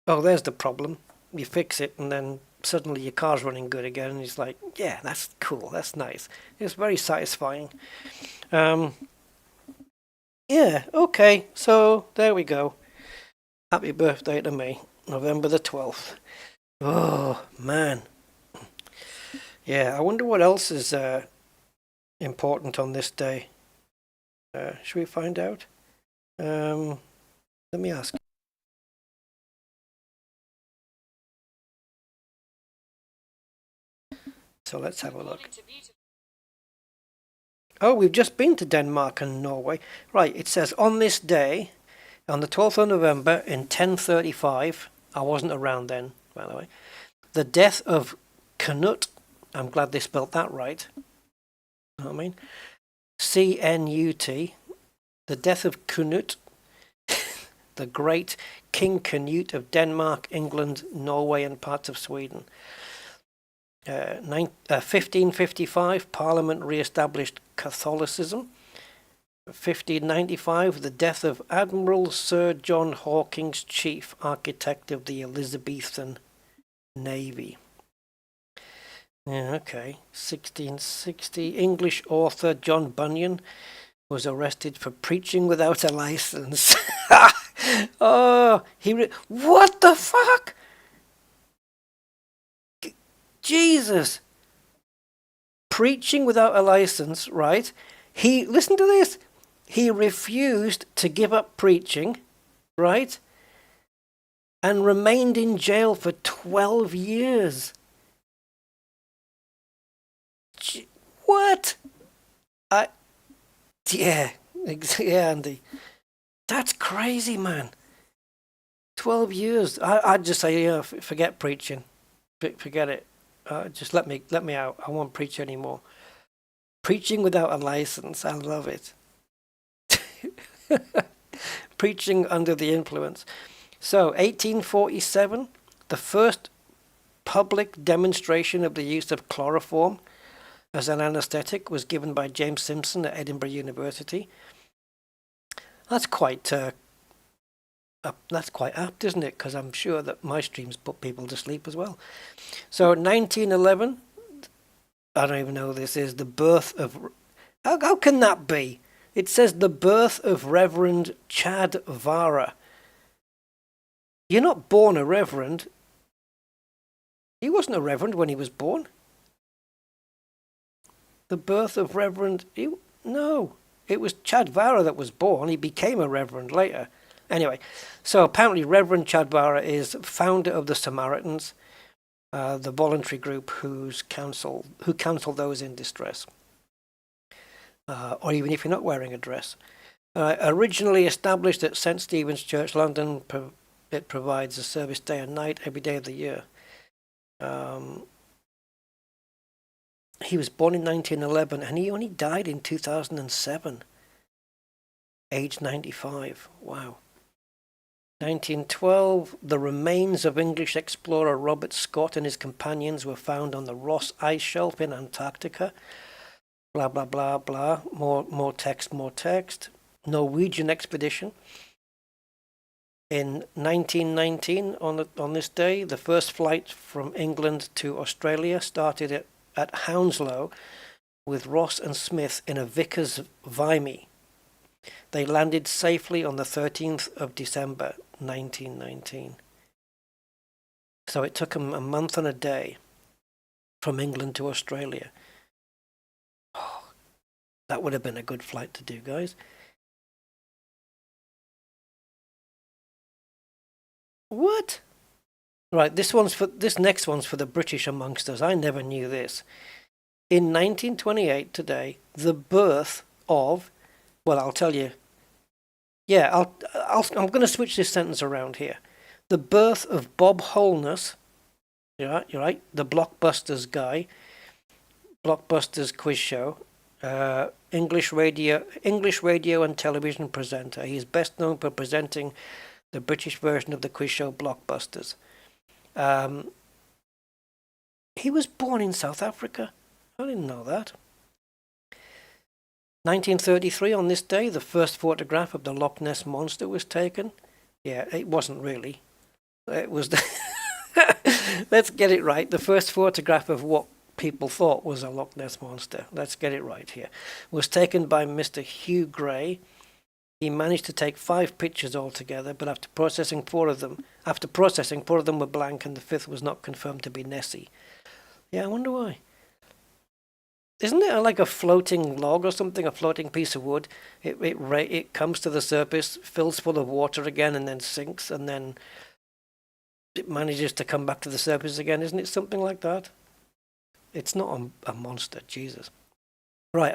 oh, there's the problem. You fix it and then suddenly your car's running good again and it's like, yeah, that's cool, that's nice. It's very satisfying. Yeah, okay, so there we go. Happy birthday to me, November the 12th. Oh, man. Yeah, I wonder what else is important on this day. Should we find out? Let me ask. So let's have a look. Oh, we've just been to Denmark and Norway. Right, it says on this day, on the 12th of November in 1035, I wasn't around then, by the way, the death of Canute, I'm glad they spelt that right, you know what I mean? C-N-U-T, the death of Canute, the great King Canute of Denmark, England, Norway and parts of Sweden. 1555, Parliament re-established Catholicism. 1595, the death of Admiral Sir John Hawkins, chief architect of the Elizabethan Navy. Yeah, okay. 1660, English author John Bunyan was arrested for preaching without a license. Oh, what the fuck? Jesus. Preaching without a license, right? Listen to this. He refused to give up preaching, right? And remained in jail for 12 years. What? Yeah, Andy. That's crazy, man. 12 years. I'd just say, yeah, forget preaching. Forget it. Just let me out. I won't preach anymore. Preaching without a license. I love it. Preaching under the influence. So, 1847, the first public demonstration of the use of chloroform as an anesthetic was given by James Simpson at Edinburgh University. That's quite apt, isn't it? Because I'm sure that my streams put people to sleep as well. So 1911, I don't even know who this is, the birth of... How can that be? It says the birth of Reverend Chad Vara. You're not born a reverend. He wasn't a reverend when he was born. The birth of Reverend... No, it was Chad Vara that was born. He became a reverend later. Anyway, so apparently Reverend Chad Vara is founder of the Samaritans, the voluntary group who counsel those in distress, or even if you're not wearing a dress. Originally established at St. Stephen's Church, London, it provides a service day and night every day of the year. He was born in 1911 and he only died in 2007, age 95. Wow. 1912, the remains of English explorer Robert Scott and his companions were found on the Ross Ice Shelf in Antarctica. Blah, blah, blah, blah. More text. Norwegian expedition. In 1919, on this day, the first flight from England to Australia started at Hounslow with Ross and Smith in a Vickers Vimy. They landed safely on the 13th of December, 1919. So it took them a month and a day from England to Australia. Oh, that would have been a good flight to do, guys. What? Right, this next one's for the British amongst us. I never knew this. In 1928 today, the birth of, well, I'll tell you. Yeah, I'm going to switch this sentence around here. The birth of Bob Holness, you're right, the Blockbusters guy, Blockbusters quiz show, English radio and television presenter. He is best known for presenting the British version of the quiz show Blockbusters. He was born in South Africa. I didn't know that. 1933, on this day, the first photograph of the Loch Ness Monster was taken. Yeah, it wasn't really. It was let's get it right. The first photograph of what people thought was a Loch Ness Monster, let's get it right here, was taken by Mr. Hugh Gray. He managed to take 5 pictures altogether, but after processing 4 of them were blank and the 5th was not confirmed to be Nessie. Yeah, I wonder why. Isn't it like a floating log or something, a floating piece of wood? It comes to the surface, fills full of water again, and then sinks, and then it manages to come back to the surface again. Isn't it something like that? It's not a monster, Jesus. Right,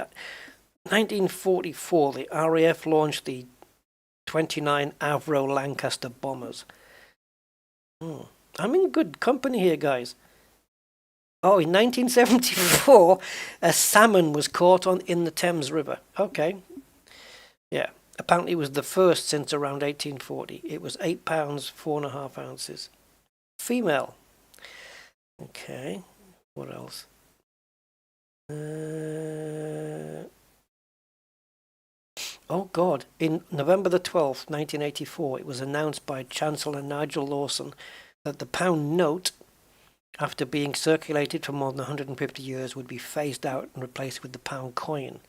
1944, the RAF launched the 29 Avro Lancaster bombers. I'm in good company here, guys. Oh, in 1974, a salmon was caught in the Thames River. Okay. Yeah. Apparently it was the first since around 1840. It was 8 pounds, 4.5 ounces. Female. Okay. What else? Oh, God. In November the 12th, 1984, it was announced by Chancellor Nigel Lawson that the pound note, after being circulated for more than 150 years, would be phased out and replaced with the pound coin.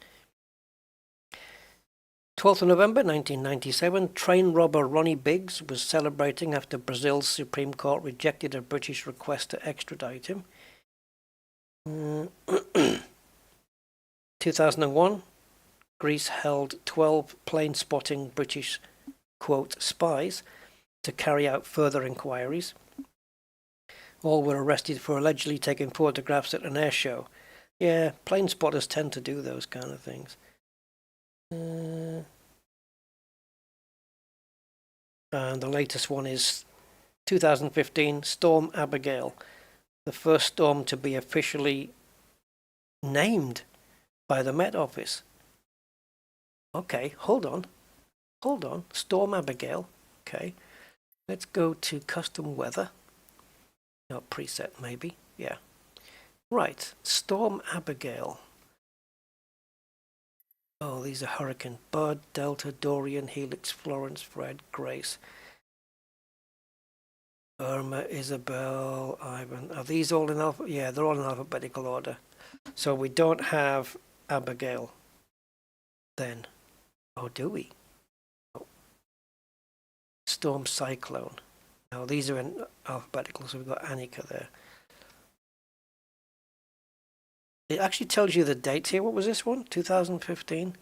12th of November 1997, train robber Ronnie Biggs was celebrating after Brazil's Supreme Court rejected a British request to extradite him. 2001, Greece held 12 plane-spotting British, quote, spies to carry out further inquiries. All were arrested for allegedly taking photographs at an air show. Yeah, plane spotters tend to do those kind of things. And the latest one is 2015, Storm Abigail, the first storm to be officially named by the Met Office. Okay, hold on. Storm Abigail. Okay, let's go to custom weather. Not preset, maybe. Yeah. Right. Storm Abigail. Oh, these are Hurricane Bud, Delta, Dorian, Helix, Florence, Fred, Grace, Irma, Isabel, Ivan. Are these all in alphabetical? Yeah, they're all in alphabetical order. So we don't have Abigail then. Oh, do we? Oh. Storm Cyclone. Now these are in alphabetical, so we've got Annika there. It actually tells you the dates here. What was this one? 2015?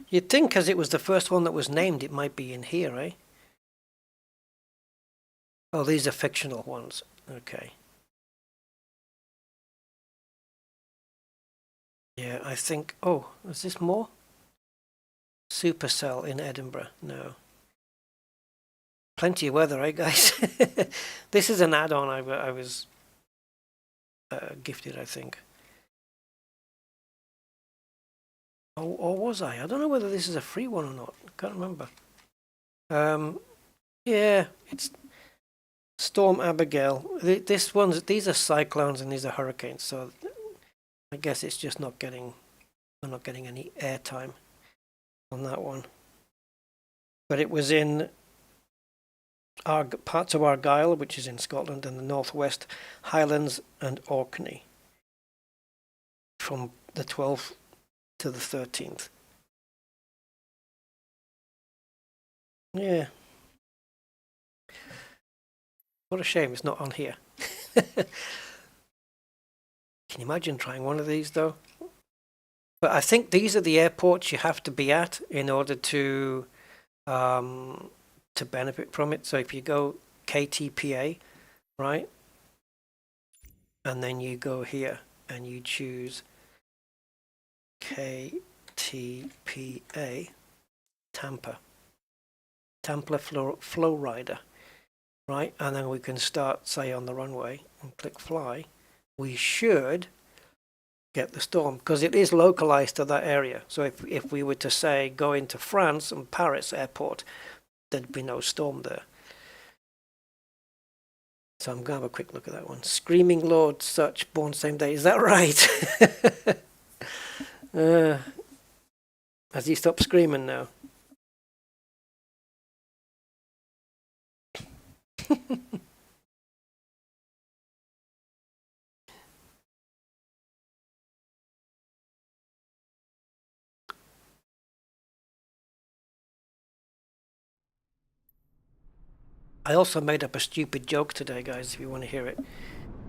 You'd think because it was the first one that was named, it might be in here, eh? Oh, these are fictional ones. Okay. Yeah, I think... Oh, is this more? Supercell in Edinburgh. No. Plenty of weather, eh, guys? This is an add-on I was gifted, I think. Or was I? I don't know whether this is a free one or not. I can't remember. Yeah, it's Storm Abigail. These are cyclones and these are hurricanes, so I guess it's just not getting... I'm not getting any airtime on that one. But it was in parts of Argyll, which is in Scotland, and the Northwest Highlands and Orkney from the 12th to the 13th. Yeah. What a shame it's not on here. Can you imagine trying one of these though? But I think these are the airports you have to be at in order to to benefit from it. So if you go KTPA, right, and then you go here and you choose KTPA, Tampa Flow Rider, right, and then we can start, say, on the runway and click fly. We should get the storm because it is localized to that area. So if we were to say go into France and Paris airport, there'd be no storm there. So I'm going to have a quick look at that one. Screaming Lord Such, born same day. Is that right? Has he stopped screaming now? I also made up a stupid joke today, guys, if you want to hear it.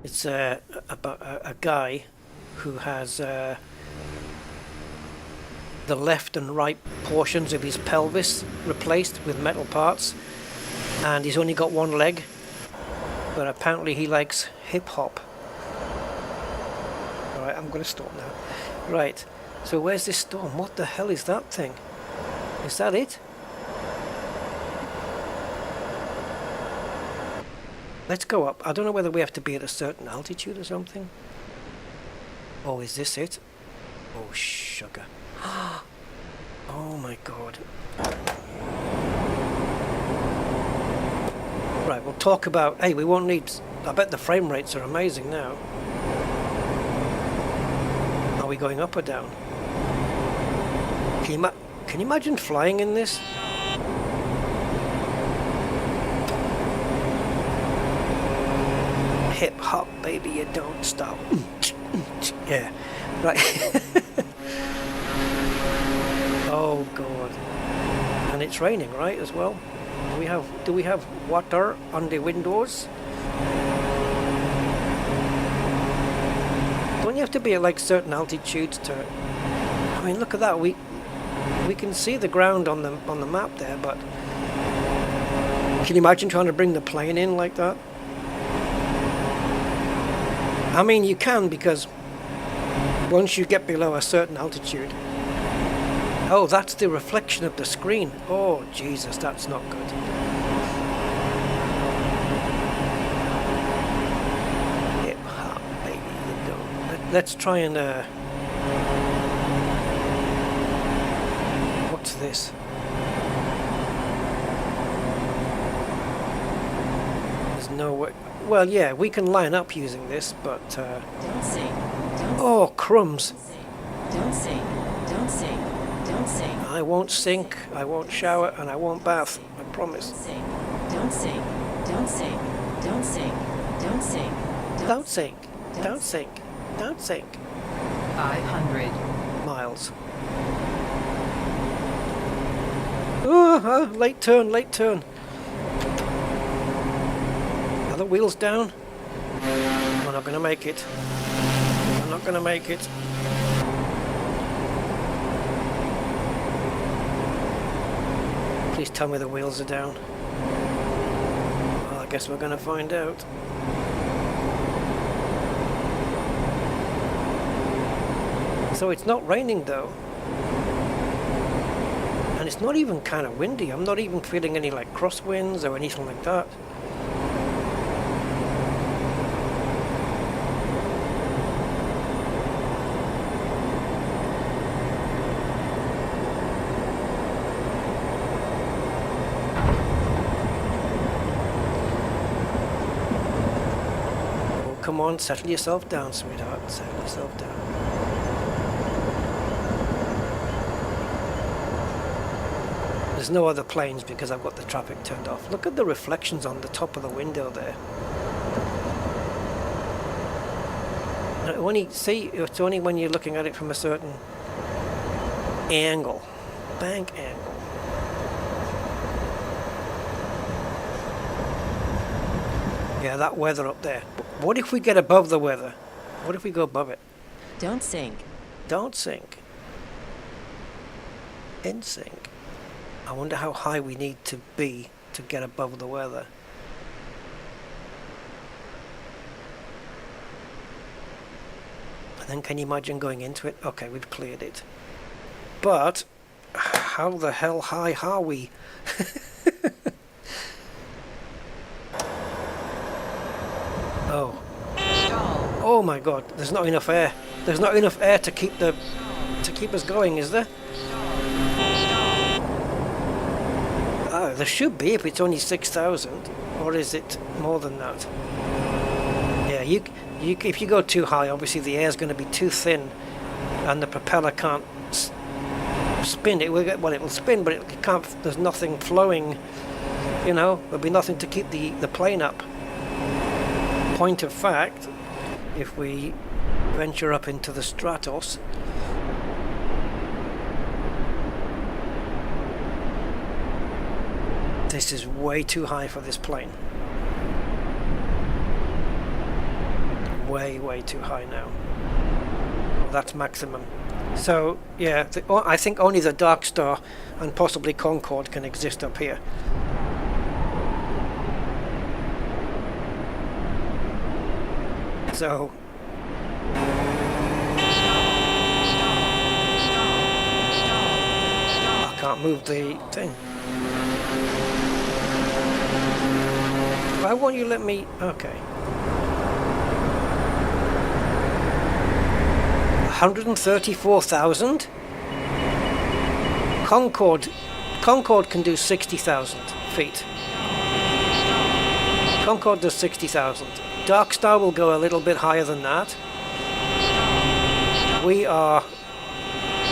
It's about a guy who has the left and right portions of his pelvis replaced with metal parts, and he's only got one leg, but apparently he likes hip-hop. Alright, I'm going to stop now. Right, so where's this storm? What the hell is that thing? Is that it? Let's go up. I don't know whether we have to be at a certain altitude or something. Oh, is this it? Oh, sugar. Oh my god. Right, we'll talk about... Hey, we won't need... I bet the frame rates are amazing now. Are we going up or down? Can you imagine flying in this? Hip hop, baby, you don't stop. Yeah, right. Oh god. And it's raining, right, as well? Do we have water on the windows? Don't you have to be at like certain altitudes to... I mean, look at that. We can see the ground on the map there, but can you imagine trying to bring the plane in like that? I mean, you can, because once you get below a certain altitude... Oh, that's the reflection of the screen. Oh, Jesus, that's not good. Hip-hop, baby, you don't. Let's try and... What's this? There's no way... Well, yeah, we can line up using this, but... Don't sing. Don't oh, crumbs. Don't sing. Don't sing. Don't sing. I won't sink, I won't shower, and I won't bath. I promise. Don't sing. Don't sing. Don't sing. Don't sing. Don't sink. Don't sink. Don't sink. 500. Miles. Oh, late turn, late turn. Are the wheels down? We're not going to make it. We're not going to make it. Please tell me the wheels are down. Well, I guess we're going to find out. So it's not raining though. And it's not even kind of windy. I'm not even feeling any like crosswinds or anything like that. Come on, settle yourself down, sweetheart. Settle yourself down. There's no other planes because I've got the traffic turned off. Look at the reflections on the top of the window there. It's only when you're looking at it from a certain angle, bank angle. Yeah, that weather up there. What if we get above the weather? What if we go above it? Don't sink. Don't sink. In sync. I wonder how high we need to be to get above the weather. And then can you imagine going into it? Okay, we've cleared it. But how the hell high are we? Oh. Oh my god, there's not enough air. There's not enough air to keep us going, is there? Oh, there should be if it's only 6,000, or is it more than that? Yeah, if you go too high, obviously the air's going to be too thin, and the propeller can't spin. It will spin, but it can't. There's nothing flowing. You know, there'll be nothing to keep the plane up. Point of fact, if we venture up into the stratos, this is way too high for this plane. Way too high now. Well, that's maximum. So yeah, I think only the Dark Star and possibly Concorde can exist up here. So I can't move the thing. Why won't you let me? Okay. 134,000. Concorde can do 60,000 feet. Concorde does 60,000. Dark Star will go a little bit higher than that. We are...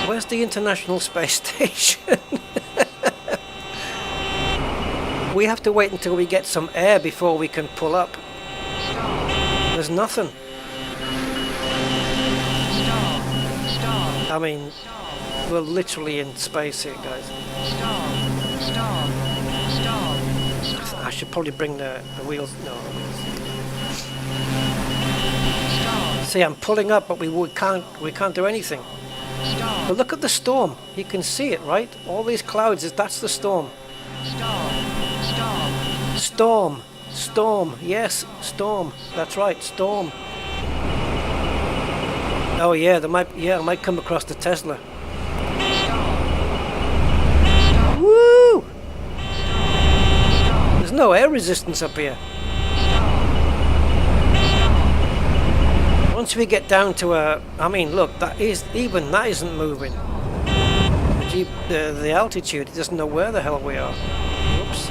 Where's the International Space Station? We have to wait until we get some air before we can pull up. There's nothing. I mean, we're literally in space here, guys. I should probably bring the wheels. No, the wheels. See, I'm pulling up, but we can't do anything. But look at the storm. You can see it, right? All these clouds. That's the storm. Storm. Yes, storm. That's right, storm. Oh yeah, I might come across the Tesla. Woo! There's no air resistance up here. Once we get down to I mean, look, that isn't moving. The altitude, it doesn't know where the hell we are. Oops.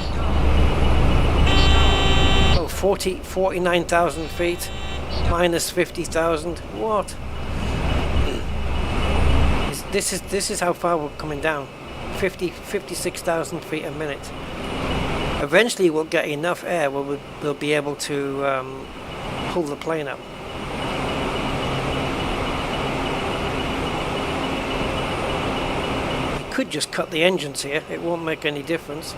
Oh, 49,000 feet, minus 50,000. What? This is how far we're coming down. 56,000 feet a minute. Eventually we'll get enough air where we'll be able to pull the plane up. We could just cut the engines here, it won't make any difference.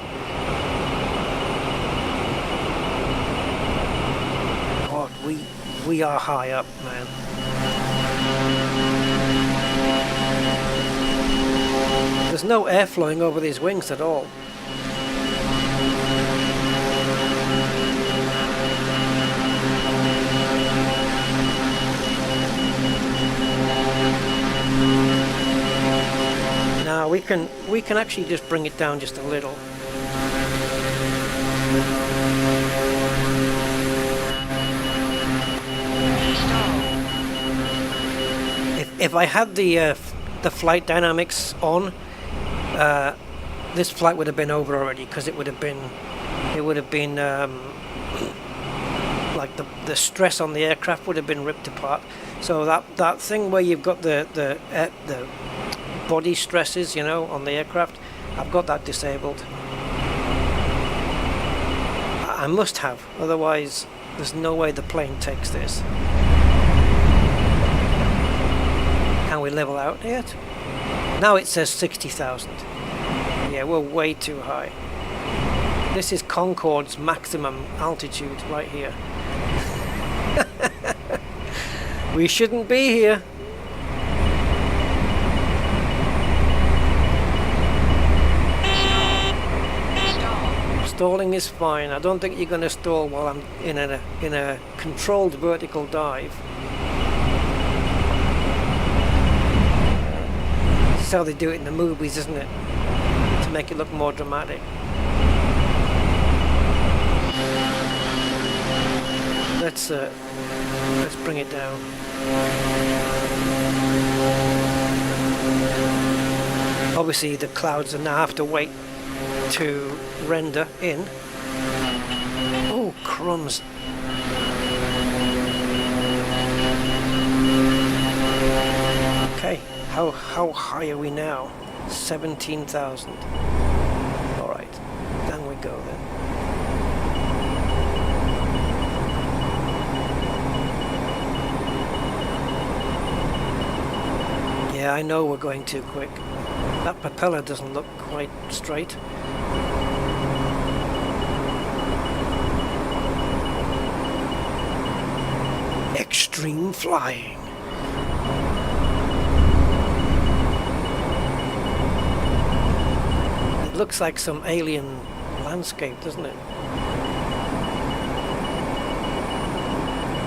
God, we are high up, man. There's no air flowing over these wings at all. Now we can actually just bring it down just a little. If I had the flight dynamics on, this flight would have been over already, because it would have been like the stress on the aircraft would have been ripped apart. So that thing where you've got the body stresses, you know, on the aircraft, I've got that disabled. I must have, otherwise there's no way the plane takes this. Can we level out yet? Now it says 60,000. Yeah, we're way too high. This is Concorde's maximum altitude right here. We shouldn't be here. Stalling is fine. I don't think you're going to stall while I'm in a controlled vertical dive. This is how they do it in the movies, isn't it? To make it look more dramatic. Let's bring it down. Obviously the clouds are now have to wait to render in. Oh, crumbs. Okay, how high are we now? 17,000. All right, down we go then. Yeah, I know we're going too quick. That propeller doesn't look quite straight. Extreme flying. It looks like some alien landscape, doesn't it?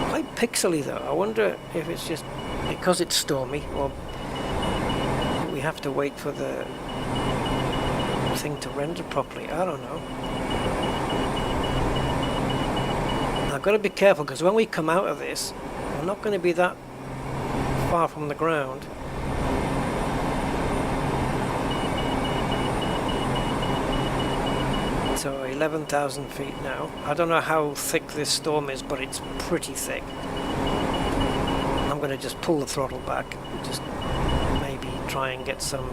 Quite pixely though. I wonder if it's just because it's stormy, or we have to wait for the thing to render properly. I don't know. I've got to be careful because when we come out of this, we're not going to be that far from the ground. So 11,000 feet now. I don't know how thick this storm is, but it's pretty thick. I'm going to just pull the throttle back and just maybe try and get some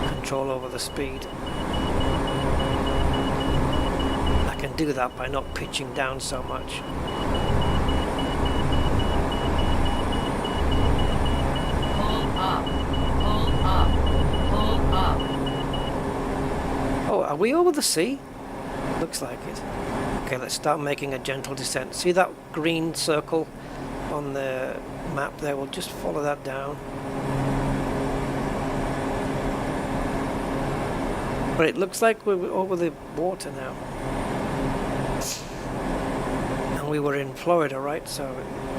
control over the speed. I can do that by not pitching down so much. Pull up. Pull up. Pull up. Oh, are we over the sea? Looks like it. Okay, let's start making a gentle descent. See that green circle on the map there? We'll just follow that down. But it looks like we're over the water now. And we were in Florida, right? So,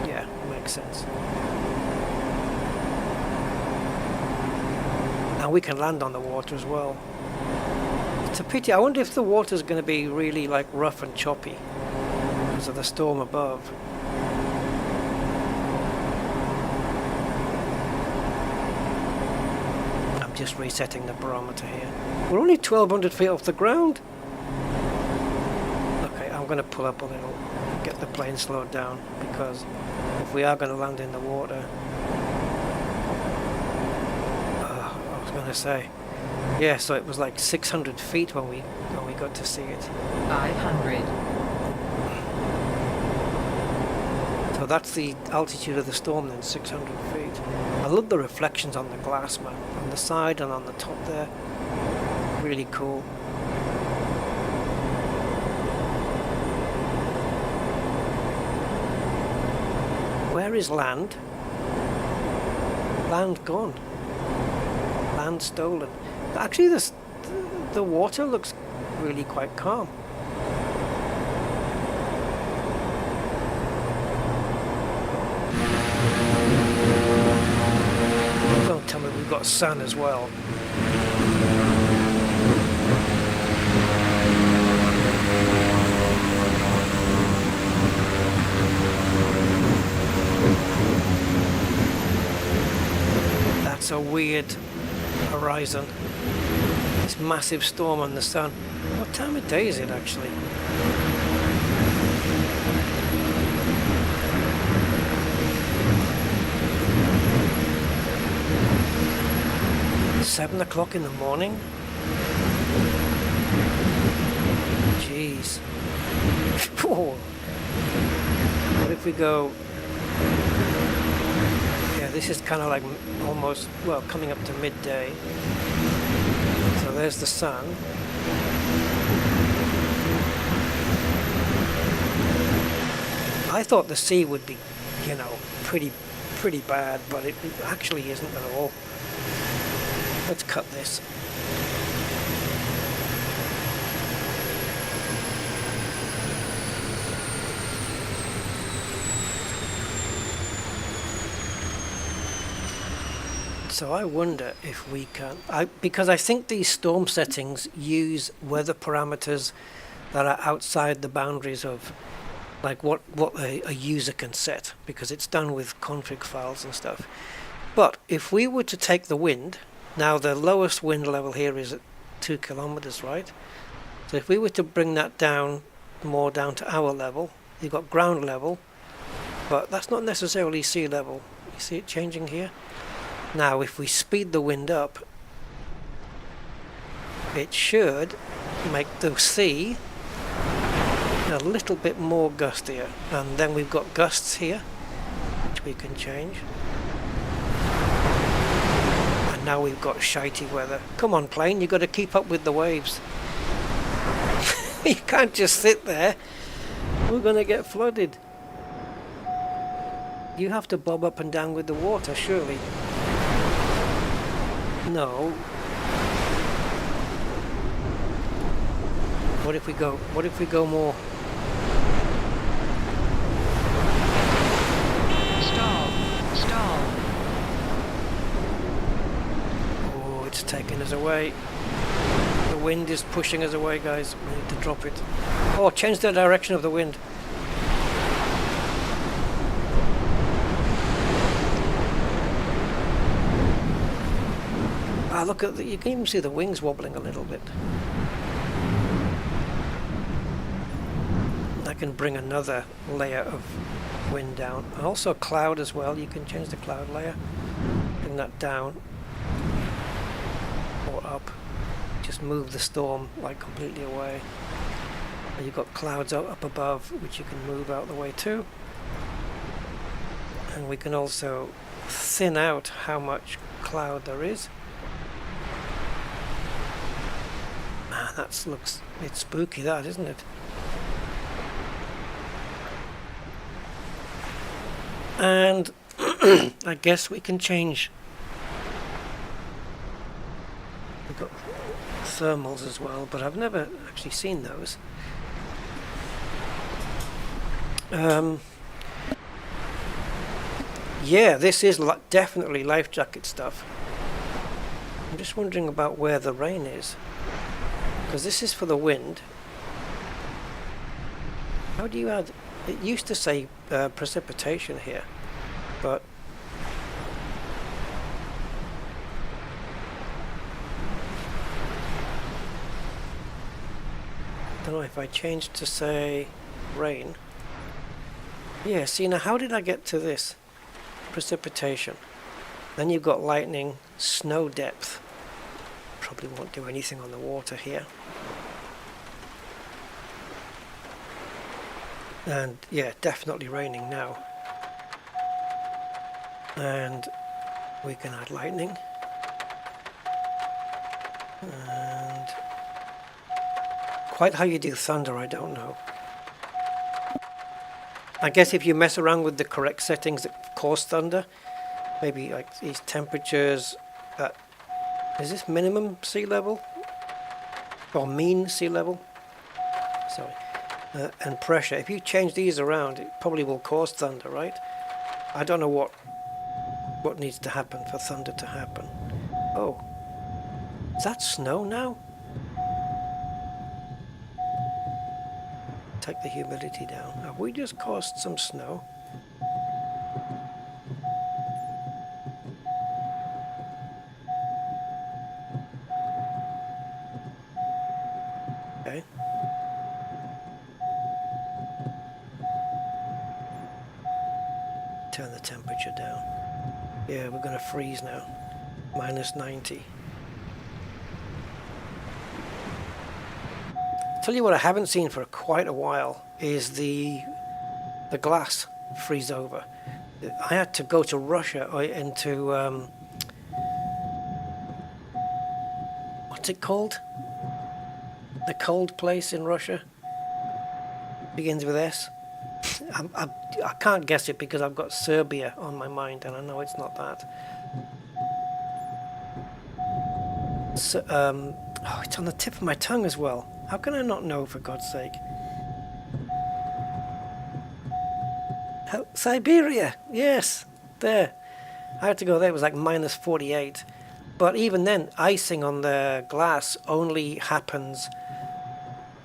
yeah, makes sense. And we can land on the water as well. It's a pity. I wonder if the water's going to be really like rough and choppy because of the storm above. I'm just resetting the barometer here. We're only 1,200 feet off the ground. Okay, I'm going to pull up a little, get the plane slowed down, because if we are going to land in the water, I was going to say, yeah, so it was like 600 feet when we got to see it. 500. So that's the altitude of the storm then, 600 feet. I love the reflections on the glass, man, on the side and on the top there. Really cool. Where is land? Land gone. Land stolen. Actually, the water looks really quite calm. Don't tell me we've got sun as well. That's a weird horizon. This massive storm on the sun. What time of day is it actually? Seven o'clock in the morning? Jeez. Whoa. What if we go... Yeah, this is kind of like almost, well, coming up to midday. So there's the sun. I thought the sea would be, you know, pretty bad, but it actually isn't at all. Let's cut this. So I wonder if we can, because I think these storm settings use weather parameters that are outside the boundaries of like what a user can set, because it's done with config files and stuff. But if we were to take the wind, now the lowest wind level here is at 2 kilometers, right? So if we were to bring that down, more down to our level, you've got ground level, but that's not necessarily sea level. You see it changing here? Now if we speed the wind up, it should make the sea a little bit more gustier, and then we've got gusts here which we can change, and now we've got shitey weather. Come on plane, you've got to keep up with the waves. You can't just sit there, we're gonna get flooded. You have to bob up and down with the water, surely. No. What if we go more? Stall. Oh, it's taking us away. The wind is pushing us away, guys. We need to drop it. Oh, change the direction of the wind. Ah, look at you can even see the wings wobbling a little bit. I can bring another layer of wind down. And also cloud as well. You can change the cloud layer. Bring that down or up. Just move the storm like completely away. And you've got clouds up above, which you can move out the way too. And we can also thin out how much cloud there is. Man, that looks a bit spooky, that, isn't it? And I guess we can change. We've got thermals as well, but I've never actually seen those. Yeah, this is definitely life jacket stuff. I'm just wondering about where the rain is, because this is for the wind. How do you add? It used to say precipitation here, but I don't know if I changed to say rain. Yeah, see now how did I get to this? Precipitation. Then you've got lightning, snow depth. Probably won't do anything on the water here. And yeah, definitely raining now. And we can add lightning. And quite how you do thunder, I don't know. I guess if you mess around with the correct settings that cause thunder, maybe like these temperatures, is this minimum sea level? Or mean sea level? Sorry. And pressure. If you change these around, it probably will cause thunder, right? I don't know what needs to happen for thunder to happen. Oh. Is that snow now? Take the humidity down. Have we just caused some snow? Okay. Turn the temperature down. Yeah, we're going to freeze now. -90. Tell you what I haven't seen for quite a while is the glass freeze over. I had to go to Russia into what's it called? The cold place in Russia. Begins with S. I can't guess it because I've got Serbia on my mind and I know it's not that. So, oh, it's on the tip of my tongue as well. How can I not know, for God's sake? Siberia! Yes! There. I had to go there, it was like minus 48. But even then, icing on the glass only happens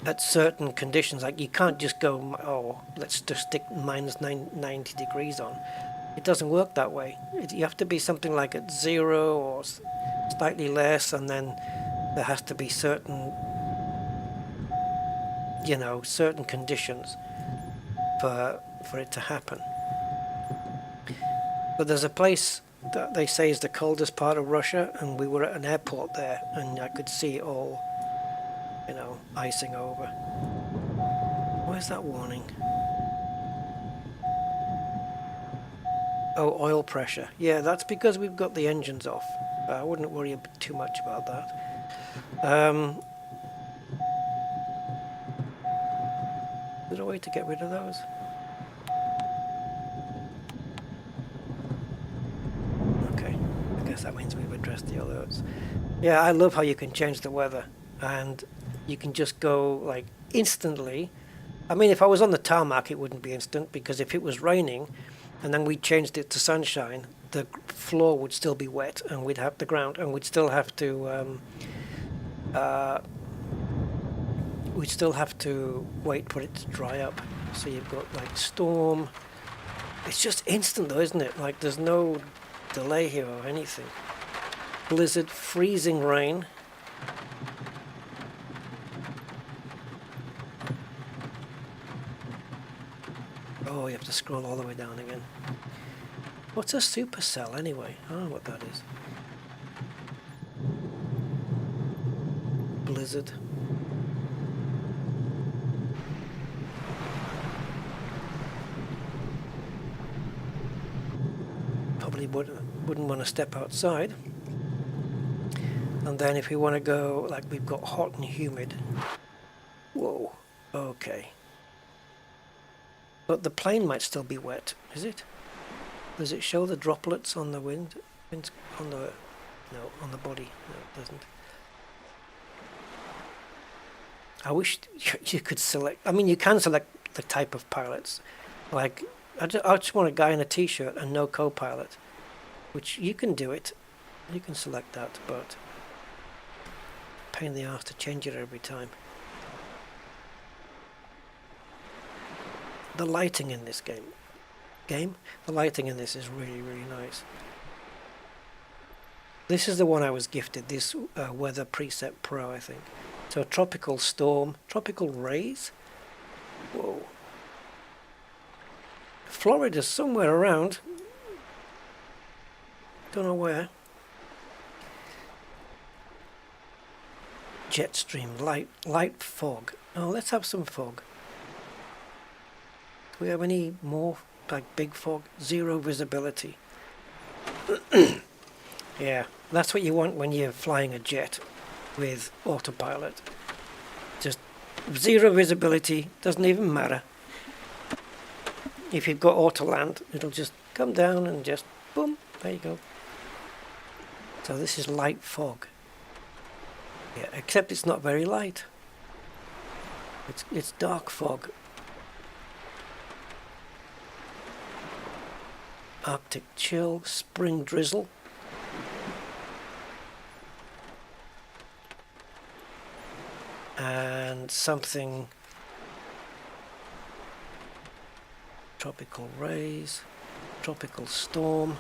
at certain conditions. Like you can't just go, oh, let's just stick minus 90 degrees on. It doesn't work that way. You have to be something like at 0 or slightly less, and then there has to be certain, you know, certain conditions for it to happen. But there's a place that they say is the coldest part of Russia, and we were at an airport there, and I could see it all, you know, icing over. Where's that warning? Oh, oil pressure. Yeah, that's because we've got the engines off. I wouldn't worry too much about that. Is there a way to get rid of those? Okay, I guess that means we've addressed the alerts. Yeah, I love how you can change the weather, and you can just go like instantly. I mean, if I was on the tarmac, it wouldn't be instant, because if it was raining and then we changed it to sunshine, the floor would still be wet, and we'd have the ground, and we'd still have to wait for it to dry up. So you've got like storm. It's just instant though, isn't it? Like there's no delay here or anything. Blizzard, freezing rain. Oh, you have to scroll all the way down again. What's a supercell anyway? I don't know what that is. Blizzard. Probably wouldn't want to step outside. And then if we want to go, like we've got hot and humid. Whoa, okay. But the plane might still be wet, is it? Does it show the droplets on the wind? On the, no, on the body. No, it doesn't. I wish you could select. I mean, you can select the type of pilots. Like, I just want a guy in a t-shirt and no co-pilot, which you can do it. You can select that, but pain in the arse to change it every time. The lighting in this the lighting in this is really, really nice. This is the one I was gifted, this Weather Preset Pro, I think. So tropical storm, tropical rays. Whoa. Florida's somewhere around. Don't know where. Jet stream, light fog. Oh, let's have some fog. Do we have any more, like big fog? Zero visibility. Yeah, that's what you want when you're flying a jet with autopilot. Just zero visibility, doesn't even matter. If you've got auto land, it'll just come down and just boom, there you go. So this is light fog. Yeah, except it's not very light. It's dark fog. Arctic chill, spring drizzle. And something tropical rays, tropical storm.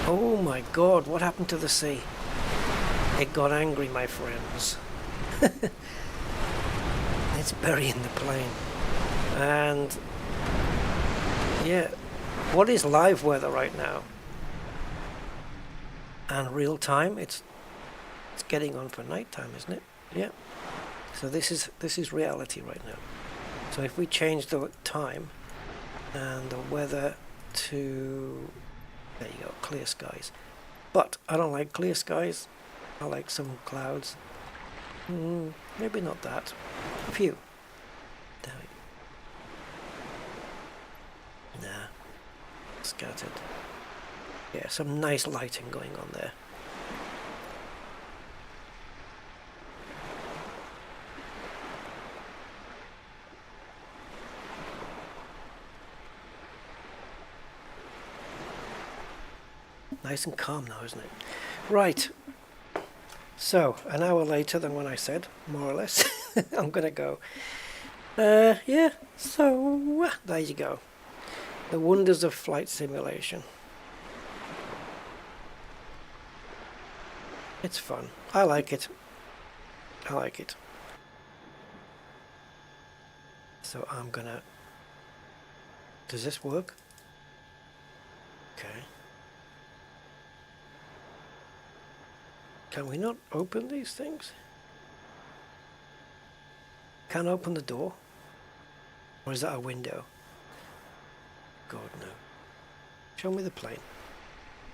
Oh my god, what happened to the sea? It got angry, my friends. It's burying the plane. And yeah, what is live weather right now? And real time, it's getting on for nighttime, isn't it? Yeah. So this is reality right now. So if we change the time and the weather to, there you go, clear skies. But I don't like clear skies. I like some clouds. Maybe not that. A few. Damn it. Nah. Scattered. Yeah, some nice lighting going on there. Nice and calm now, isn't it? Right. So, an hour later than when I said, more or less, I'm gonna go. Yeah, so, there you go. The wonders of flight simulation. It's fun. I like it. I like it. So I'm gonna... Does this work? Okay. Can we not open these things? Can't open the door? Or is that a window? God, no. Show me the plane.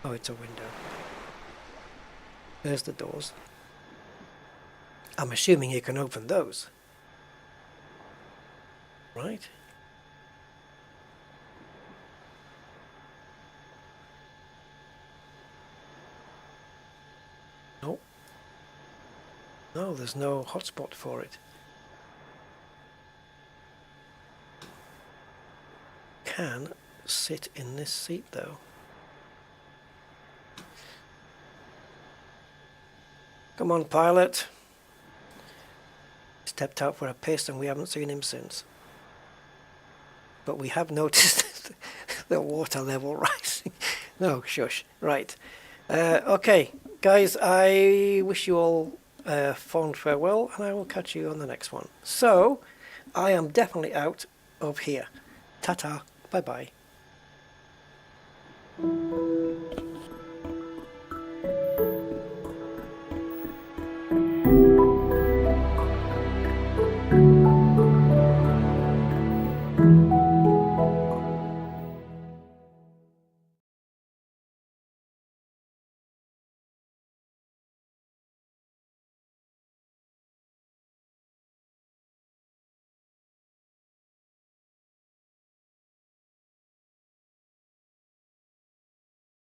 Oh, it's a window. There's the doors. I'm assuming you can open those. Right? No. No, there's no hotspot for it. Can sit in this seat though. Come on, pilot. Stepped out for a piss and we haven't seen him since. But we have noticed the water level rising. No, shush. Right. Okay, guys, I wish you all a fond farewell and I will catch you on the next one. So, I am definitely out of here. Ta-ta. Bye-bye.